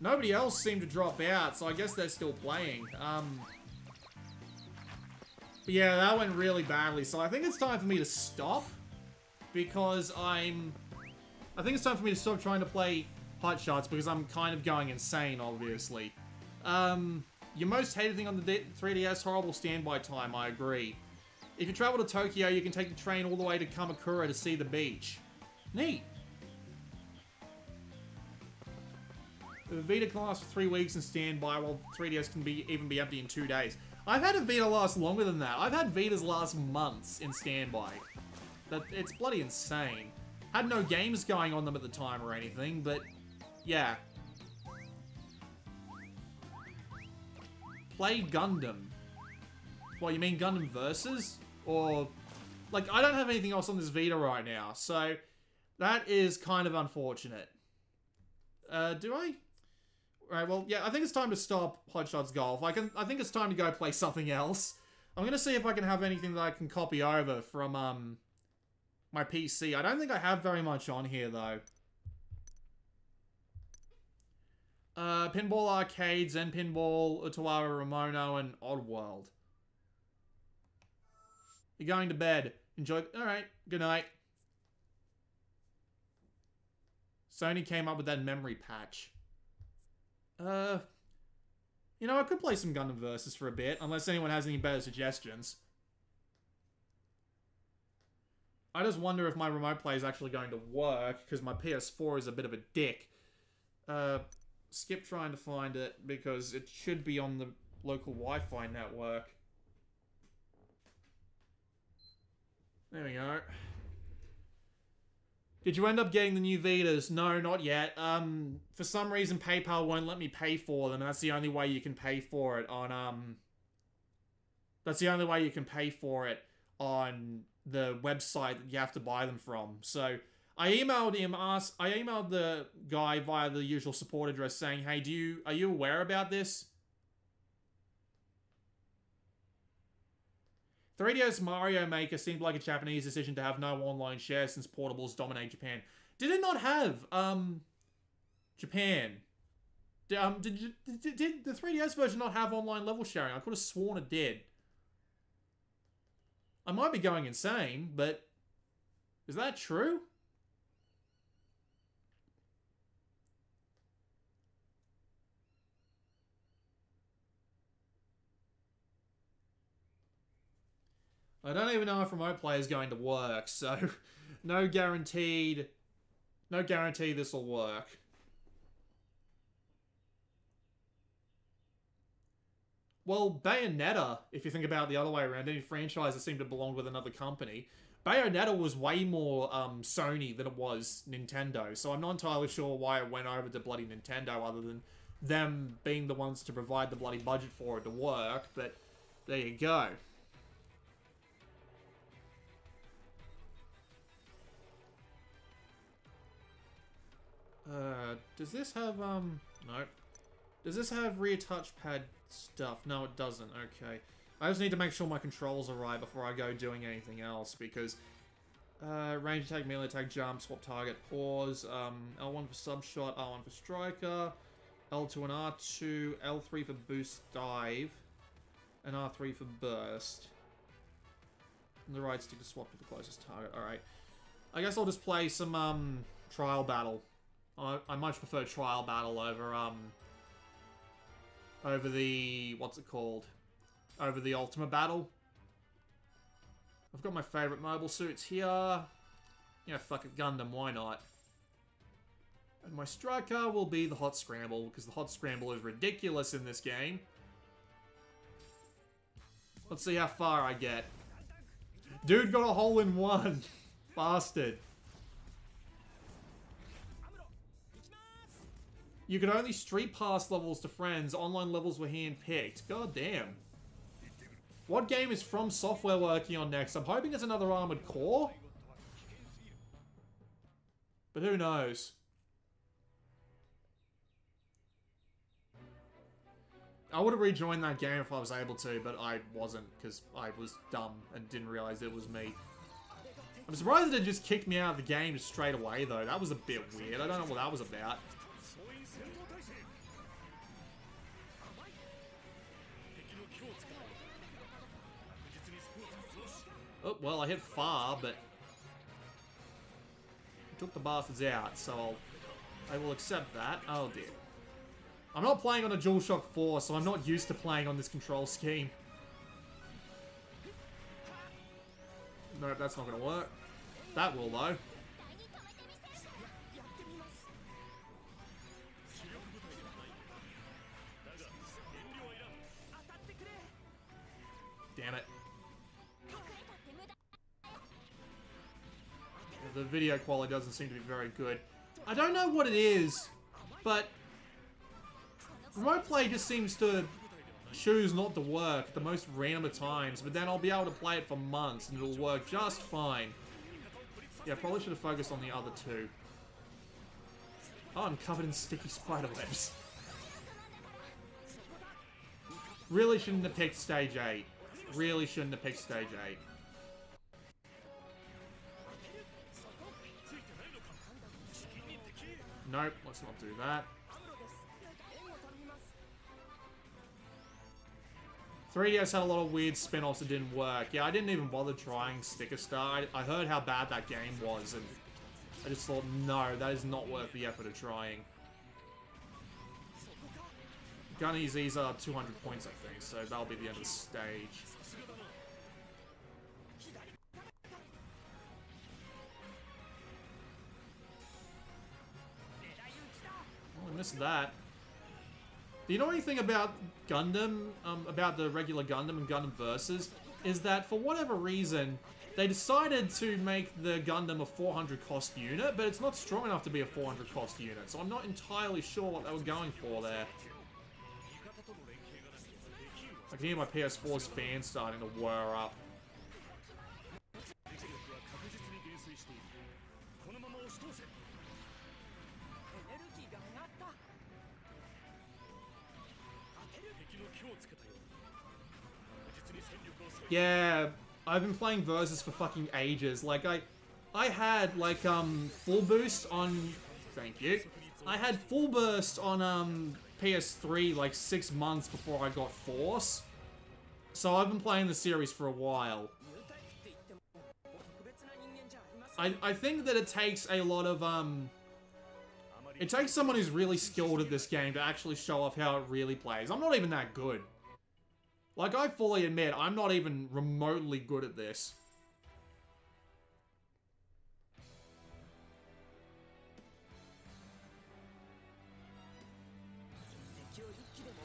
Nobody else seemed to drop out, so I guess they're still playing. But yeah, that went really badly, so I think it's time for me to stop. Because I think it's time for me to stop trying to play Hot Shots, because I'm kind of going insane, obviously. Your most hated thing on the 3DS, horrible standby time, I agree. If you travel to Tokyo, you can take the train all the way to Kamakura to see the beach. Neat. The Vita can last for 3 weeks in standby, while 3DS can even be empty in 2 days. I've had a Vita last longer than that. I've had Vitas last months in standby. It's bloody insane. Had no games going on them at the time or anything, but yeah. Played Gundam. What, you mean Gundam Versus? Or, like, I don't have anything else on this Vita right now, so that is kind of unfortunate. Do I? Alright, well, yeah, I think it's time to stop Hot Shots Golf. I think it's time to go play something else. I'm gonna see if I can have anything that I can copy over from, my PC. I don't think I have very much on here, though. Pinball Arcade, Zen Pinball, Utawa Ramono, and Oddworld. You're going to bed. Enjoy. Alright, good night. Sony came up with that memory patch. You know, I could play some Gundam Versus for a bit, unless anyone has any better suggestions. I just wonder if my remote play is actually going to work, because my PS4 is a bit of a dick. Skip trying to find it, because it should be on the local Wi-Fi network. There we go. Did you end up getting the new Vitas? No, not yet. For some reason, PayPal won't let me pay for them, and that's the only way you can pay for it on, That's the only way you can pay for it on the website that you have to buy them from. So I emailed him, I emailed the guy via the usual support address saying, hey, are you aware about this? 3DS Mario Maker seemed like a Japanese decision to have no online share since portables dominate Japan. Did it not have, Japan? Did the 3DS version not have online level sharing? I could have sworn it did. I might be going insane, but is that true? I don't even know if remote play is going to work, so no guarantee this will work. Well, Bayonetta, if you think about it the other way around, any franchise that seemed to belong with another company, Bayonetta was way more Sony than it was Nintendo, so I'm not entirely sure why it went over to bloody Nintendo other than them being the ones to provide the bloody budget for it to work, but there you go. Does this have, no. Does this have rear touchpad stuff? No, it doesn't. Okay. I just need to make sure my controls are right before I go doing anything else, because, range attack, melee attack, jump, swap target, pause, L1 for subshot, R1 for striker, L2 and R2, L3 for boost dive, and R3 for burst. And the right stick to swap to the closest target. Alright. I guess I'll just play some, trial battle. I much prefer trial battle over the, what's it called? Over the Ultima battle. I've got my favourite mobile suits here. Yeah, fuck it, Gundam, why not? And my striker will be the Hot Scramble, because the Hot Scramble is ridiculous in this game. Let's see how far I get. Dude got a hole-in-one. Bastard. You could only street pass levels to friends. Online levels were hand-picked. God damn. What game is From Software working on next? I'm hoping it's another Armored Core. But who knows? I would have rejoined that game if I was able to, but I wasn't, because I was dumb and didn't realize it was me. I'm surprised that it just kicked me out of the game straight away, though. That was a bit weird. I don't know what that was about. Oh, well, I hit far, but... I took the bastards out, so I will accept that. Oh, dear. I'm not playing on a DualShock 4, so I'm not used to playing on this control scheme. Nope, that's not gonna work. That will, though. Damn it. The video quality doesn't seem to be very good. I don't know what it is, but remote play just seems to choose not to work at the most random of times, but then I'll be able to play it for months and it'll work just fine. Yeah, probably should have focused on the other two. Oh, I'm covered in sticky spider webs. Really shouldn't have picked stage 8. Really shouldn't have picked stage 8. Nope, let's not do that. 3DS had a lot of weird spin-offs that didn't work. Yeah, I didn't even bother trying Sticker Star. I heard how bad that game was, and I just thought, no, that is not worth the effort of trying. Gunnies, these are 200 points, I think, so that'll be the end of the stage. Oh, I missed that. Do you know anything about Gundam, about the regular Gundam and Gundam Versus? Is that, for whatever reason, they decided to make the Gundam a 400 cost unit, but it's not strong enough to be a 400 cost unit, so I'm not entirely sure what they were going for there. I can hear my PS4's fan starting to whir up. Yeah, I've been playing Versus for fucking ages. Like, I had, like, full boost on... Thank you. I had full burst on, PS3, like, 6 months before I got Force. So I've been playing the series for a while. I think that it takes a lot of, it takes someone who's really skilled at this game to actually show off how it really plays. I'm not even that good. Like, I fully admit, I'm not even remotely good at this.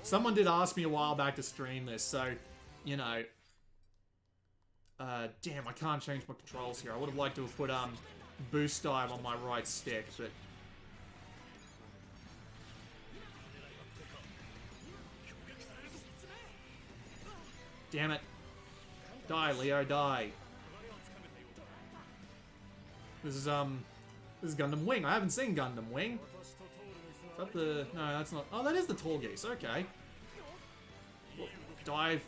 Someone did ask me a while back to stream this, so, you know. Damn, I can't change my controls here. I would have liked to have put, boost dive on my right stick, but... Damn it. Die, Leo, die. This is Gundam Wing. I haven't seen Gundam Wing. Is that the... No, that's not... Oh, that is the tall geese. Okay. Dive.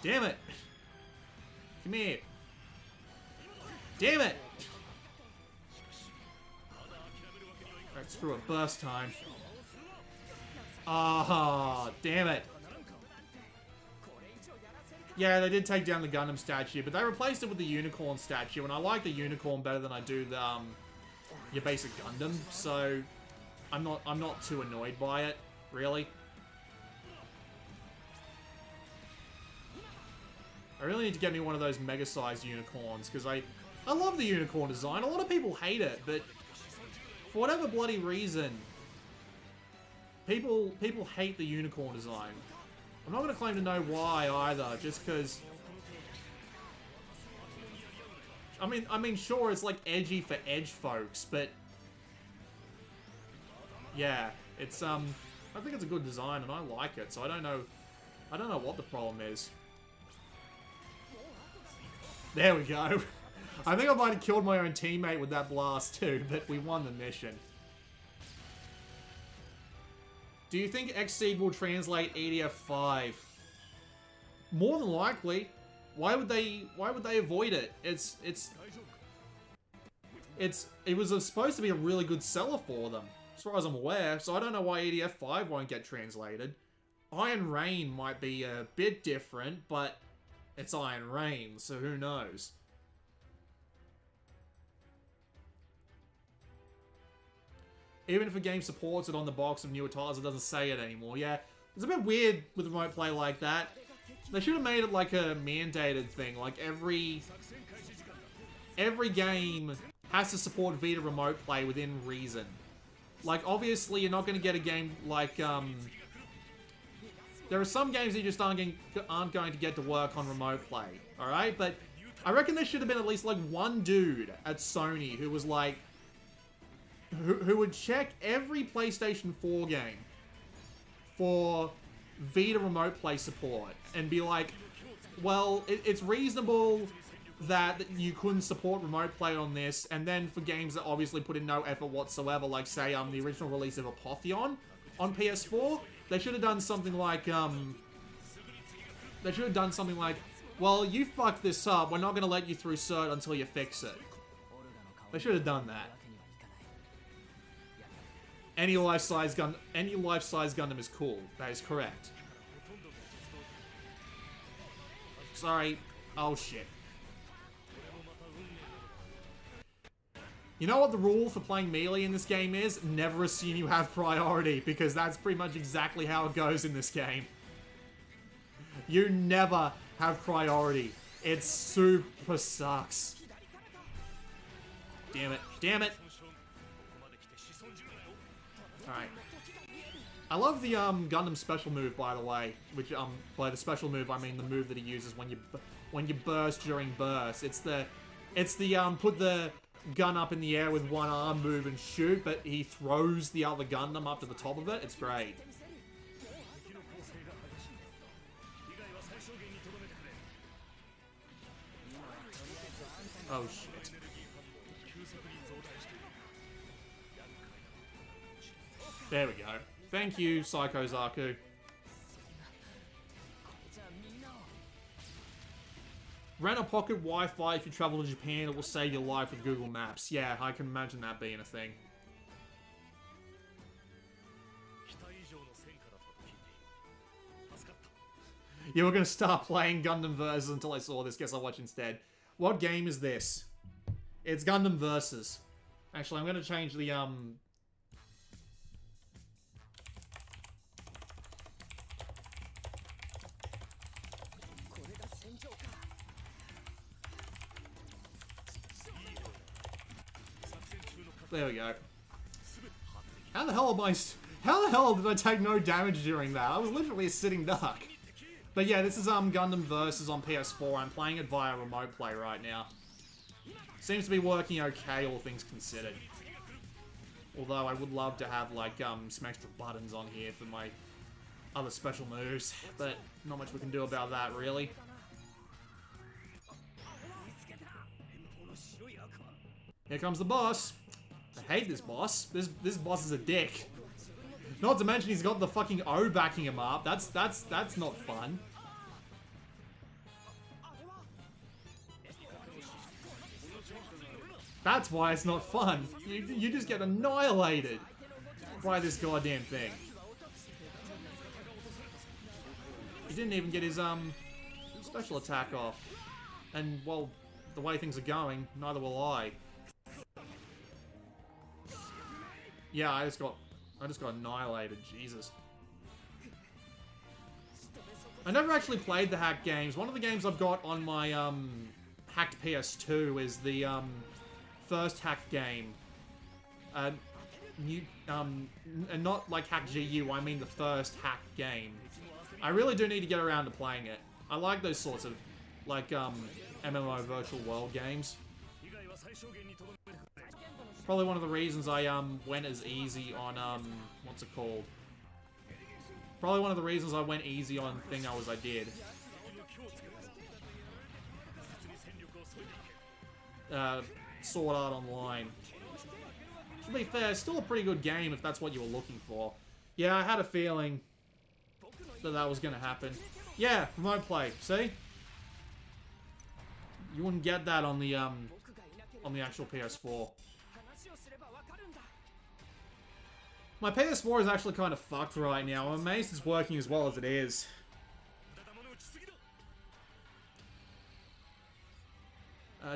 Damn it! Come here. Damn it! Alright, screw it. Burst time. Ah, damn it. Yeah, they did take down the Gundam statue, but they replaced it with the unicorn statue, and I like the unicorn better than I do the, your basic Gundam, so I'm not too annoyed by it, really. I really need to get me one of those mega-sized unicorns, because I love the unicorn design. A lot of people hate it, but for whatever bloody reason, people hate the unicorn design. I'm not going to claim to know why either, just because... I mean, sure, it's like edgy for edge folks, but... Yeah, it's, I think it's a good design, and I like it, so I don't know what the problem is. There we go. I think I might have killed my own teammate with that blast too, but we won the mission. Do you think Xseed will translate EDF 5? More than likely. Why would they avoid it? It's it was supposed to be a really good seller for them, as far as I'm aware, so I don't know why EDF 5 won't get translated. Iron Rain might be a bit different, but it's Iron Rain, so who knows. Even if a game supports it on the box of newer titles, it doesn't say it anymore. Yeah, it's a bit weird with remote play like that. They should have made it like a mandated thing, like every game has to support Vita remote play within reason. Like, obviously, you're not going to get a game like, there are some games that you just aren't going to get to work on remote play, alright? But I reckon there should have been at least, like, one dude at Sony who was, like, who would check every PlayStation 4 game for Vita remote play support and be like, well, it's reasonable that you couldn't support remote play on this, and then for games that obviously put in no effort whatsoever, like, say, the original release of Apotheon on PS4, they should have done something like, well, you fucked this up, we're not gonna let you through cert until you fix it. They should have done that. Any life-size Gundam is cool. That is correct. Sorry. Oh, shit. You know what the rule for playing melee in this game is? Never assume you have priority, because that's pretty much exactly how it goes in this game. You never have priority. It super sucks. Damn it. Damn it. Alright. I love the Gundam special move, by the way. Which by the special move I mean the move that he uses when you burst during burst. It's the put the gun up in the air with one arm move and shoot, but he throws the other Gundam up to the top of it. It's great. Oh shit. There we go. Thank you, Psycho Zaku. Rent a pocket Wi-Fi if you travel to Japan. It will save your life with Google Maps. Yeah, I can imagine that being a thing. You were going to start playing Gundam Versus until I saw this. Guess I'll watch instead. What game is this? It's Gundam Versus. Actually, I'm going to change the, There we go. How the hell did I take no damage during that? I was literally a sitting duck. But yeah, this is Gundam Versus on PS4. I'm playing it via remote play right now. Seems to be working okay, all things considered. Although I would love to have like some extra buttons on here for my other special moves, but not much we can do about that really. Here comes the boss. I hate this boss. This boss is a dick. Not to mention he's got the fucking O backing him up. That's not fun. That's why it's not fun. You just get annihilated by this goddamn thing. He didn't even get his special attack off. And well, the way things are going, neither will I. Yeah, I just got annihilated, Jesus. I never actually played the hacked games. One of the games I've got on my hacked PS2 is the first hacked game. And not like hacked GU, I mean the first hacked game. I really do need to get around to playing it. I like those sorts of like MMO virtual world games. Probably one of the reasons I went as easy on what's it called? Probably one of the reasons I went easy on Thing I did. Sword Art Online. To be fair, it's still a pretty good game if that's what you were looking for. Yeah, I had a feeling that was gonna happen. Yeah, remote play. See? You wouldn't get that on the on the actual PS4. My PS4 is actually kind of fucked right now. I'm amazed it's working as well as it is.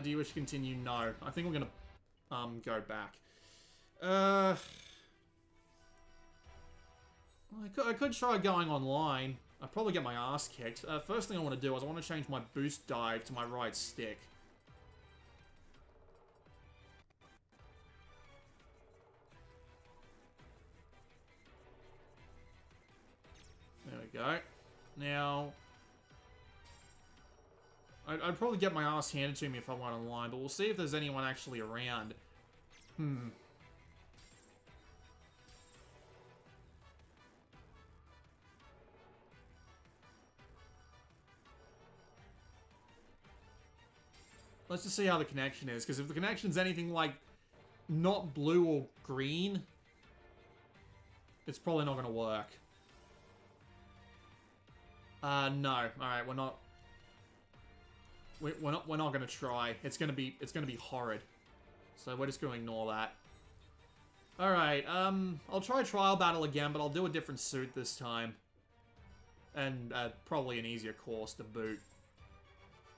Do you wish to continue? No. I think we're gonna go back. I could try going online. I'd probably get my ass kicked. First thing I want to do is I want to change my boost dive to my right stick. There we go. Now, I'd probably get my ass handed to me if I went online, but we'll see if there's anyone actually around. Let's just see how the connection is, because if the connection's anything like not blue or green, it's probably not going to work. No. Alright, we're not going to try. It's going to be horrid. So we're just going to ignore that. Alright, I'll try Trial Battle again, but I'll do a different suit this time. And probably an easier course to boot.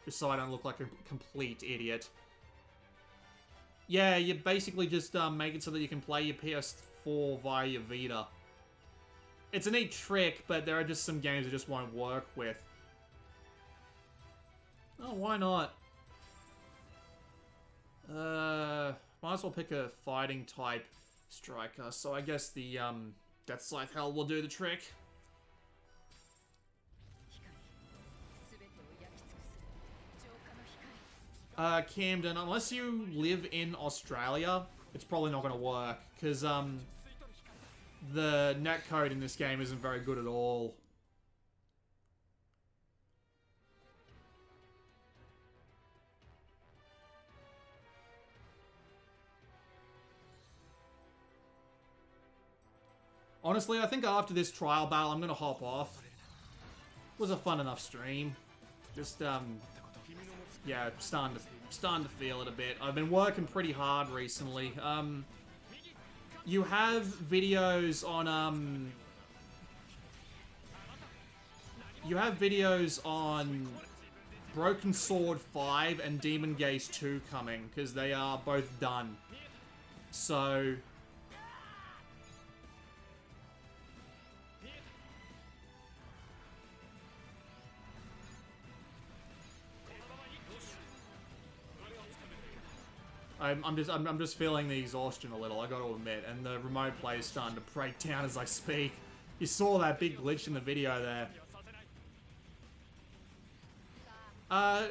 Just so I don't look like a complete idiot. Yeah, you basically just make it so that you can play your PS4 via your Vita. It's a neat trick, but there are just some games that just won't work with. Oh, why not? Might as well pick a fighting type striker. So I guess the Death Scythe Hell will do the trick. Camden, unless you live in Australia, it's probably not going to work, because the netcode in this game isn't very good at all. Honestly, I think after this trial battle, I'm going to hop off. It was a fun enough stream. Just, yeah, starting to feel it a bit. I've been working pretty hard recently. You have videos on, Broken Sword 5 and Demon Gaze 2 coming, because they are both done. So I'm just feeling the exhaustion a little, I gotta admit, and the remote play is starting to break down as I speak. You saw that big glitch in the video there.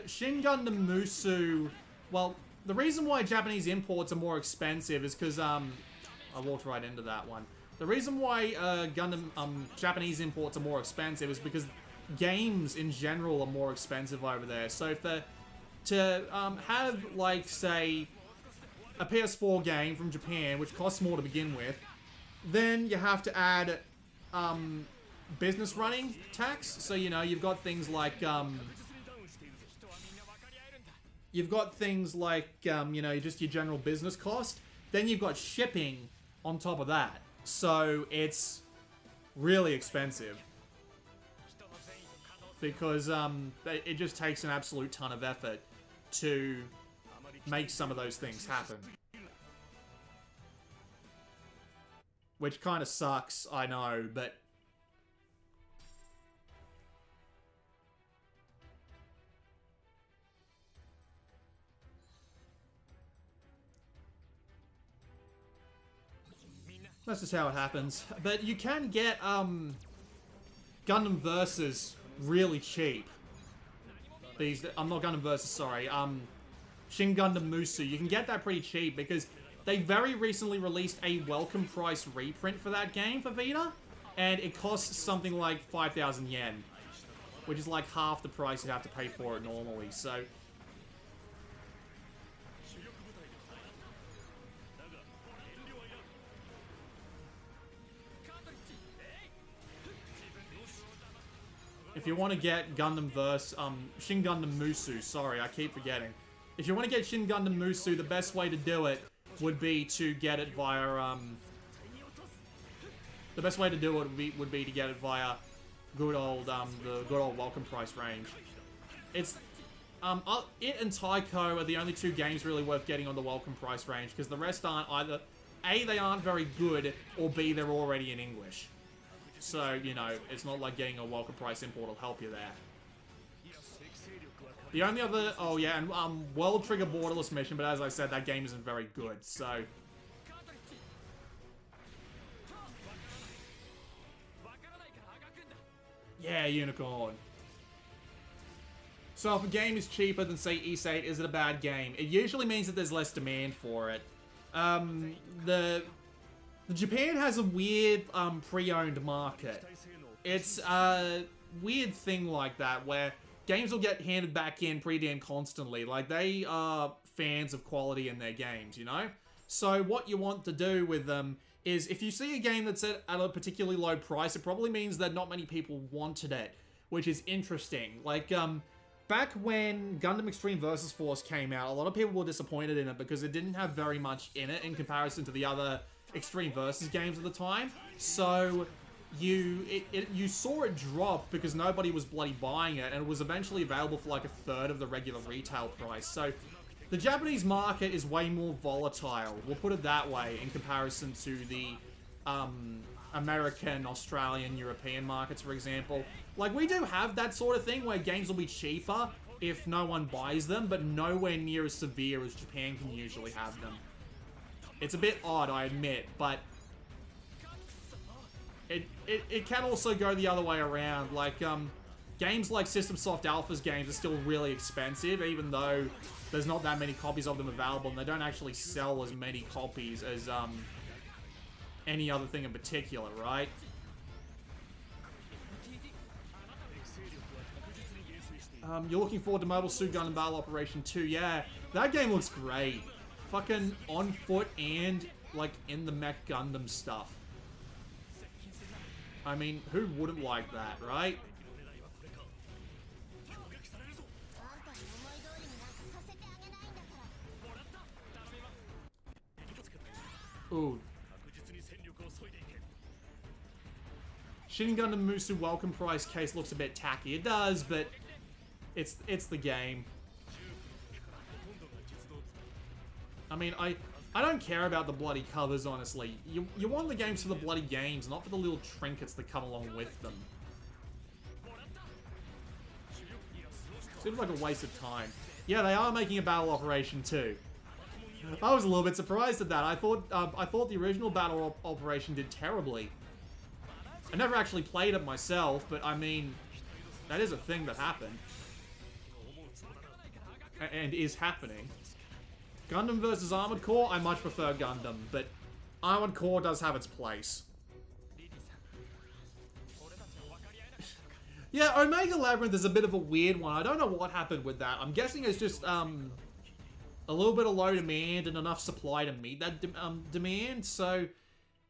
Shin Gundam Musu, well, the reason why Japanese imports are more expensive is because, I walked right into that one. The reason why Japanese imports are more expensive is because games in general are more expensive over there. So to have, like, say, a PS4 game from Japan, which costs more to begin with, then you have to add business running tax. So, you know, you've got things like, you know, just your general business cost. Then you've got shipping on top of that. So it's really expensive. Because it just takes an absolute ton of effort to make some of those things happen. Which kind of sucks, I know, but that's just how it happens. But you can get Gundam Versus really cheap. I'm not Gundam Versus, sorry. Shin Gundam Musu. You can get that pretty cheap because they very recently released a welcome price reprint for that game for Vita, and it costs something like 5,000 yen, which is like half the price you'd have to pay for it normally, so if you want to get Gundam Versus, Shin Gundam Musu, sorry, I keep forgetting. If you want to get Shin Gundam Musu, the best way to do it would be to get it via, the best way to do it would be to get it via good old, the good old welcome price range. It's, it and Taiko are the only two games really worth getting on the welcome price range, because the rest aren't either, A, they aren't very good, or B, they're already in English. So, you know, it's not like getting a welcome price import will help you there. The only other, oh yeah, and World Trigger Borderless mission, but as I said, that game isn't very good, so. Yeah, Unicorn. So if a game is cheaper than, say, Ys 8, is it a bad game? It usually means that there's less demand for it. The Japan has a weird, pre-owned market. It's a weird thing like that, where games will get handed back in pretty damn constantly. Like, they are fans of quality in their games, you know? So what you want to do with them is, if you see a game that's at a particularly low price, it probably means that not many people wanted it, which is interesting. Like, back when Gundam Extreme Versus Force came out, a lot of people were disappointed in it because it didn't have very much in it in comparison to the other Extreme Versus games at the time. So you saw it drop because nobody was bloody buying it, and it was eventually available for like a third of the regular retail price. So the Japanese market is way more volatile, we'll put it that way, in comparison to the American, Australian, European markets, for example. Like, we do have that sort of thing where games will be cheaper if no one buys them, but nowhere near as severe as Japan can usually have them. It's a bit odd, I admit, but it can also go the other way around. Like, games like System Soft Alpha's games are still really expensive, even though there's not that many copies of them available, and they don't actually sell as many copies as any other thing in particular, right? You're looking forward to Mobile Suit Gundam Battle Operation 2. Yeah, that game looks great. Fucking on foot and, like, in the Mech Gundam stuff. I mean, who wouldn't like that, right? Ooh. Shin Gundam Musu welcome price case looks a bit tacky. It does, but it's the game. I mean, I don't care about the bloody covers, honestly. You want the games for the bloody games, not for the little trinkets that come along with them. Seems like a waste of time. Yeah, they are making a battle operation too. I was a little bit surprised at that. I thought the original battle operation did terribly. I never actually played it myself, but I mean, that is a thing that happened. And is happening. Gundam versus Armored Core, I much prefer Gundam, but Armored Core does have its place. Yeah, Omega Labyrinth is a bit of a weird one. I don't know what happened with that. I'm guessing it's just, a little bit of low demand and enough supply to meet that demand, so,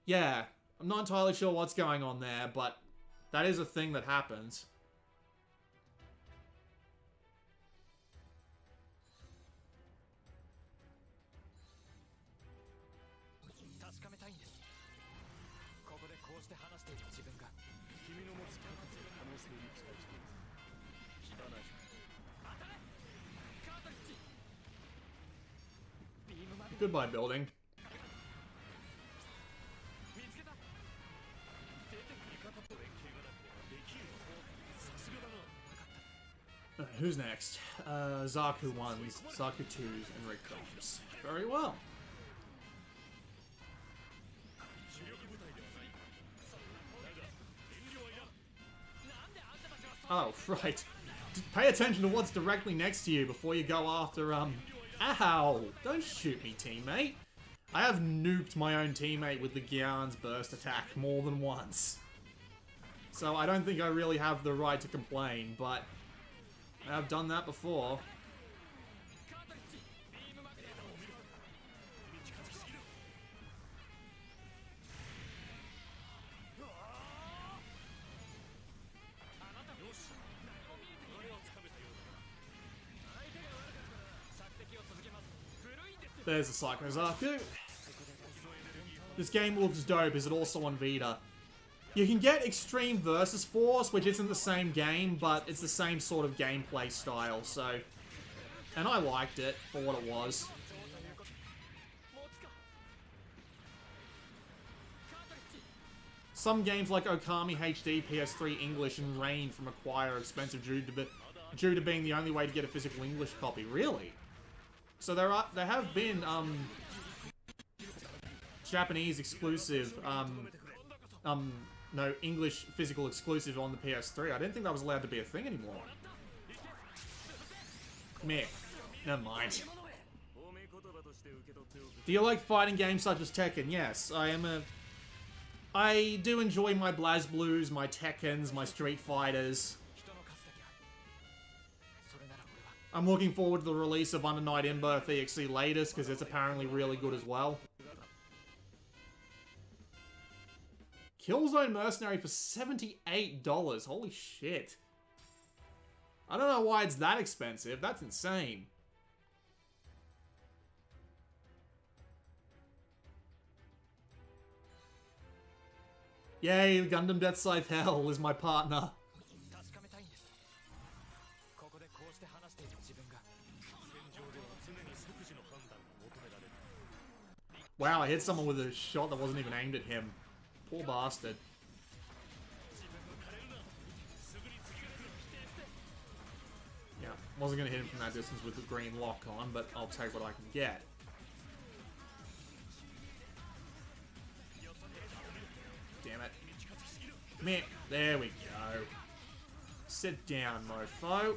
yeah. I'm not entirely sure what's going on there, but that is a thing that happens. Goodbye, building. Who's next? Zaku 1s, Zaku 2s, and Rick Combs. Very well. Oh, right. Pay attention to what's directly next to you before you go after, Ow! Don't shoot me, teammate. I have nuked my own teammate with the Gyan's burst attack more than once. So I don't think I really have the right to complain, but I've done that before. There's the Psycho Zaku. This game looks dope. Is it also on Vita? You can get Extreme Versus Force, which isn't the same game, but it's the same sort of gameplay style, so... And I liked it for what it was. Some games like Okami HD, PS3 English, and Rain from Acquire are expensive due to being the only way to get a physical English copy. Really? So there have been Japanese exclusive, no, English physical exclusive on the PS3. I didn't think that was allowed to be a thing anymore. Meh. Never mind. Do you like fighting games such as Tekken? Yes, I do enjoy my BlazBlues, my Tekkens, my Street Fighters. I'm looking forward to the release of Under Night In-Birth EXE latest, because it's apparently really good as well. Killzone Mercenary for $78. Holy shit. I don't know why it's that expensive. That's insane. Yay, Gundam Death Scythe Hell is my partner. Wow, I hit someone with a shot that wasn't even aimed at him. Poor bastard. Yeah, wasn't going to hit him from that distance with the green lock on, but I'll take what I can get. Damn it. Come here. There we go. Sit down, mofo.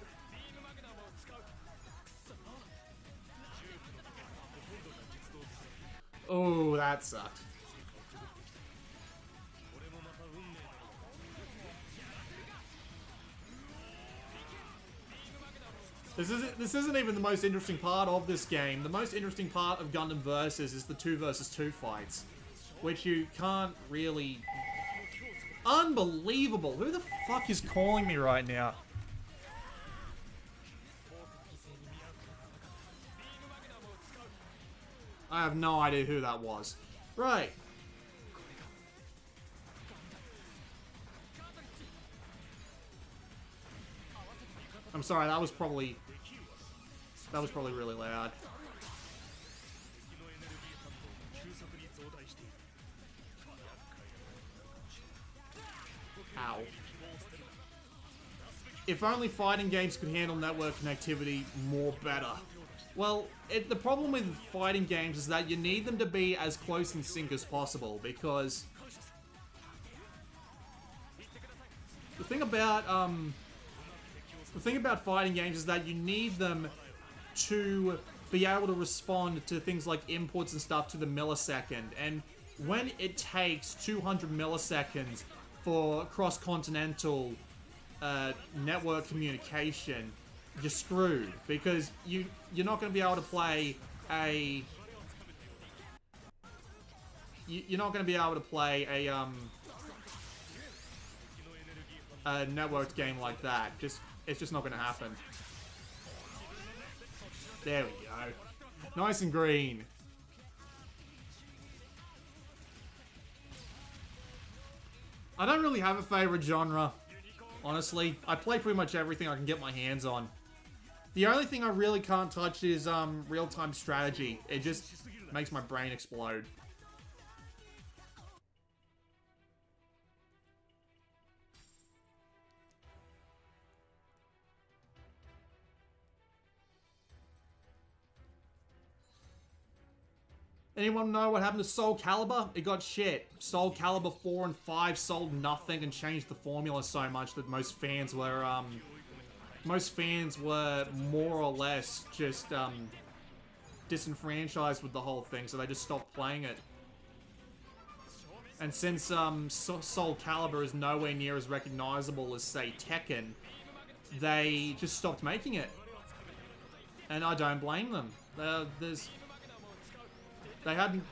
Oh, that sucked. This isn't even the most interesting part of this game. The most interesting part of Gundam Versus is the 2 versus 2 fights, which you can't really... Unbelievable! Who the fuck is calling me right now? I have no idea who that was. Right. I'm sorry, that was probably really loud. Ow. If only fighting games could handle network connectivity more better. Well, the problem with fighting games is that you need them to be as close in sync as possible, because the thing about fighting games is that you need them to be able to respond to things like inputs and stuff to the millisecond, and when it takes 200 milliseconds for cross-continental network communication, you're screwed, because you're not going to be able to play a a networked game like that. It's just not going to happen. There we go. Nice and green. I don't really have a favorite genre, honestly. I play pretty much everything I can get my hands on. The only thing I really can't touch is real-time strategy. It just makes my brain explode. Anyone know what happened to Soul Calibur? It got shit. Soul Calibur 4 and 5 sold nothing and changed the formula so much that most fans were more or less just disenfranchised with the whole thing, so they just stopped playing it. And since Soul Calibur is nowhere near as recognizable as, say, Tekken, they just stopped making it. And I don't blame them.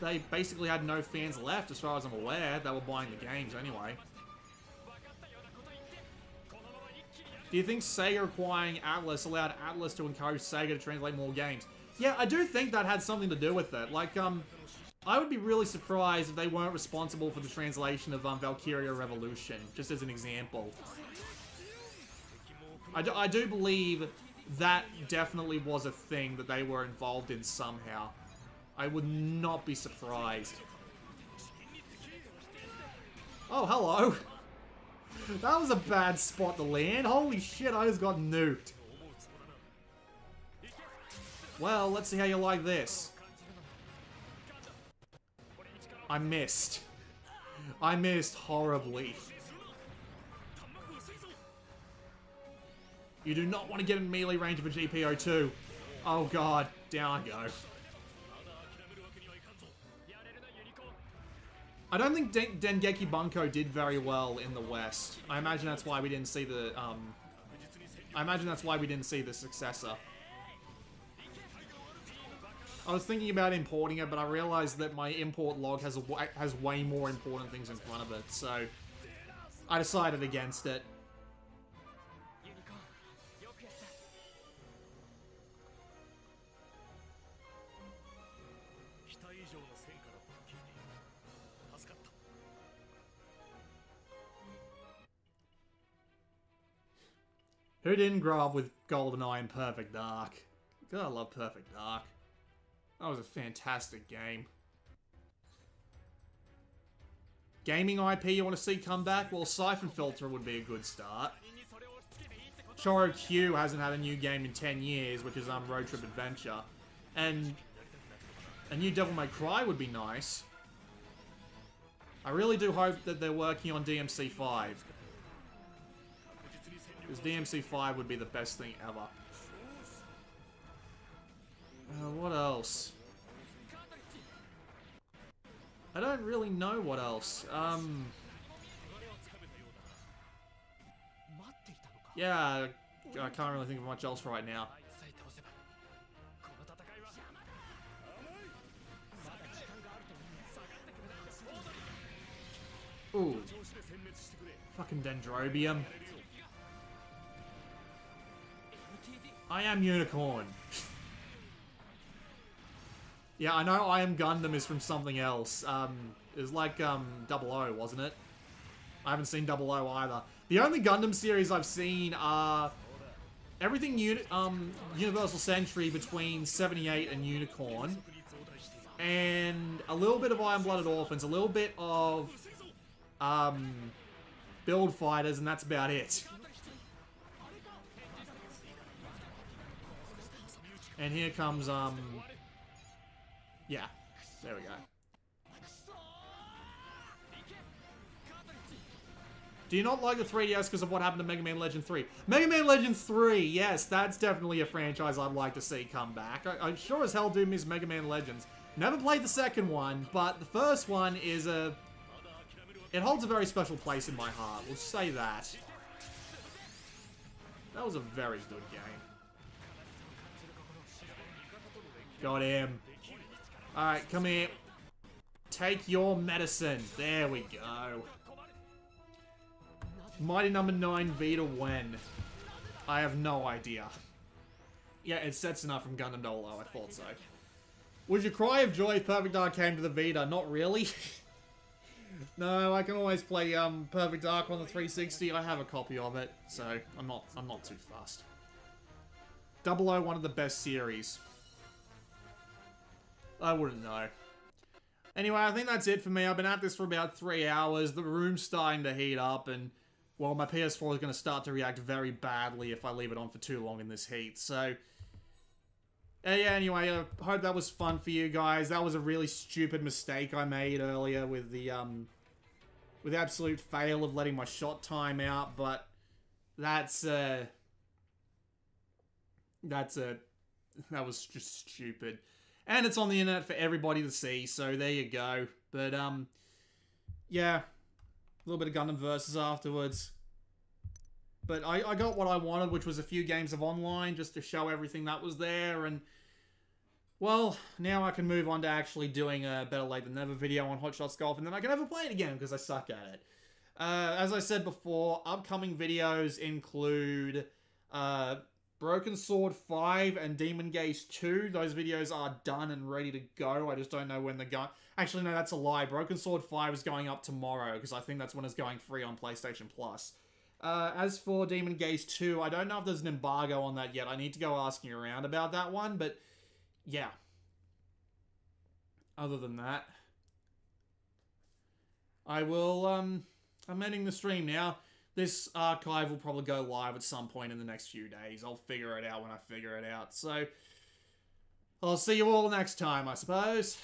They basically had no fans left, as far as I'm aware. They were buying the games anyway. Do you think Sega acquiring Atlas allowed Atlas to encourage Sega to translate more games? Yeah, I do think that had something to do with it. Like, I would be really surprised if they weren't responsible for the translation of Valkyria Revolution, just as an example. I do believe that definitely was a thing that they were involved in somehow. I would not be surprised. Oh, hello. That was a bad spot to land. Holy shit, I just got nuked. Well, let's see how you like this. I missed. I missed horribly. You do not want to get in melee range of a GPO2. Oh god, down I go. I don't think Dengeki Bunko did very well in the West. I imagine that's why we didn't see the, successor. I was thinking about importing it, but I realized that my import log has way more important things in front of it, so I decided against it. Who didn't grow up with GoldenEye and Perfect Dark? God, I love Perfect Dark. That was a fantastic game. Gaming IP you want to see come back? Well, Siphon Filter would be a good start. Choro Q hasn't had a new game in 10 years, which is Road Trip Adventure. And a new Devil May Cry would be nice. I really do hope that they're working on DMC5. Because DMC5 would be the best thing ever. What else? I don't really know what else. Yeah, I can't really think of much else right now. Ooh. Fucking Dendrobium. I am Unicorn. Yeah, I know I Am Gundam is from something else. It was like, 00, wasn't it? I haven't seen 00 either. The only Gundam series I've seen are everything Universal Century between 78 and Unicorn. And a little bit of Iron-Blooded Orphans, a little bit of, Build Fighters, and that's about it. And here comes, yeah, there we go. Do you not like the 3DS because of what happened to Mega Man Legend 3? Mega Man Legend 3, yes, that's definitely a franchise I'd like to see come back. I sure as hell do miss Mega Man Legends. Never played the second one, but the first one is it holds a very special place in my heart, we'll say that. That was a very good game. Got him. Alright, come here. Take your medicine. There we go. Mighty number 9 Vita when? I have no idea. Yeah, it's Setsuna from Gundam 00, I thought so. Would you cry if Joy Perfect Dark came to the Vita? Not really. No, I can always play Perfect Dark on the 360. I have a copy of it, so I'm not too fussed. 00, one of the best series. I wouldn't know. Anyway, I think that's it for me. I've been at this for about 3 hours. The room's starting to heat up, and, well, my PS4 is going to start to react very badly if I leave it on for too long in this heat. So, yeah, anyway, I hope that was fun for you guys. That was a really stupid mistake I made earlier with the absolute fail of letting my shot time out, but that was just stupid. And it's on the internet for everybody to see, so there you go. But, yeah. A little bit of Gundam Versus afterwards. But I got what I wanted, which was a few games of online, just to show everything that was there, and... Well, now I can move on to actually doing a Better Late Than Never video on Hot Shots Golf, and then I can never play it again, because I suck at it. As I said before, upcoming videos include, Broken Sword 5 and Demon Gaze 2, those videos are done and ready to go. I just don't know when they're going. Actually, no, that's a lie. Broken Sword 5 is going up tomorrow, because I think that's when it's going free on PlayStation Plus. As for Demon Gaze 2, I don't know if there's an embargo on that yet. I need to go asking around about that one, but yeah. Other than that, I will, I'm ending the stream now. This archive will probably go live at some point in the next few days. I'll figure it out when I figure it out. So, I'll see you all next time, I suppose.